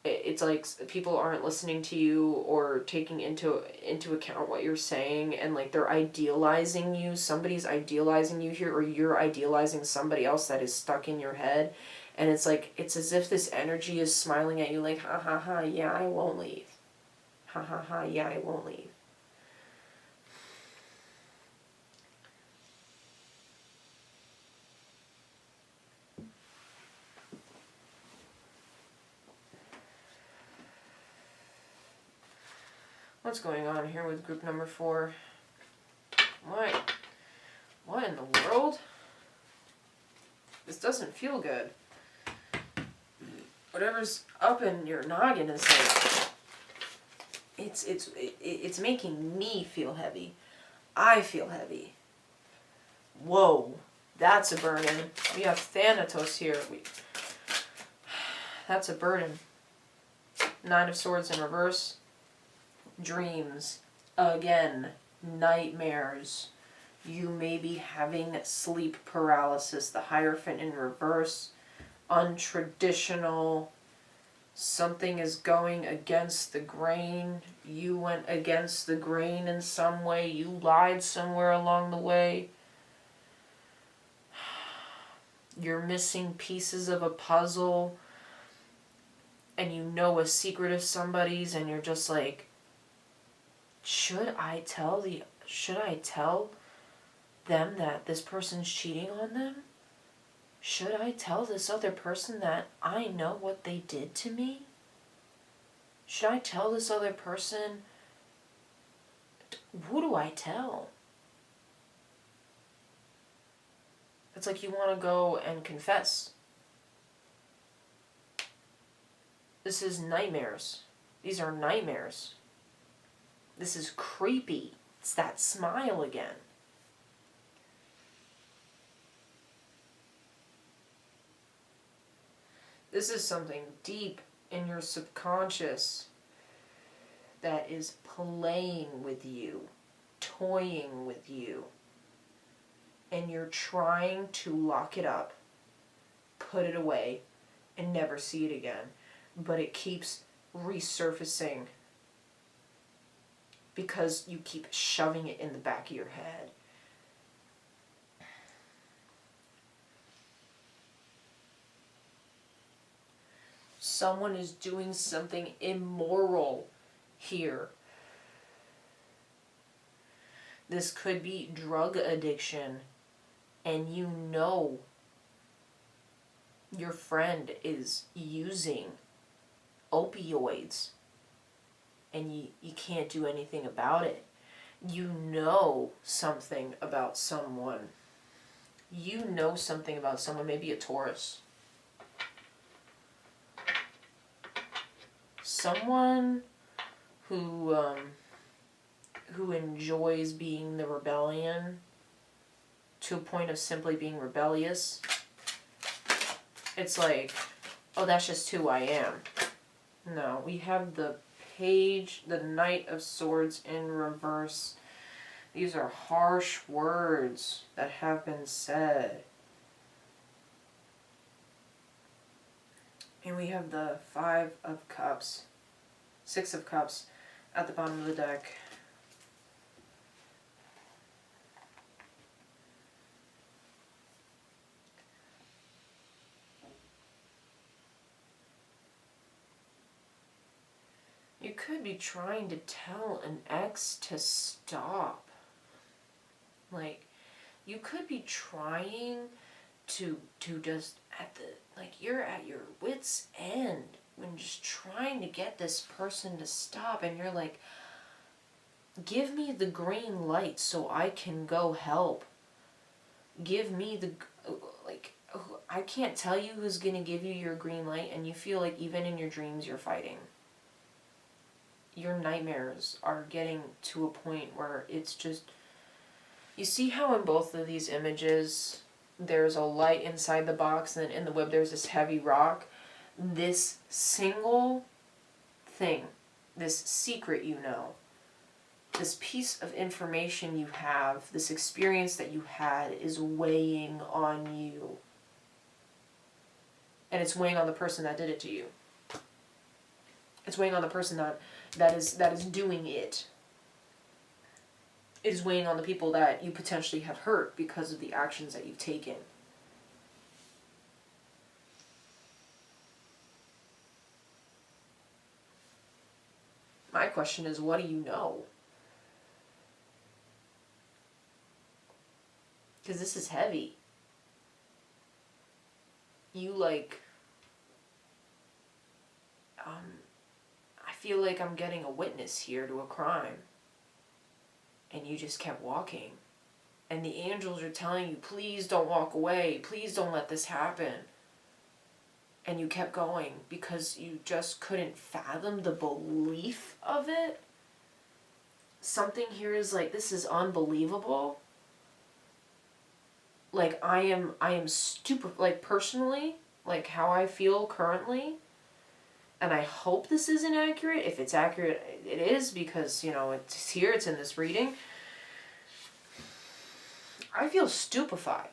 It's like people aren't listening to you or taking into account what you're saying, and like they're idealizing you. Somebody's idealizing you here, or you're idealizing somebody else that is stuck in your head. And it's like, it's as if this energy is smiling at you like, ha ha ha, yeah, I won't leave. Ha ha ha, yeah, I won't leave. What's going on here with group number 4? What in the world? This doesn't feel good. Whatever's up in your noggin is like, it's making me feel heavy. I feel heavy. Whoa, that's a burden. We have Thanatos here. That's a burden. 9 of Swords in reverse. Dreams. Again, nightmares. You may be having sleep paralysis. The Hierophant in reverse. untraditional. Something is going against the grain. You went against the grain in some way. You lied somewhere along the way. You're missing pieces of a puzzle. And you know a secret of somebody's, and you're just like, should I tell them that this person's cheating on them? Should I tell this other person that I know what they did to me? Should I tell this other person? Who do I tell? It's like you want to go and confess. This is nightmares. These are nightmares. This is creepy. It's that smile again. This is something deep in your subconscious that is playing with you, toying with you, and you're trying to lock it up, put it away, and never see it again. But it keeps resurfacing because you keep shoving it in the back of your head. Someone is doing something immoral here. This could be drug addiction, and you know your friend is using opioids, and you can't do anything about it. You know something about someone. You know something about someone, maybe a Taurus. Someone who enjoys being the rebellion to a point of simply being rebellious. It's like, oh, that's just who I am. No, we have the Page, the Knight of Swords in reverse. These are harsh words that have been said. And we have the Five of Cups, Six of Cups at the bottom of the deck. You could be trying to tell an ex to stop. Like, you could be trying to just you're at your wit's end when just trying to get this person to stop, and you're like, give me the green light so I can go help. Give me the, I can't tell you who's gonna give you your green light, and you feel like even in your dreams you're fighting. Your nightmares are getting to a point where it's just, you see how in both of these images there's a light inside the box, and then in the web there's this heavy rock. This single thing, this secret you know, this piece of information you have, this experience that you had is weighing on you. And it's weighing on the person that did it to you. It's weighing on the person that is doing it. It is weighing on the people that you potentially have hurt because of the actions that you've taken. My question is, what do you know? Because this is heavy. You I feel like I'm getting a witness here to a crime. And you just kept walking. And the angels are telling you, please don't walk away. Please don't let this happen. And you kept going because you just couldn't fathom the belief of it. Something here is like, this is unbelievable. Like, I am stupid, like, personally, like, how I feel currently. And I hope this isn't accurate. If it's accurate, it is, because, you know, it's here, it's in this reading. I feel stupefied.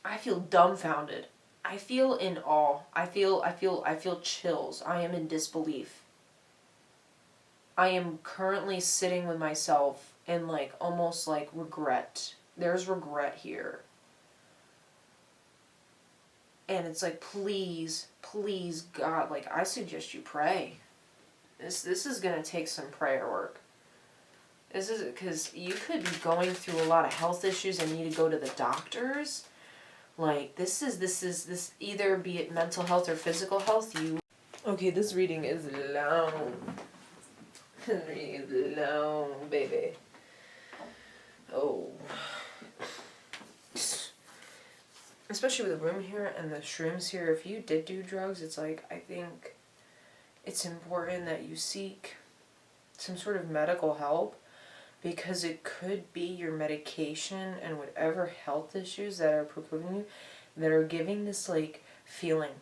I feel dumbfounded. I feel in awe. I feel chills. I am in disbelief. I am currently sitting with myself in like almost like regret. There's regret here. And it's like, please, please, God, like, I suggest you pray. This is going to take some prayer work. This is because you could be going through a lot of health issues and need to go to the doctors. Like, this is either be it mental health or physical health. Okay, this reading is long. This reading is long, baby. Oh. Especially with the room here and the shrooms here, if you did do drugs, it's like, I think it's important that you seek some sort of medical help, because it could be your medication and whatever health issues that are precluding you that are giving this like feeling.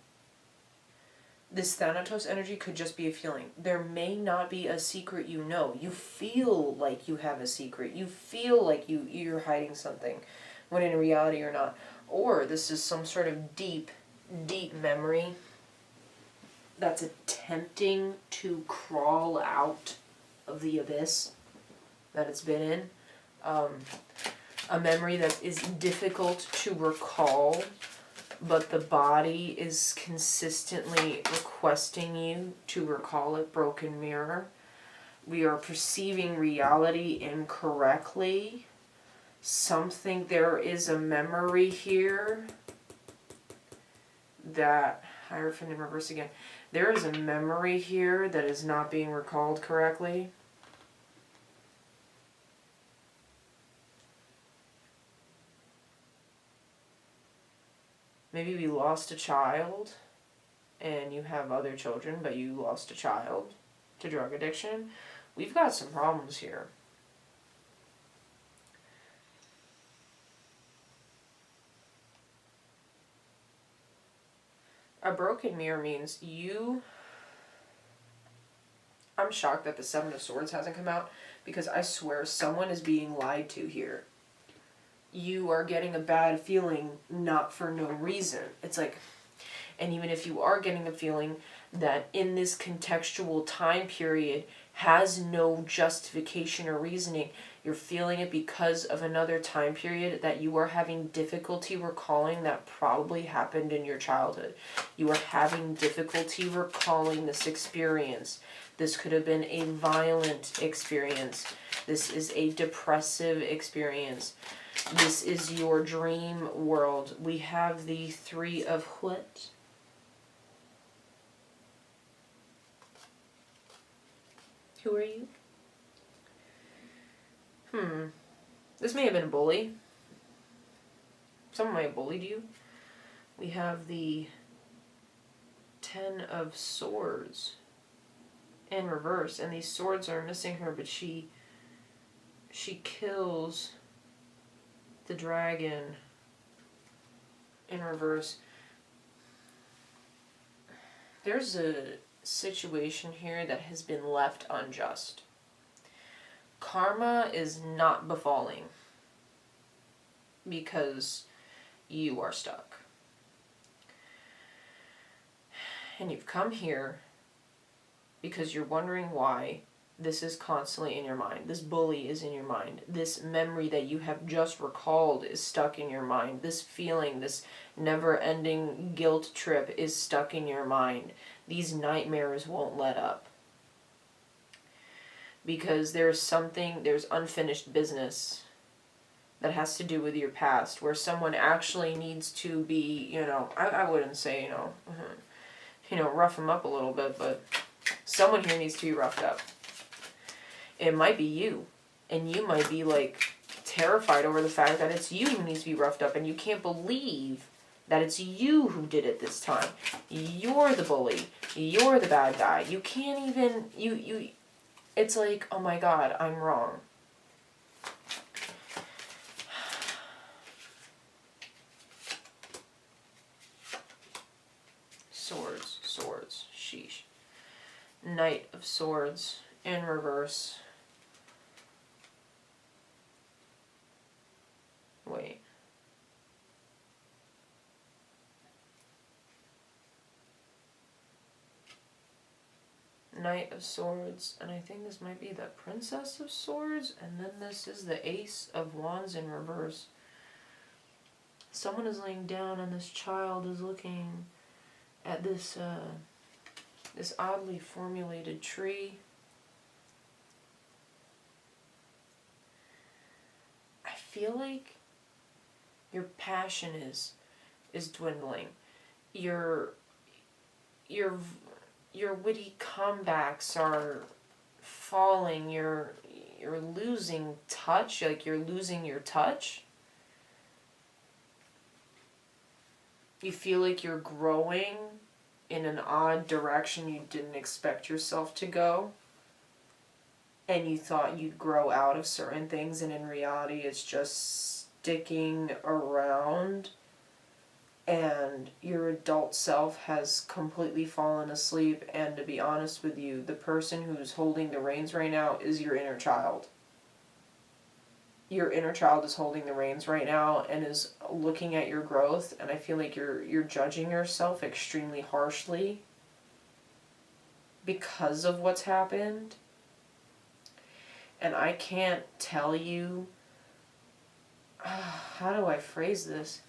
This Thanatos energy could just be a feeling. There may not be a secret you know. You feel like you have a secret. You feel like you're hiding something, when in reality you're not. Or this is some sort of deep, deep memory that's attempting to crawl out of the abyss that it's been in. A memory that is difficult to recall, but the body is consistently requesting you to recall it. Broken mirror. We are perceiving reality incorrectly. There is a memory here that, Hierophant in reverse again. There is a memory here that is not being recalled correctly. Maybe we lost a child, and you have other children, but you lost a child to drug addiction. We've got some problems here. A broken mirror means I'm shocked that the Seven of Swords hasn't come out, because I swear someone is being lied to here. You are getting a bad feeling, not for no reason. It's like, and even if you are getting a feeling that in this contextual time period has no justification or reasoning, you're feeling it because of another time period that you are having difficulty recalling that probably happened in your childhood. You are having difficulty recalling this experience. This could have been a violent experience. This is a depressive experience. This is your dream world. We have the Three of what? Who are you? This may have been a bully. Someone might have bullied you. We have the Ten of Swords in reverse. And these swords are missing her, but she kills the dragon in reverse. There's a situation here that has been left unjust. Karma is not befalling because you are stuck. And you've come here because you're wondering why this is constantly in your mind. This bully is in your mind. This memory that you have just recalled is stuck in your mind. This feeling, this never-ending guilt trip is stuck in your mind. These nightmares won't let up. Because there's unfinished business that has to do with your past, where someone actually needs to be, I wouldn't say, rough them up a little bit, but someone here needs to be roughed up. It might be you, and you might be like terrified over the fact that it's you who needs to be roughed up, and you can't believe that it's you who did it this time. You're the bully. You're the bad guy. You can't even, it's like, oh my God, I'm wrong. Swords, sheesh. Knight of Swords in reverse. Wait. Knight of Swords, and I think this might be the Princess of Swords, and then this is the Ace of Wands in reverse. Someone is laying down, and this child is looking at this this oddly formulated tree. I feel like your passion is dwindling. Your witty comebacks are falling. You're losing touch, like you're losing your touch. You feel like you're growing in an odd direction you didn't expect yourself to go. And you thought you'd grow out of certain things, and in reality it's just sticking around. And your adult self has completely fallen asleep, and to be honest with you, the person who's holding the reins right now is your inner child. Your inner child is holding the reins right now and is looking at your growth, and I feel like you're judging yourself extremely harshly because of what's happened. And I can't tell you, how do I phrase this?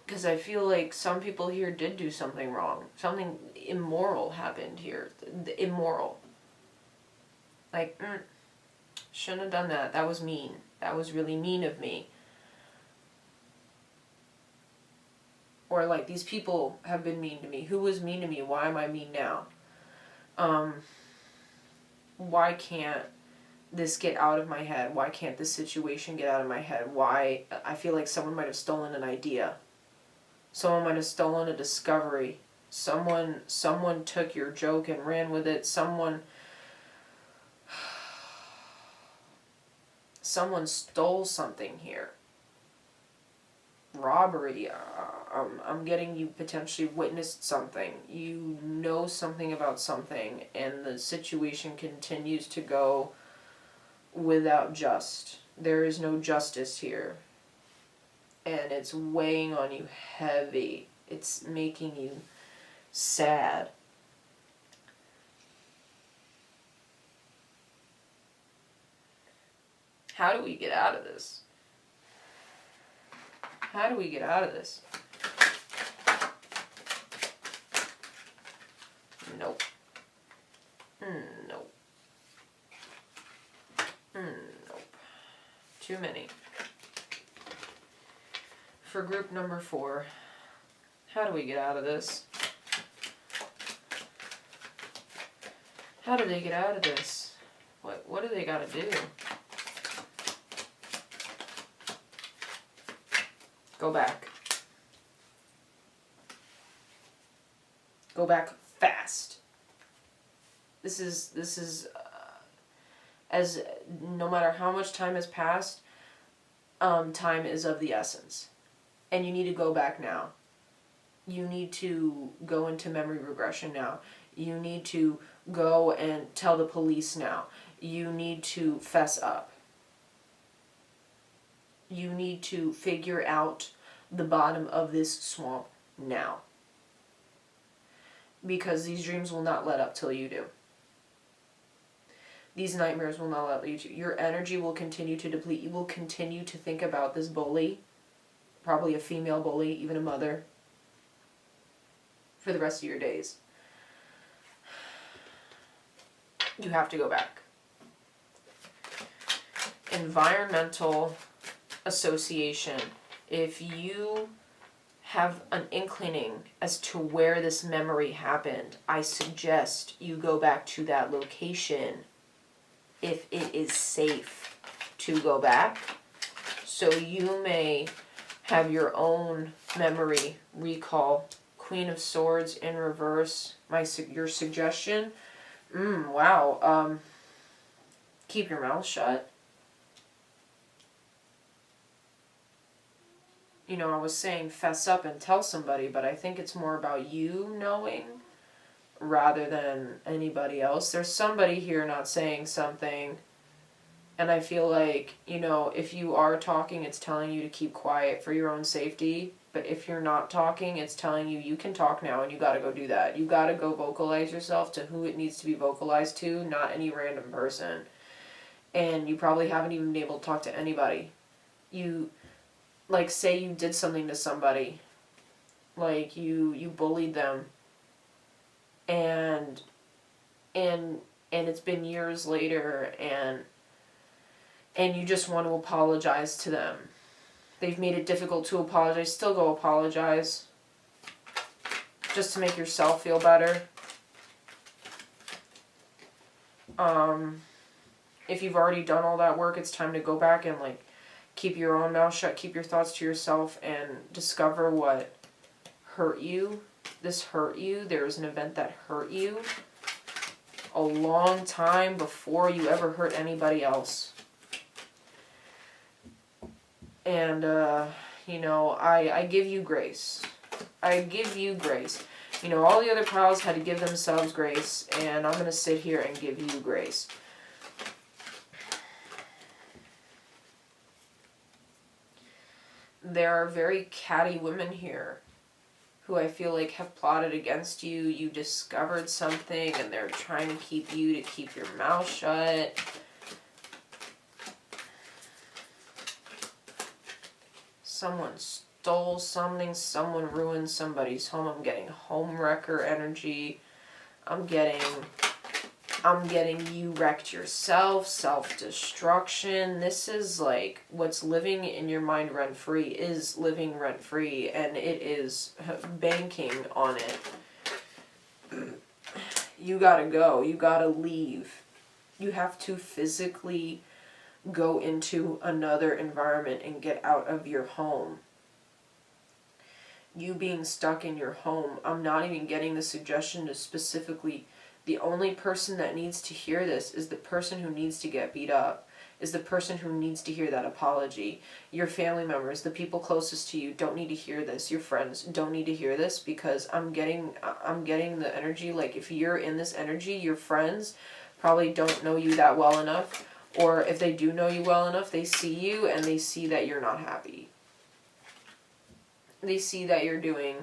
Because I feel like some people here did do something wrong. Something immoral happened here. Immoral. Like, shouldn't have done that. That was mean. That was really mean of me. Or like, these people have been mean to me. Who was mean to me? Why am I mean now? Why can't this get out of my head? Why can't this situation get out of my head? Why? I feel like someone might have stolen an idea. Someone might have stolen a discovery. Someone took your joke and ran with it. Someone stole something here. Robbery. I'm getting you potentially witnessed something. You know something about something, and the situation continues to go without just. There is no justice here. And it's weighing on you heavy. It's making you sad. How do we get out of this? How do we get out of this? Nope. Nope. Nope. Too many. For group number 4, how do we get out of this? How do they get out of this? What do they gotta do? Go back. Go back fast. This is as no matter how much time has passed, time is of the essence. And you need to go back now. You need to go into memory regression now. You need to go and tell the police now. You need to fess up. You need to figure out the bottom of this swamp now. Because these dreams will not let up till you do. These nightmares will not let you do. Your energy will continue to deplete. You will continue to think about this bully. Probably a female bully, even a mother, for the rest of your days. You have to go back. Environmental association. If you have an inkling as to where this memory happened, I suggest you go back to that location if it is safe to go back. So you may have your own memory recall. Queen of Swords in reverse. Your suggestion? Wow. Keep your mouth shut. You know, I was saying fess up and tell somebody, but I think it's more about you knowing rather than anybody else. There's somebody here not saying something And I feel like, you know, if you are talking, it's telling you to keep quiet for your own safety. But if you're not talking, it's telling you you can talk now and you got to go do that. You got to go vocalize yourself to who it needs to be vocalized to, not any random person. And you probably haven't even been able to talk to anybody. You, like, say you did something to somebody. Like, you bullied them. And it's been years later, and you just want to apologize to them. They've made it difficult to apologize. Still go apologize. Just to make yourself feel better. If you've already done all that work, it's time to go back and, like, keep your own mouth shut. Keep your thoughts to yourself and discover what hurt you. This hurt you. There was an event that hurt you a long time before you ever hurt anybody else. And, you know, I give you grace. I give you grace. You know, all the other pals had to give themselves grace, and I'm going to sit here and give you grace. There are very catty women here who I feel like have plotted against you. You discovered something, and they're trying to keep you to keep your mouth shut. Someone stole something, someone ruined somebody's home. I'm getting home wrecker energy. I'm getting you wrecked yourself, self-destruction. This is like what's living in your mind rent-free is living rent-free, and it is banking on it. You gotta go. You gotta leave. You have to physically go into another environment and get out of your home. You being stuck in your home, I'm not even getting the suggestion to specifically, the only person that needs to hear this is the person who needs to get beat up, is the person who needs to hear that apology. Your family members, the people closest to you don't need to hear this. Your friends don't need to hear this, because I'm getting the energy, like if you're in this energy, your friends probably don't know you that well enough. Or if they do know you well enough, they see you and they see that you're not happy. They see that you're doing,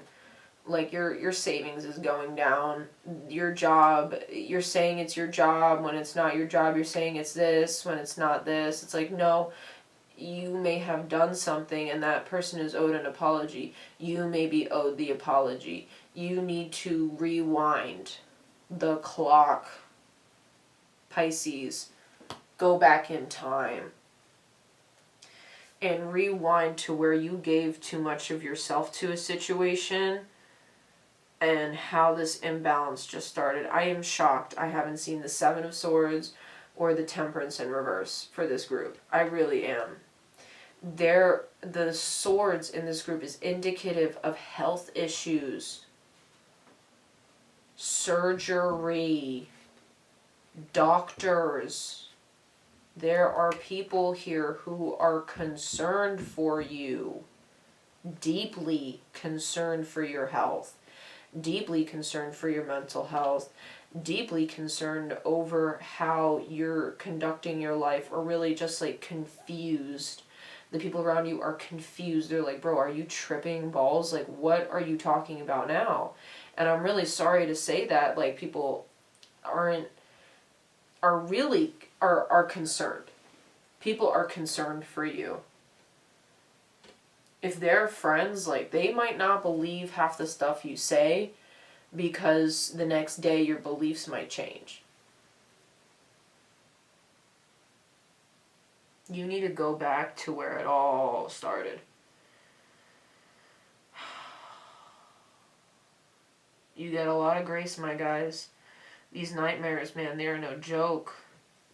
like your savings is going down. Your job, you're saying it's your job when it's not your job. You're saying it's this when it's not this. It's like, no, you may have done something and that person is owed an apology. You may be owed the apology. You need to rewind the clock, Pisces. Go back in time and rewind to where you gave too much of yourself to a situation and how this imbalance just started. I am shocked. I haven't seen the Seven of Swords or the Temperance in reverse for this group. I really am. The swords in this group is indicative of health issues, surgery, doctors. There are people here who are concerned for you, deeply concerned for your health, deeply concerned for your mental health, deeply concerned over how you're conducting your life, or really just like confused. The people around you are confused. They're like, bro, are you tripping balls? Like, what are you talking about now? And I'm really sorry to say that, like, people are concerned. People are concerned for you. If they're friends, like, they might not believe half the stuff you say because the next day your beliefs might change. You need to go back to where it all started. You get a lot of grace, my guys. These nightmares, man, they are no joke.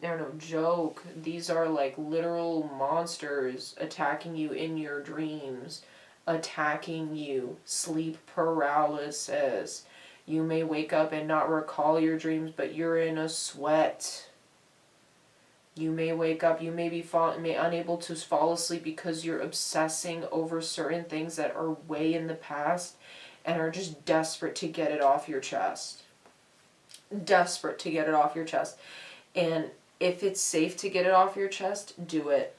They're no joke. These are like literal monsters attacking you in your dreams, attacking you. Sleep paralysis. You may wake up and not recall your dreams, but you're in a sweat. You may wake up, you may be unable to fall asleep because you're obsessing over certain things that are way in the past and are just desperate to get it off your chest. Desperate to get it off your chest. And If it's safe to get it off your chest, do it.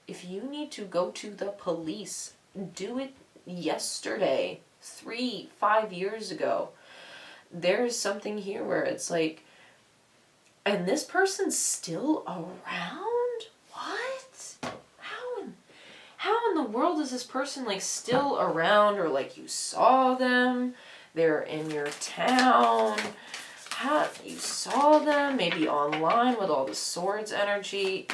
If you need to go to the police, do it yesterday, 3-5 years ago. There is something here where it's like, and this person's still around? What? How in the world is this person like still around, or like you saw them, they're in your town, how you saw them, maybe online with all the swords energy.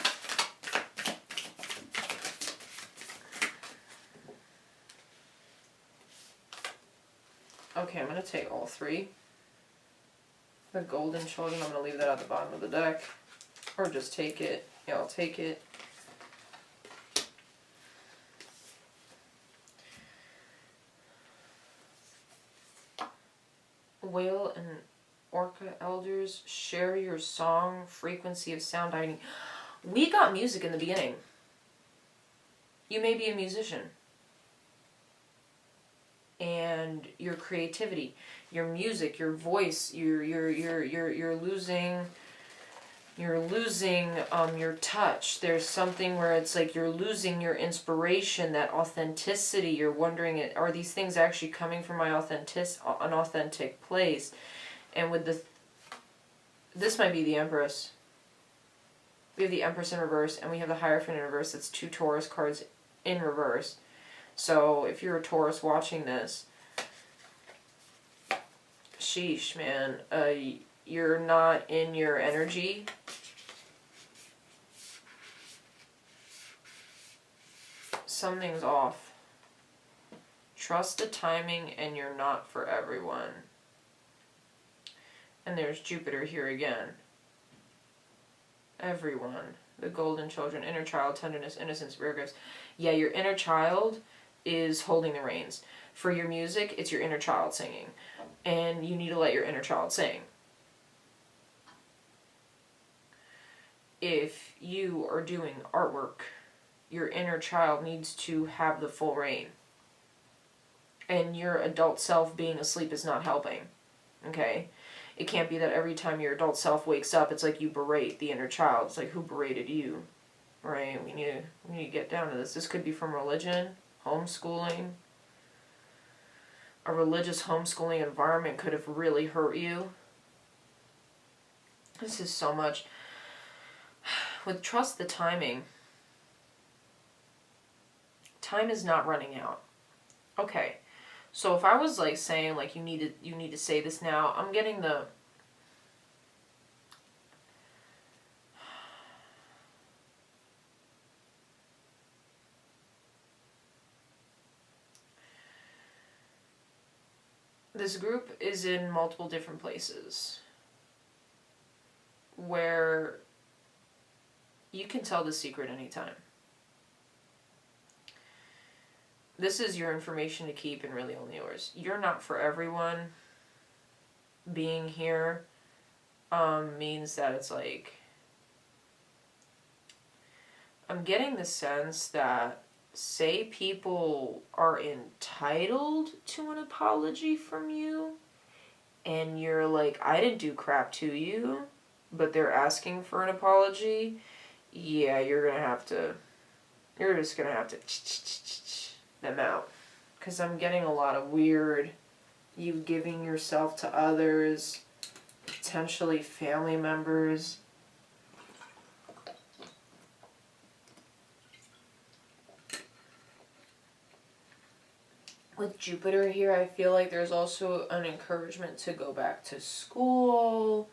Okay, I'm going to take all three. The golden children, I'm going to leave that at the bottom of the deck. Or just take it. Yeah, I'll take it. Whale and Orca elders, share your song, frequency of sound dining. We got music in the beginning. You may be a musician. And your creativity, your music, your voice, you're losing your touch. There's something where it's like you're losing your inspiration, that authenticity. You're wondering, are these things actually coming from an authentic place? And with this might be the Empress. We have the Empress in reverse, and we have the Hierophant in reverse. That's 2 Taurus cards in reverse. So if you're a Taurus watching this, sheesh, man, you're not in your energy. Something's off. Trust the timing, and you're not for everyone. And there's Jupiter here again. Everyone. The golden children, inner child, tenderness, innocence, rare gifts. Yeah, your inner child is holding the reins. For your music, it's your inner child singing. And you need to let your inner child sing. If you are doing artwork, your inner child needs to have the full reign. And your adult self being asleep is not helping. Okay? It can't be that every time your adult self wakes up, it's like you berate the inner child. It's like, who berated you? Right? We need to get down to this. This could be from religion, homeschooling. A religious homeschooling environment could have really hurt you. This is so much. With trust the timing, time is not running out. Okay. So if I was like saying like you need to say this now, I'm getting the this group is in multiple different places where you can tell the secret anytime. This is your information to keep and really only yours. You're not for everyone. Being here means that it's like, I'm getting the sense that, say people are entitled to an apology from you, and you're like, I didn't do crap to you, but they're asking for an apology, yeah, you're just gonna have to them out. Because I'm getting a lot of weird, you giving yourself to others, potentially family members. With Jupiter here, I feel like there's also an encouragement to go back to school.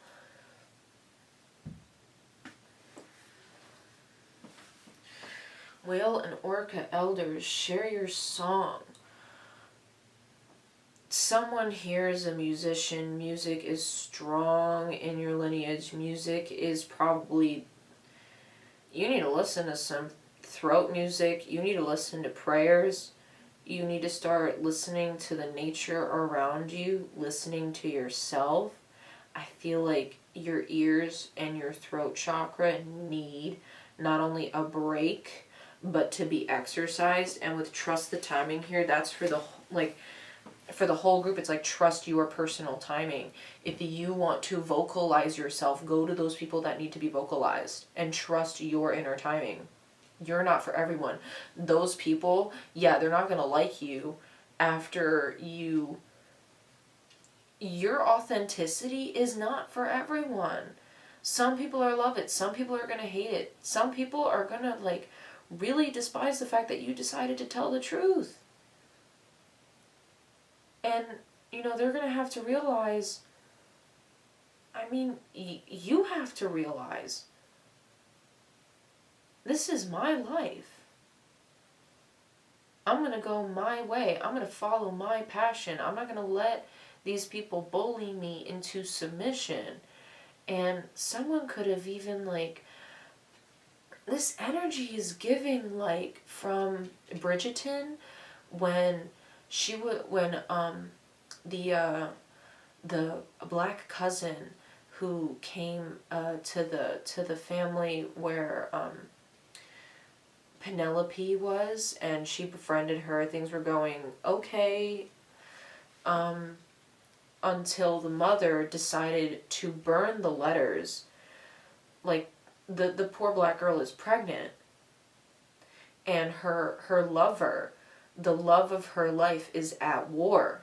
Whale and Orca elders, share your song. Someone here is a musician. Music is strong in your lineage. Music is probably... You need to listen to some throat music. You need to listen to prayers. You need to start listening to the nature around you, listening to yourself. I feel like your ears and your throat chakra need not only a break, but to be exercised. And with trust the timing here, that's for the, like, for the whole group, it's like trust your personal timing. If you want to vocalize yourself, go to those people that need to be vocalized and trust your inner timing. You're not for everyone. Those people, yeah, they're not going to like you after you. Your authenticity is not for everyone. Some people are love it. Some people are going to hate it. Some people are going to like really despise the fact that you decided to tell the truth. And, you know, they're going to have to realize, I mean, you have to realize, this is my life. I'm going to go my way. I'm going to follow my passion. I'm not going to let these people bully me into submission. And someone could have even, like, this energy is giving, like, from Bridgerton, when she would, when the black cousin who came to the family where Penelope was, and she befriended her, things were going okay, until the mother decided to burn the letters. Like, the poor black girl is pregnant, and her lover, the love of her life, is at war.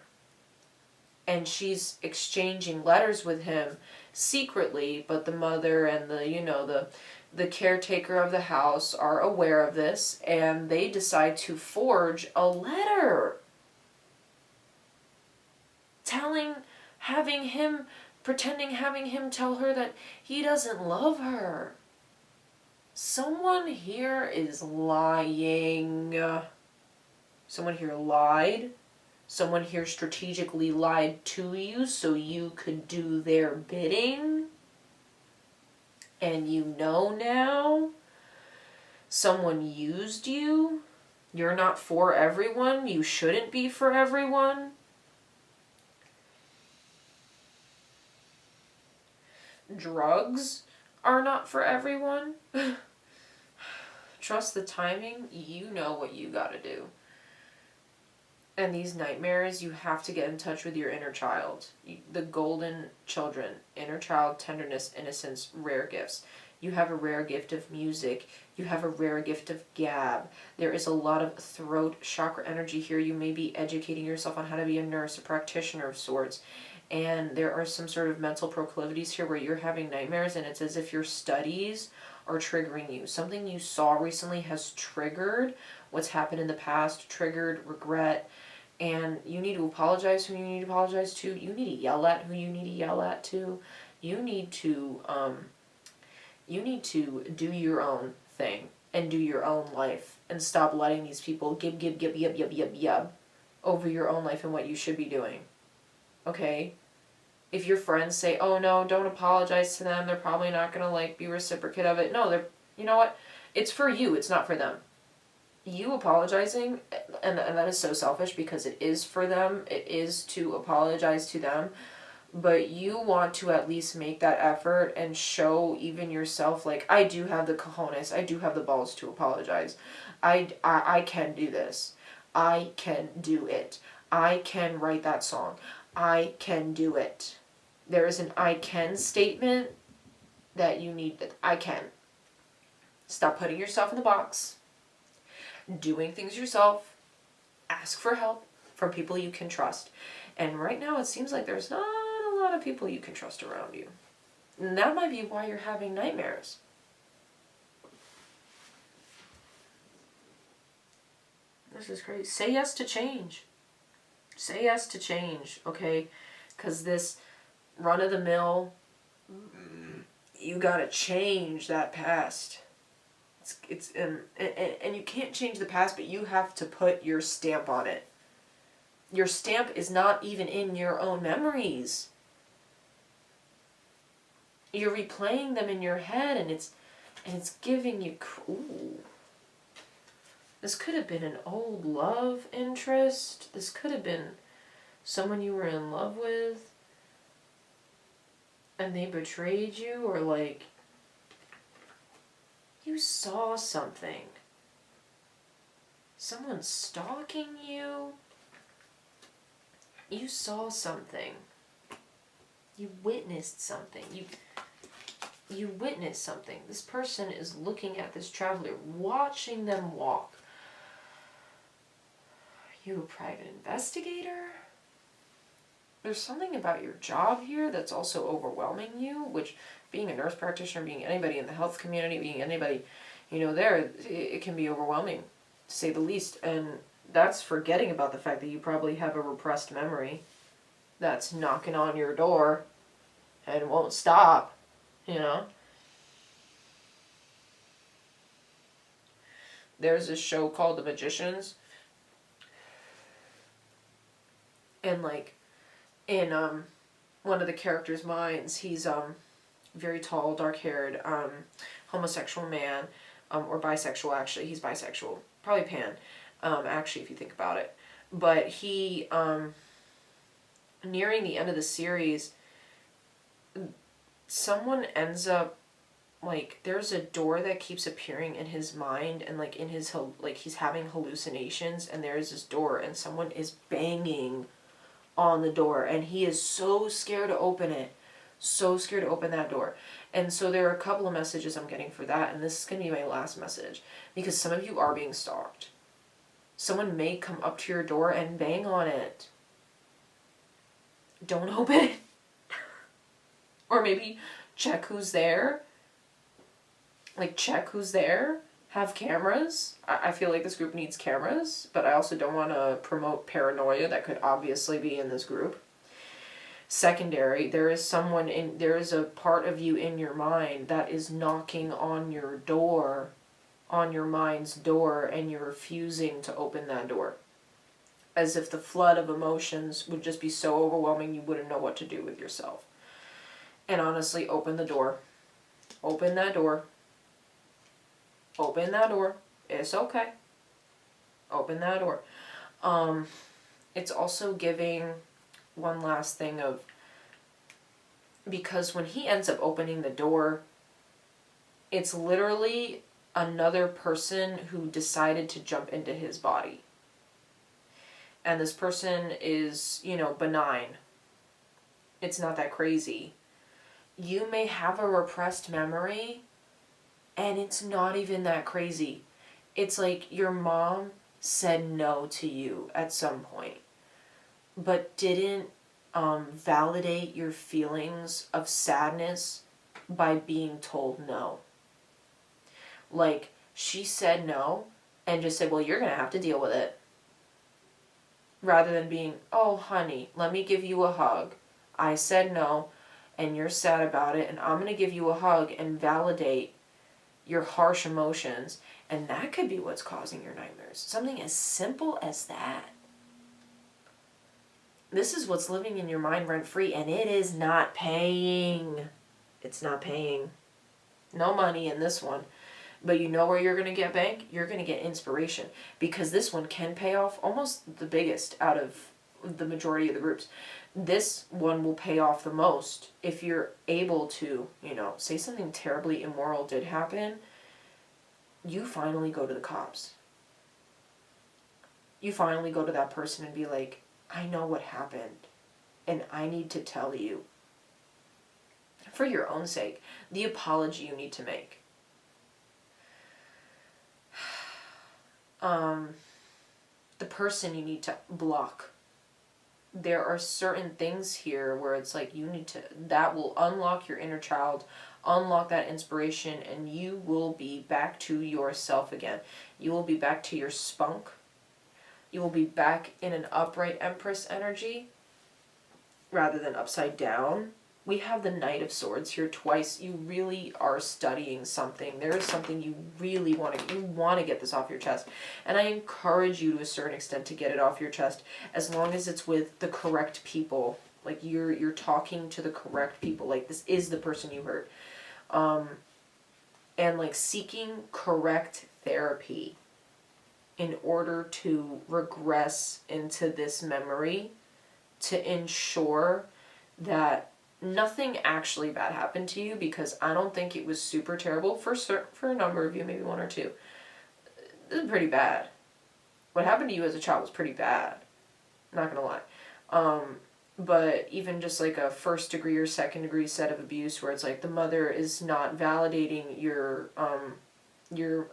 And she's exchanging letters with him secretly, but the mother and the caretaker of the house are aware of this, and they decide to forge a letter having him tell her that he doesn't love her. Someone here is lying. Someone here lied. Someone here strategically lied to you so you could do their bidding. And you know now. Someone used you. You're not for everyone. You shouldn't be for everyone. Drugs are not for everyone. Trust the timing. You know what you gotta do. And these nightmares, you have to get in touch with your inner child. The golden children. Inner child, tenderness, innocence, rare gifts. You have a rare gift of music. You have a rare gift of gab. There is a lot of throat chakra energy here. You may be educating yourself on how to be a nurse, a practitioner of sorts. And there are some sort of mental proclivities here where you're having nightmares, and it's as if your studies are triggering you. Something you saw recently has triggered what's happened in the past, triggered regret, and you need to apologize who you need to apologize to. You need to yell at who you need to yell at to. You need to do your own thing and do your own life and stop letting these people yub over your own life and what you should be doing. Okay? If your friends say, oh no, don't apologize to them, they're probably not going to like be reciprocate of it. No, you know what? It's for you, it's not for them. You apologizing, and that is so selfish because it is for them, it is to apologize to them, but you want to at least make that effort and show even yourself, like, I do have the cojones, I do have the balls to apologize. I can do this. I can do it. I can write that song. I can do it. There is an I can statement that you need. That I can. Stop putting yourself in the box. Doing things yourself. Ask for help from people you can trust. And right now it seems like there's not a lot of people you can trust around you. And that might be why you're having nightmares. This is crazy. Say yes to change. Say yes to change, okay? Because this run-of-the-mill, you gotta change that past. And you can't change the past, but you have to put your stamp on it. Your stamp is not even in your own memories. You're replaying them in your head, and it's giving you... Ooh. This could have been an old love interest. This could have been someone you were in love with and they betrayed you, or like you saw something. Someone's stalking you. You saw something. You witnessed something. You witnessed something. This person is looking at this traveler, watching them walk. Are you a private investigator? There's something about your job here that's also overwhelming you, which being a nurse practitioner, being anybody in the health community, being anybody, there, it can be overwhelming, to say the least. And that's forgetting about the fact that you probably have a repressed memory that's knocking on your door and won't stop, There's this show called The Magicians. And in one of the characters' minds, he's very tall, dark-haired, homosexual man, or bisexual, actually. He's bisexual. Probably pan, actually, if you think about it. But he, nearing the end of the series, someone ends up, there's a door that keeps appearing in his mind, and, in his, he's having hallucinations, and there's this door, and someone is banging on the door, and he is so scared to open it. So scared to open that door. And so there are a couple of messages I'm getting for that, and this is going to be my last message, because some of you are being stalked. Someone may come up to your door and bang on it. Don't open it. Or maybe check who's there. Check who's there. Have cameras. I feel like this group needs cameras, but I also don't want to promote paranoia that could obviously be in this group. Secondary, there is a part of you in your mind that is knocking on your door, on your mind's door, and you're refusing to open that door. As if the flood of emotions would just be so overwhelming you wouldn't know what to do with yourself. And honestly, open the door. Open that door. Open that door. It's okay. Open that door. It's also giving one last thing of, because when he ends up opening the door, it's literally another person who decided to jump into his body. And this person is, benign. It's not that crazy. You may have a repressed memory, and it's not even that crazy. It's like your mom said no to you at some point, but didn't validate your feelings of sadness by being told no. She said no and just said, well, you're going to have to deal with it. Rather than being, oh, honey, let me give you a hug. I said no, and you're sad about it, and I'm going to give you a hug and validate your harsh emotions. And that could be what's causing your nightmares. Something as simple as that. This is what's living in your mind rent-free, and it is not paying. It's not paying. No money in this one. But you know where you're going to get bank? You're going to get inspiration. Because this one can pay off almost the biggest out of the majority of the groups. This one will pay off the most if you're able to, say something terribly immoral did happen. You finally go to the cops. You finally go to that person and be like, I know what happened, and I need to tell you. For your own sake, the apology you need to make. The person you need to block. There are certain things here where it's like that will unlock your inner child, unlock that inspiration, and you will be back to yourself again. You will be back to your spunk. You will be back in an upright Empress energy rather than upside down. We have the Knight of Swords here twice. You really are studying something. There is something you really want to get this off your chest. And I encourage you to a certain extent to get it off your chest, as long as it's with the correct people. You're talking to the correct people. This is the person you hurt. And seeking correct therapy in order to regress into this memory to ensure that nothing actually bad happened to you, because I don't think it was super terrible for a number of you, maybe one or two. This is pretty bad. What happened to you as a child was pretty bad. Not gonna lie. But even just like a first degree or second degree set of abuse where it's like the mother is not validating your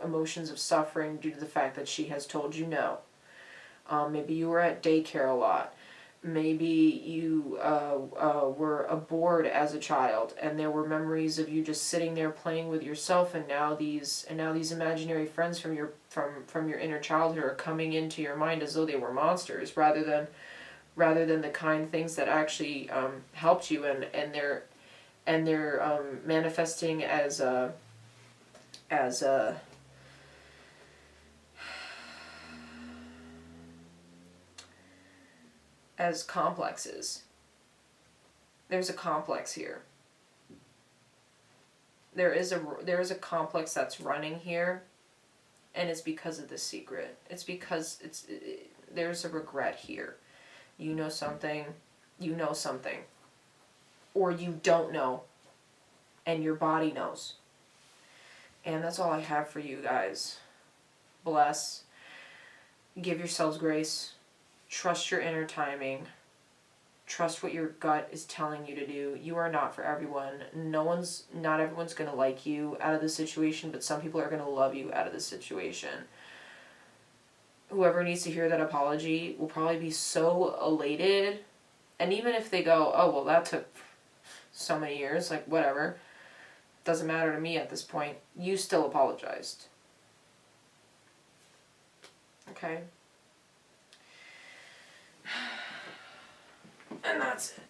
emotions of suffering due to the fact that she has told you no. Maybe you were at daycare a lot. Maybe you were bored as a child, and there were memories of you just sitting there playing with yourself, and now these imaginary friends from your inner childhood are coming into your mind as though they were monsters, rather than the kind things that actually helped you, and they're manifesting as complexes. There's a complex here. There is a complex that's running here, and it's because of the secret. It's because there's a regret here. You know something, or you don't know, and your body knows. And that's all I have for you guys. Bless. Give yourselves grace. Trust your inner timing. Trust what your gut is telling you to do. You are not for everyone. Not everyone's going to like you out of the situation, but some people are going to love you out of the situation. Whoever needs to hear that apology will probably be so elated. And even if they go, oh, well, that took so many years, like, whatever. Doesn't matter to me at this point. You still apologized. Okay? And that's it.